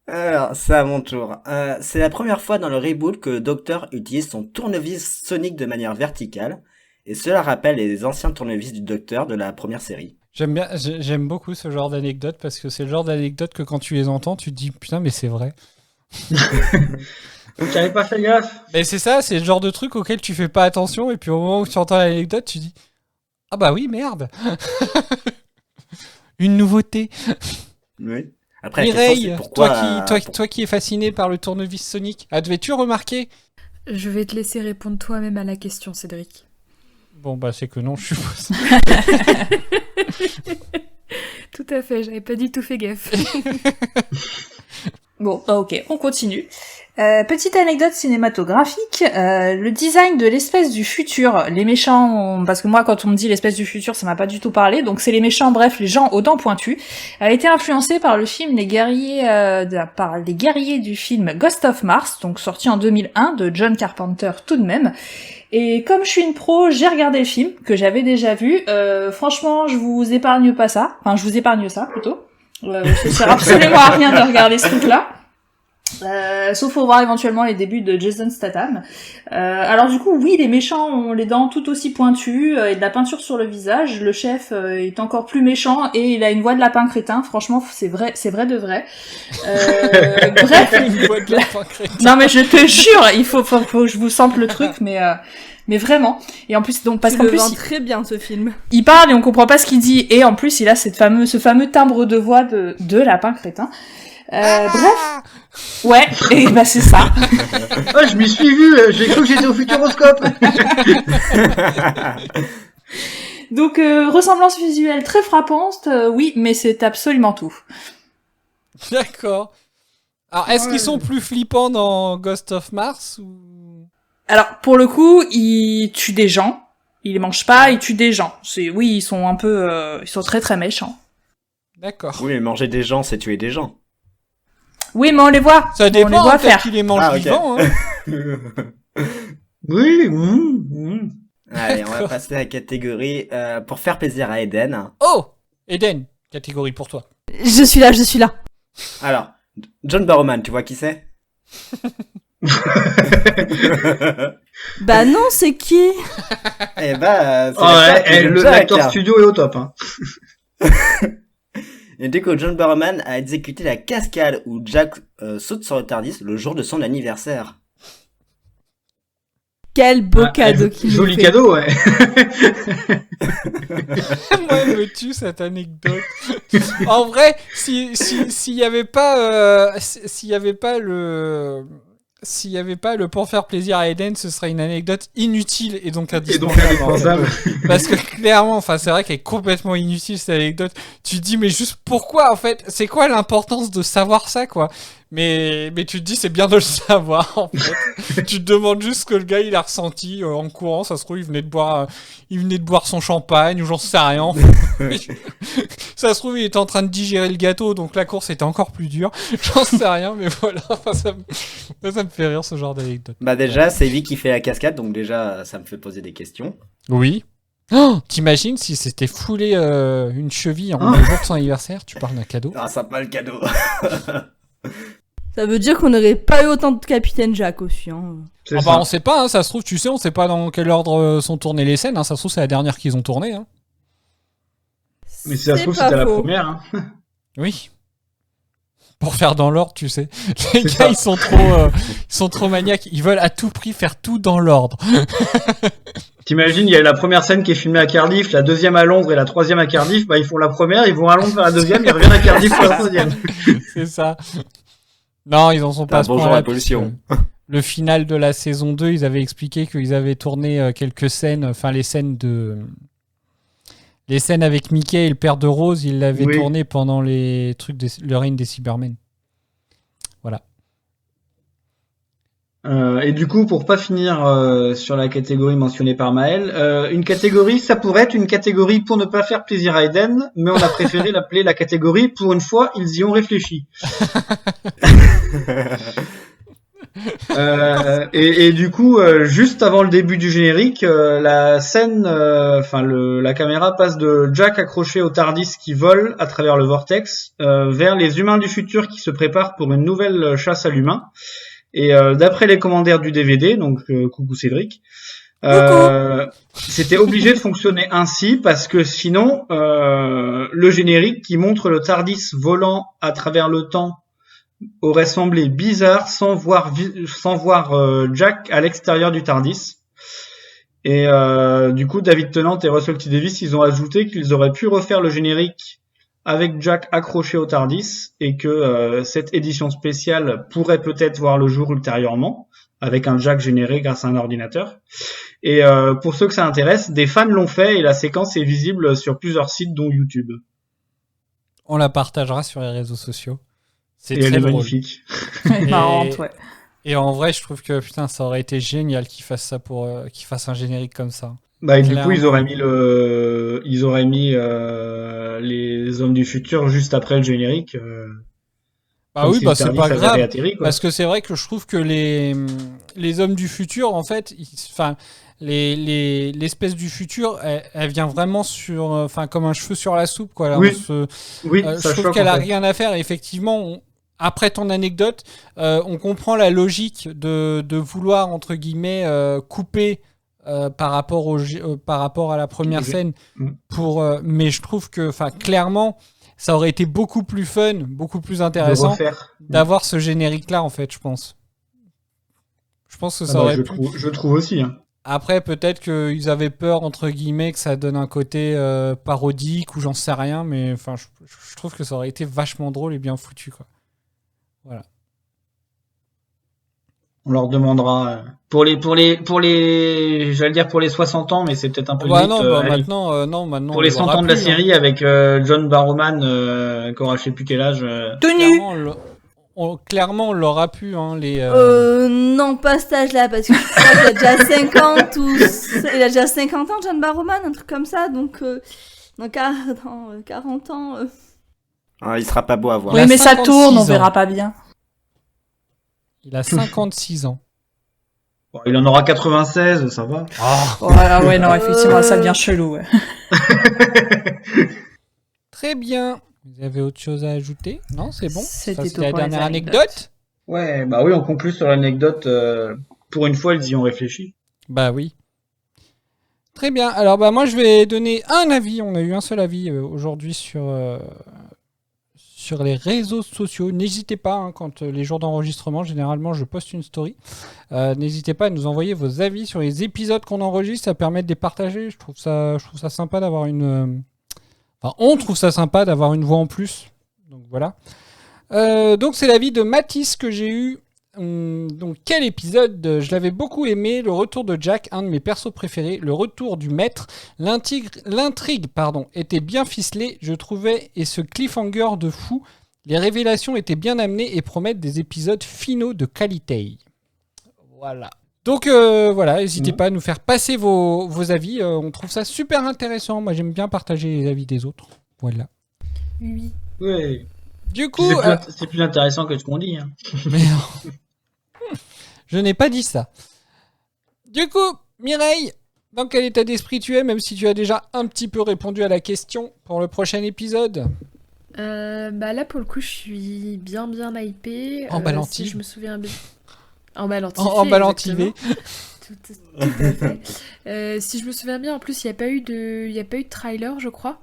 Alors, c'est à mon tour. C'est la première fois dans le reboot que le Docteur utilise son tournevis sonique de manière verticale, et cela rappelle les anciens tournevis du Docteur de la première série. J'aime beaucoup ce genre d'anecdote, parce que c'est le genre d'anecdote que quand tu les entends, tu te dis putain, mais c'est vrai. J'avais pas fait gaffe. Mais c'est ça, c'est le genre de truc auquel tu fais pas attention, et puis au moment où tu entends l'anecdote, tu dis ah bah oui, merde. Une nouveauté. Oui. Après, Mireille, pourquoi, toi qui es fasciné par le tournevis sonique, avais-tu remarqué ? Je vais te laisser répondre toi-même à la question, Cédric. Bon bah c'est que non, je suppose. Tout à fait, j'avais pas du tout fait gaffe. Bon, bah ok, on continue. Petite anecdote cinématographique, le design de l'espèce du futur, les méchants, parce que moi quand on me dit l'espèce du futur ça m'a pas du tout parlé, donc c'est les méchants, bref les gens aux dents pointues, a été influencé par le film par les guerriers du film Ghost of Mars, donc sorti en 2001 de John Carpenter tout de même. Et comme je suis une pro, j'ai regardé le film que j'avais déjà vu. Franchement, je vous épargne pas ça, enfin je vous épargne ça plutôt. Ça sert absolument à rien de regarder ce truc-là. Sauf pour voir éventuellement les débuts de Jason Statham. Alors du coup, oui, les méchants ont les dents tout aussi pointues et de la peinture sur le visage. Le chef est encore plus méchant et il a une voix de lapin crétin. Franchement, c'est vrai de vrai. Bref, Une voix de lapin crétin. non mais je te jure, il faut que je vous sente le truc, mais vraiment. Et en plus, donc parce qu'en le plus, vend très bien ce film. il parle et on comprend pas ce qu'il dit. Et en plus, il a ce fameux timbre de voix de lapin crétin. Bref. Ouais, et bah c'est ça. Oh, je m'y suis vu, j'ai cru que j'étais au Futuroscope. Donc, ressemblance visuelle très frappante, oui, mais c'est absolument tout. D'accord. Alors, est-ce qu'ils sont plus flippants dans Ghost of Mars ou... Alors, pour le coup, ils tuent des gens. Ils les mangent pas, ils tuent des gens. Oui, ils sont un peu... ils sont très très méchants. D'accord. Oui, mais manger des gens, c'est tuer des gens. Oui, mais on les voit. Ça dépend, on les voit peut-être faire. qu'ils les mangent vivants. Hein. Oui. Allez, on va passer à la catégorie pour faire plaisir à Eden. Oh, Eden, catégorie pour toi. Je suis là. Alors, John Barrowman, tu vois qui c'est? Bah non, c'est qui? Eh bah, c'est l'acteur studio est au top. Hein. Et du coup, John Barrowman a exécuté la cascade où Jack saute sur le TARDIS le jour de son anniversaire. Quel beau cadeau qu'il nous Joli fait. cadeau, ouais. Moi, elle me tue cette anecdote. En vrai, s'il y avait pas le s'il n'y avait pas le pour faire plaisir à Eden, ce serait une anecdote inutile et donc indispensable. Parce que clairement, enfin, c'est vrai qu'elle est complètement inutile cette anecdote. Tu te dis, mais juste pourquoi en fait? C'est quoi l'importance de savoir ça, quoi? Mais tu te dis, c'est bien de le savoir en fait. Tu te demandes juste ce que le gars il a ressenti en courant. Ça se trouve, il venait de boire son champagne ou j'en sais rien. Ça se trouve, il était en train de digérer le gâteau, donc la course était encore plus dure. J'en sais rien, mais voilà. Enfin, ça me fait rire ce genre d'anecdote. Bah déjà, c'est lui qui fait la cascade, donc déjà, ça me fait poser des questions. Oui. Oh, t'imagines si c'était foulé une cheville en jour de son anniversaire, tu parles d'un cadeau. Ah, ça pas le cadeau. Ça veut dire qu'on n'aurait pas eu autant de Capitaine Jack aussi. Hein. On sait pas, hein, ça se trouve, tu sais, on sait pas dans quel ordre sont tournées les scènes. Hein, ça se trouve, c'est la dernière qu'ils ont tournée. Hein. Mais si ça se trouve, c'était la première. Hein. Oui. Pour faire dans l'ordre, tu sais. Les gars, ils sont trop maniaques. Ils veulent à tout prix faire tout dans l'ordre. T'imagines, il y a la première scène qui est filmée à Cardiff, la deuxième à Londres et la troisième à Cardiff. Bah, ils font la première, ils vont à Londres faire la deuxième, ils reviennent à Cardiff pour la troisième. C'est ça. Non, ils en sont pas à ce bonjour point-là, la pollution. Le final de la saison 2, ils avaient expliqué qu'ils avaient tourné quelques scènes, enfin les scènes avec Mickey et le père de Rose, ils l'avaient tourné pendant les trucs le règne des Cybermen. Voilà. Et du coup, pour pas finir sur la catégorie mentionnée par Maël, une catégorie, ça pourrait être une catégorie pour ne pas faire plaisir à Eden, mais on a préféré l'appeler la catégorie pour une fois, ils y ont réfléchi. Et du coup, juste avant le début du générique, la scène, la caméra passe de Jack accroché au TARDIS qui vole à travers le vortex vers les humains du futur qui se préparent pour une nouvelle chasse à l'humain. Et d'après les commentaires du DVD, donc coucou Cédric, c'était obligé de fonctionner ainsi parce que sinon, le générique qui montre le TARDIS volant à travers le temps aurait semblé bizarre sans voir Jack à l'extérieur du TARDIS. Et du coup, David Tennant et Russell T Davies, ils ont ajouté qu'ils auraient pu refaire le générique avec Jack accroché au TARDIS et que cette édition spéciale pourrait peut-être voir le jour ultérieurement avec un Jack généré grâce à un ordinateur. Et pour ceux que ça intéresse, des fans l'ont fait et la séquence est visible sur plusieurs sites dont YouTube. On la partagera sur les réseaux sociaux. C'est et très elle est drôle. Magnifique. Marrante, ouais. Et en vrai, je trouve que putain, ça aurait été génial qu'ils fassent ça qu'ils fassent un générique comme ça. Bah et du coup ils auraient mis les hommes du futur juste après le générique. Bah oui, si c'est pas grave. Atterri, parce que c'est vrai que je trouve que les hommes du futur, en fait, l'espèce du futur, elle vient vraiment comme un cheveu sur la soupe, quoi. Là, oui. Je trouve qu'elle a rien à faire. Et effectivement, après ton anecdote, on comprend la logique de vouloir entre guillemets couper. Par rapport à la première scène mais je trouve que clairement ça aurait été beaucoup plus fun, beaucoup plus intéressant d'avoir ce générique là en fait, je pense que ça aurait je trouve aussi hein. Après peut-être qu'ils avaient peur entre guillemets que ça donne un côté parodique ou j'en sais rien, mais enfin je trouve que ça aurait été vachement drôle et bien foutu quoi. Voilà. On leur demandera pour les j'allais dire pour les 60 ans mais c'est peut-être un peu vite. Maintenant pour les 100 ans de la série avec John Barrowman qui aura je sais plus quel âge. Clairement on l'aura pu hein, non pas cet âge là parce que je crois qu'il a déjà 50 ou il a déjà 50 ans John Barrowman, un truc comme ça, donc dans 40 ans il sera pas beau à voir. Oui mais ça tourne, on verra pas bien. Il a 56 ans. Bon, il en aura 96, ça va. Ouais, non, effectivement, ça devient chelou. Ouais. Très bien. Vous avez autre chose à ajouter? Non, c'est bon. C'était la dernière anecdote. Ouais, bah oui, on conclut sur l'anecdote. Pour une fois, ils y ont réfléchi. Bah oui. Très bien. Alors, moi, je vais donner un avis. On a eu un seul avis aujourd'hui sur les réseaux sociaux. N'hésitez pas, hein, quand les jours d'enregistrement, généralement, je poste une story. N'hésitez pas à nous envoyer vos avis sur les épisodes qu'on enregistre. Ça permet de les partager. Je trouve ça sympa d'avoir on trouve ça sympa d'avoir une voix en plus. Donc voilà. Donc c'est l'avis de Mathis que j'ai eu. Donc, quel épisode? Je l'avais beaucoup aimé. Le retour de Jack, un de mes persos préférés. Le retour du maître. L'intrigue, était bien ficelée, je trouvais. Et ce cliffhanger de fou. Les révélations étaient bien amenées et promettent des épisodes finaux de qualité. Voilà. Donc voilà, n'hésitez pas à nous faire passer vos avis. On trouve ça super intéressant. Moi, j'aime bien partager les avis des autres. Voilà. Oui. Ouais. Du coup, c'est plus intéressant que ce qu'on dit. Hein. Mais non. Je n'ai pas dit ça. Du coup, Mireille, dans quel état d'esprit tu es, même si tu as déjà un petit peu répondu à la question pour le prochain épisode? Bah là, pour le coup, je suis bien hypée. Emballantive. Si je me souviens bien. Emballantive. Emballantivé. Tout à fait. Si je me souviens bien, en plus, il n'y a pas eu de trailer, je crois.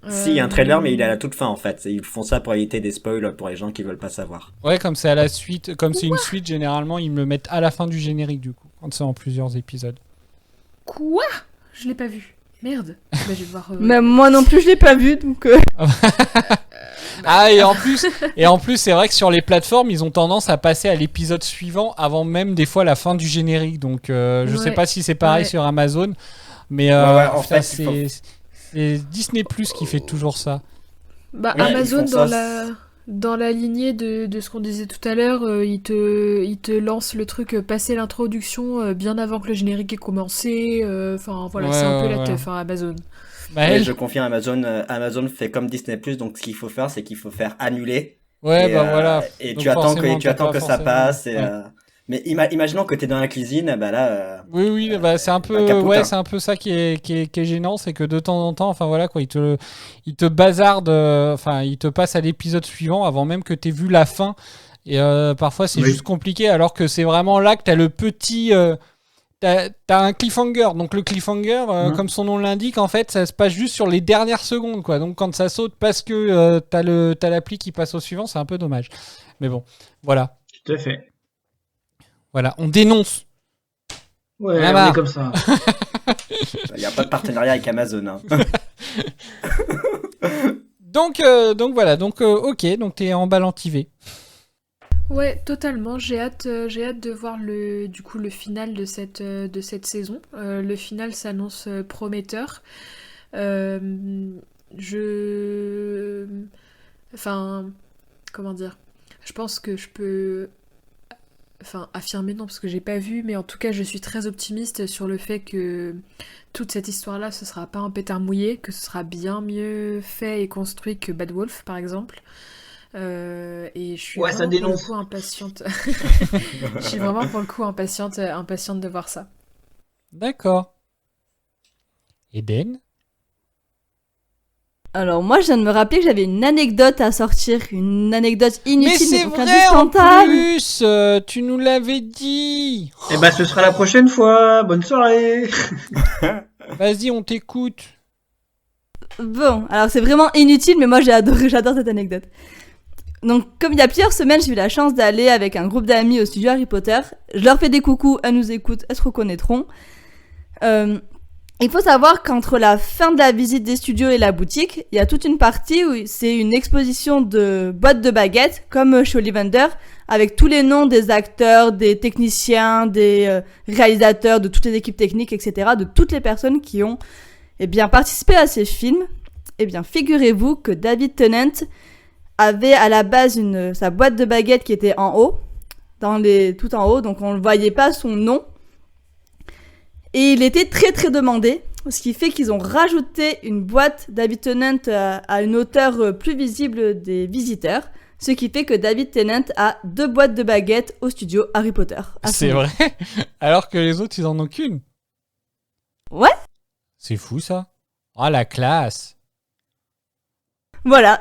Si, il y a un trailer, mais il est à la toute fin en fait. Ils font ça pour éviter des spoils pour les gens qui veulent pas savoir. Ouais, comme c'est à la suite, comme c'est une suite, généralement, ils me le mettent à la fin du générique, du coup, quand c'est en plusieurs épisodes. Quoi? Je l'ai pas vu. Merde. Bah, je vais devoir. Même moi non plus, je l'ai pas vu, donc. Ah, et en plus, c'est vrai que sur les plateformes, ils ont tendance à passer à l'épisode suivant avant même des fois la fin du générique. Donc, je sais pas si c'est pareil sur Amazon, mais en fait, c'est Disney Plus qui fait toujours ça. Bah, Ouais, Amazon, ils font ça. dans la lignée de ce qu'on disait tout à l'heure, il te lance le truc, passer l'introduction bien avant que le générique ait commencé. Enfin, voilà, c'est un peu la teuf, hein, Amazon. Bah, Ouais, je confirme, Amazon fait comme Disney+, donc ce qu'il faut faire, c'est qu'il faut faire annuler. Ouais, et, bah voilà. Et Donc tu attends forcément, que ça passe. Et, ouais. Mais imaginons que t'es dans la cuisine, bah là. Oui, bah c'est un peu, capote, hein. c'est un peu ça qui est gênant, c'est que de temps en temps, enfin voilà quoi, il te bazarde, enfin il te passe à l'épisode suivant avant même que t'aies vu la fin. Et parfois c'est juste compliqué, alors que c'est vraiment là que t'as le petit, t'as un cliffhanger. Donc le cliffhanger, comme son nom l'indique, en fait, ça se passe juste sur les dernières secondes, quoi. Donc quand ça saute parce que t'as l'appli qui passe au suivant, c'est un peu dommage. Mais bon, voilà. Tout à fait. Voilà, on dénonce. Ouais, on est comme ça. Il n'y a pas de partenariat avec Amazon. Hein. donc voilà, ok, donc t'es emballantivé. Ouais, totalement. J'ai hâte de voir le final de cette saison. Le final s'annonce prometteur. Enfin, comment dire? Je pense que je peux. Enfin, affirmer non, parce que j'ai pas vu, mais en tout cas, je suis très optimiste sur le fait que toute cette histoire-là, ce sera pas un pétard mouillé, que ce sera bien mieux fait et construit que Bad Wolf, par exemple. Et je suis vraiment pour le coup impatiente. Je suis vraiment pour le coup impatiente de voir ça. D'accord. Eden? Alors moi, je viens de me rappeler que j'avais une anecdote à sortir, une anecdote inutile, mais c'est donc vrai indispensable. en plus, tu nous l'avais dit. Eh ben, ce sera la prochaine fois. Bonne soirée. Vas-y, on t'écoute. Bon, alors c'est vraiment inutile, mais moi j'adore cette anecdote. Donc, comme il y a plusieurs semaines, j'ai eu la chance d'aller avec un groupe d'amis au studio Harry Potter. Je leur fais des coucous, elles nous écoutent, elles se reconnaîtront. Il faut savoir qu'entre la fin de la visite des studios et la boutique, il y a toute une partie où c'est une exposition de boîtes de baguettes, comme chez Ollivander, avec tous les noms des acteurs, des techniciens, des réalisateurs, de toutes les équipes techniques, etc., de toutes les personnes qui ont participé à ces films. Eh bien, figurez-vous que David Tennant avait à la base sa boîte de baguettes qui était en haut, tout en haut, donc on ne voyait pas son nom. Et il était très très demandé, ce qui fait qu'ils ont rajouté une boîte David Tennant à une hauteur plus visible des visiteurs, ce qui fait que David Tennant a 2 boîtes de baguettes au studio Harry Potter. C'est vrai? Alors que les autres, ils en ont qu'une? Ouais. C'est fou ça. Oh la classe. Voilà.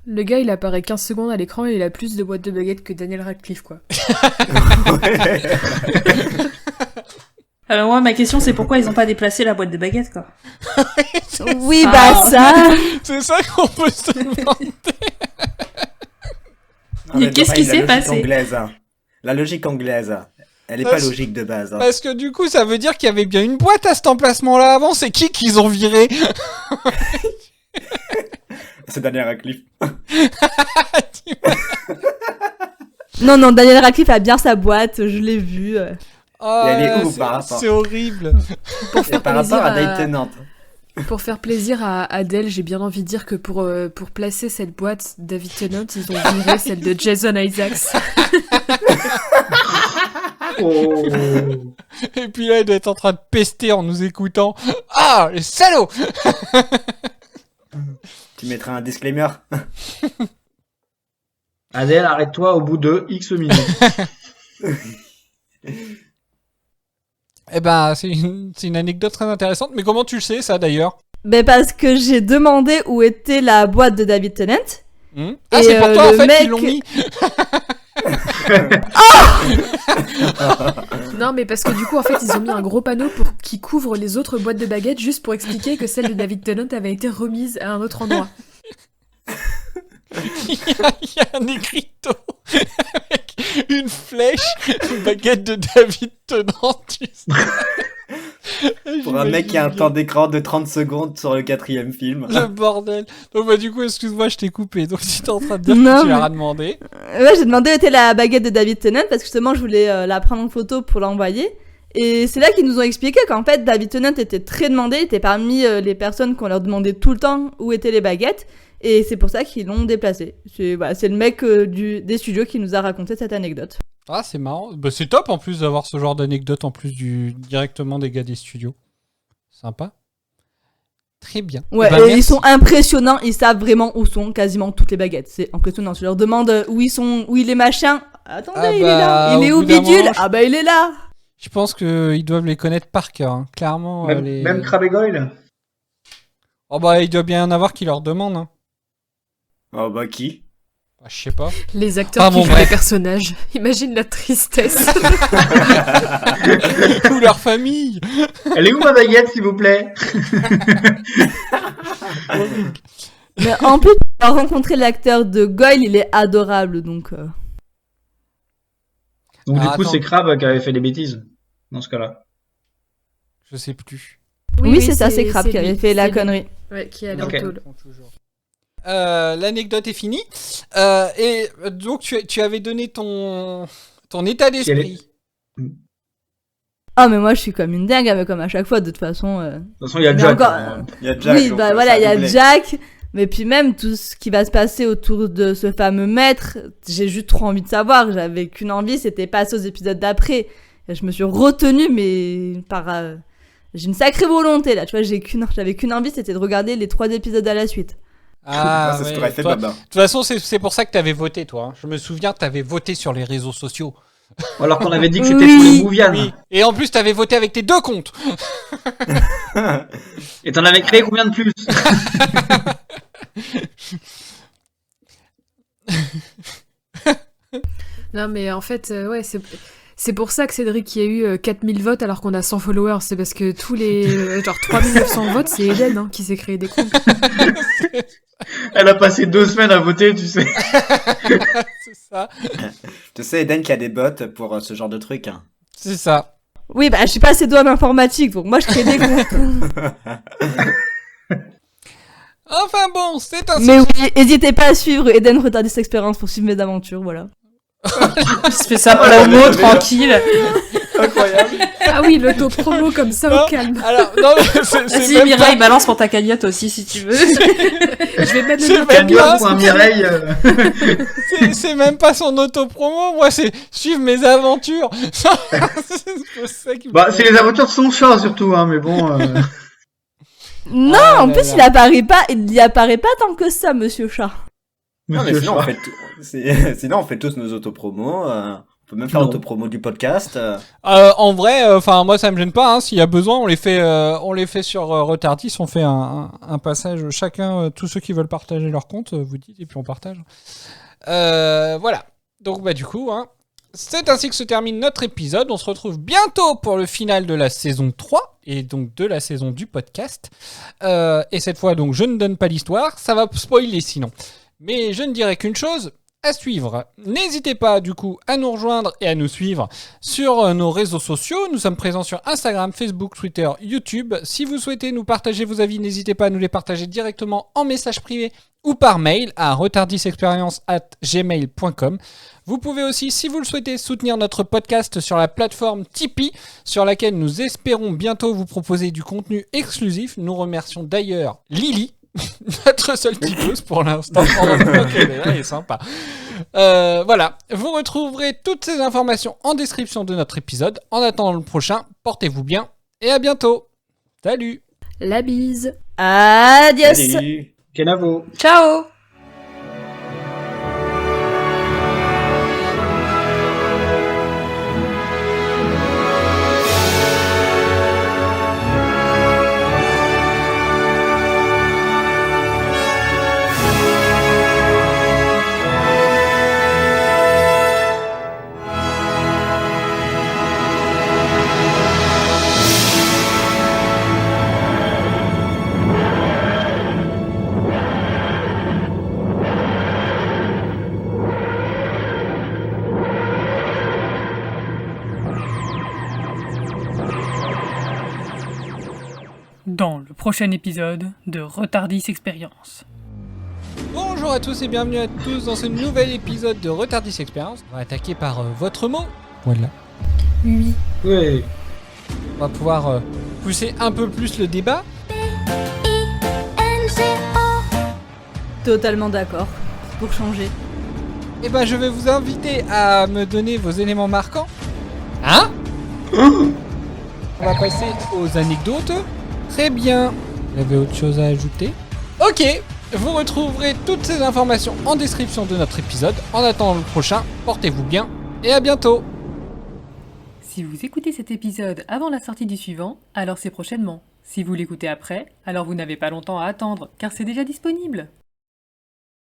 Le gars, il apparaît 15 secondes à l'écran et il a plus de boîtes de baguettes que Daniel Radcliffe, quoi. Alors moi, ma question, c'est pourquoi ils ont pas déplacé la boîte de baguettes, quoi. Oui, ça... C'est ça qu'on peut se demander. Mais qu'est-ce qui s'est passé? La logique anglaise, elle est pas logique de base. Hein. Parce que du coup, ça veut dire qu'il y avait bien une boîte à cet emplacement-là avant. C'est qui qu'ils ont viré? C'est Daniel Radcliffe. Non, Daniel Radcliffe a bien sa boîte, je l'ai vu. Oh, elle est où par rapport c'est horrible. Pour faire Par plaisir rapport à à David Tennant. Pour faire plaisir à Adèle, j'ai bien envie de dire que pour placer cette boîte David Tennant, ils ont viré celle de Jason Isaacs. Oh. Et puis là, il doit être en train de pester en nous écoutant. Ah, les salauds. Tu mettras un disclaimer. Adèle, arrête-toi au bout de X minutes. Eh ben, c'est une anecdote très intéressante. Mais comment tu le sais, ça, d'ailleurs? Ben parce que j'ai demandé où était la boîte de David Tennant. Ah, c'est pour toi, en fait, qu'ils l'ont mis. Non, mais parce que du coup, en fait, ils ont mis un gros panneau qui couvre les autres boîtes de baguettes juste pour expliquer que celle de David Tennant avait été remise à un autre endroit. Il y a un écriteau avec une flèche, une baguette de David Tennant. Pour un mec qui a un temps d'écran de 30 secondes sur le 4e film. Le bordel. Donc bah du coup, excuse-moi, je t'ai coupé. Donc si t'es en train de dire Non, que tu mais- leur as demandé. Ouais, j'ai demandé où était la baguette de David Tennant parce que justement je voulais la prendre en photo pour l'envoyer. Et c'est là qu'ils nous ont expliqué qu'en fait David Tennant était très demandé, il était parmi les personnes qu'on leur demandait tout le temps où étaient les baguettes. Et c'est pour ça qu'ils l'ont déplacé. C'est le mec des studios qui nous a raconté cette anecdote. Ah, c'est marrant. Bah, c'est top en plus d'avoir ce genre d'anecdote en plus directement des gars des studios. Sympa. Très bien. Ouais, Eh ben, et merci. ils sont impressionnants, ils savent vraiment où sont quasiment toutes les baguettes. C'est impressionnant. Je leur demande où il est machin. Attendez, Ah il est bah, là. Il est au où bout d'un bidule? moment, Ah bah il est là. Je pense qu'ils doivent les connaître par cœur. Hein. Clairement. Même Crabbe et Goyle. Oh bah, il doit bien y en avoir qui leur demandent. Hein. Oh bah qui? Bah, je sais pas. Les acteurs Ah, qui bon, jouent bref. les personnages. Imagine la tristesse. Ou leur famille. Elle est où ma baguette, s'il vous plaît? Mais en plus, on a rencontré l'acteur de Goyle, il est adorable donc. Donc Ah, du coup, attends. c'est Crabbe qui avait fait des bêtises, dans ce cas-là. Je sais plus. Oui, c'est ça, c'est Crabbe qui avait fait la lui. connerie. Ouais, qui est allé Ok. en tôle. L'anecdote est finie. Et donc, tu avais donné ton état d'esprit. Ah mais moi je suis comme une dingue, mais comme à chaque fois de toute façon. De toute façon, il y a Mais Jack. encore- Il y a Jack. Oui, donc, bah voilà, ça il y a doublait. Jack, mais puis même tout ce qui va se passer autour de ce fameux maître, j'ai juste trop envie de savoir. J'avais qu'une envie, c'était passer aux épisodes d'après. Et je me suis retenue, mais par. J'ai une sacrée volonté là, tu vois, j'avais qu'une envie, c'était de regarder les 3 épisodes à la suite. Ah, c'est ce ouais. qu'aurait fait Toi- Baba. De toute façon, c'est pour ça que t'avais voté, toi. Hein. Je me souviens, t'avais voté sur les réseaux sociaux. Alors qu'on avait dit que c'était Oui. pour les Mouvianes. Oui. Et en plus, t'avais voté avec tes 2 comptes. Et t'en avais créé combien de plus? Non, mais en fait, ouais, c'est pour ça que Cédric y a eu 4000 votes alors qu'on a 100 followers. C'est parce que tous les genre 3900 votes, c'est Eden hein, qui s'est créé des comptes. Elle a passé 2 semaines à voter, tu sais. C'est ça. Tu sais, Eden qui a des bots pour ce genre de truc. Hein. C'est ça. Oui, bah je suis pas assez douée en informatique, donc moi je crée des comptes. Enfin bon, c'est un Mais oui, n'hésitez pas à suivre Eden Retardis Experience pour suivre mes aventures, voilà. Il se fait ça pour la mot, tranquille. Incroyable. Ah oui, l'auto-promo comme ça Non, au calme. Alors, non, mais c'est Si même Mireille pas... balance pour ta cagnotte aussi si tu veux. Je vais mettre C'est le même pas... Mireille. c'est même pas son auto-promo, moi, c'est suivre mes aventures. C'est ça qui me Bah, fait c'est les aventures de son chat, surtout, hein, mais bon. Non, Ah en là plus là. il y apparaît pas tant que ça, Monsieur Chat. Non, mais Monsieur sinon, Chat. on fait sinon, on fait tous nos autopromos. On peut même faire Non. l'autopromo du podcast. En vrai, enfin moi ça me gêne pas. Hein, s'il y a besoin, on les fait sur Retardis. On fait un passage chacun, tous ceux qui veulent partager leur compte, vous dites et puis on partage. Voilà. Donc bah du coup, hein, c'est ainsi que se termine notre épisode. On se retrouve bientôt pour le final de la saison 3 et donc de la saison du podcast. Et cette fois donc je ne donne pas l'histoire, ça va spoiler sinon. Mais je ne dirai qu'une chose. à suivre. N'hésitez pas du coup à nous rejoindre et à nous suivre sur nos réseaux sociaux. Nous sommes présents sur Instagram, Facebook, Twitter, YouTube. Si vous souhaitez nous partager vos avis, n'hésitez pas à nous les partager directement en message privé ou par mail à retardisexperience@gmail.com. Vous pouvez aussi, si vous le souhaitez, soutenir notre podcast sur la plateforme Tipeee, sur laquelle nous espérons bientôt vous proposer du contenu exclusif. Nous remercions d'ailleurs Lily, notre seule tipeuse pour l'instant. Elle est sympa. Voilà, vous retrouverez toutes ces informations en description de notre épisode. En attendant le prochain, portez-vous bien et à bientôt. Salut. La bise. Adios. Salut. Kenavo. Ciao. Dans le prochain épisode de Retardis Experience. Bonjour à tous et bienvenue à tous dans ce nouvel épisode de Retardis Experience. On va attaquer par votre mot. Voilà. Oui. Oui. On va pouvoir pousser un peu plus le débat. Totalement d'accord. Pour changer. Et ben je vais vous inviter à me donner vos éléments marquants. Hein? On va passer aux anecdotes. Très bien. Vous avez autre chose à ajouter? Ok. Vous retrouverez toutes ces informations en description de notre épisode. En attendant le prochain, portez-vous bien et à bientôt. Si vous écoutez cet épisode avant la sortie du suivant, alors c'est prochainement. Si vous l'écoutez après, alors vous n'avez pas longtemps à attendre, car c'est déjà disponible.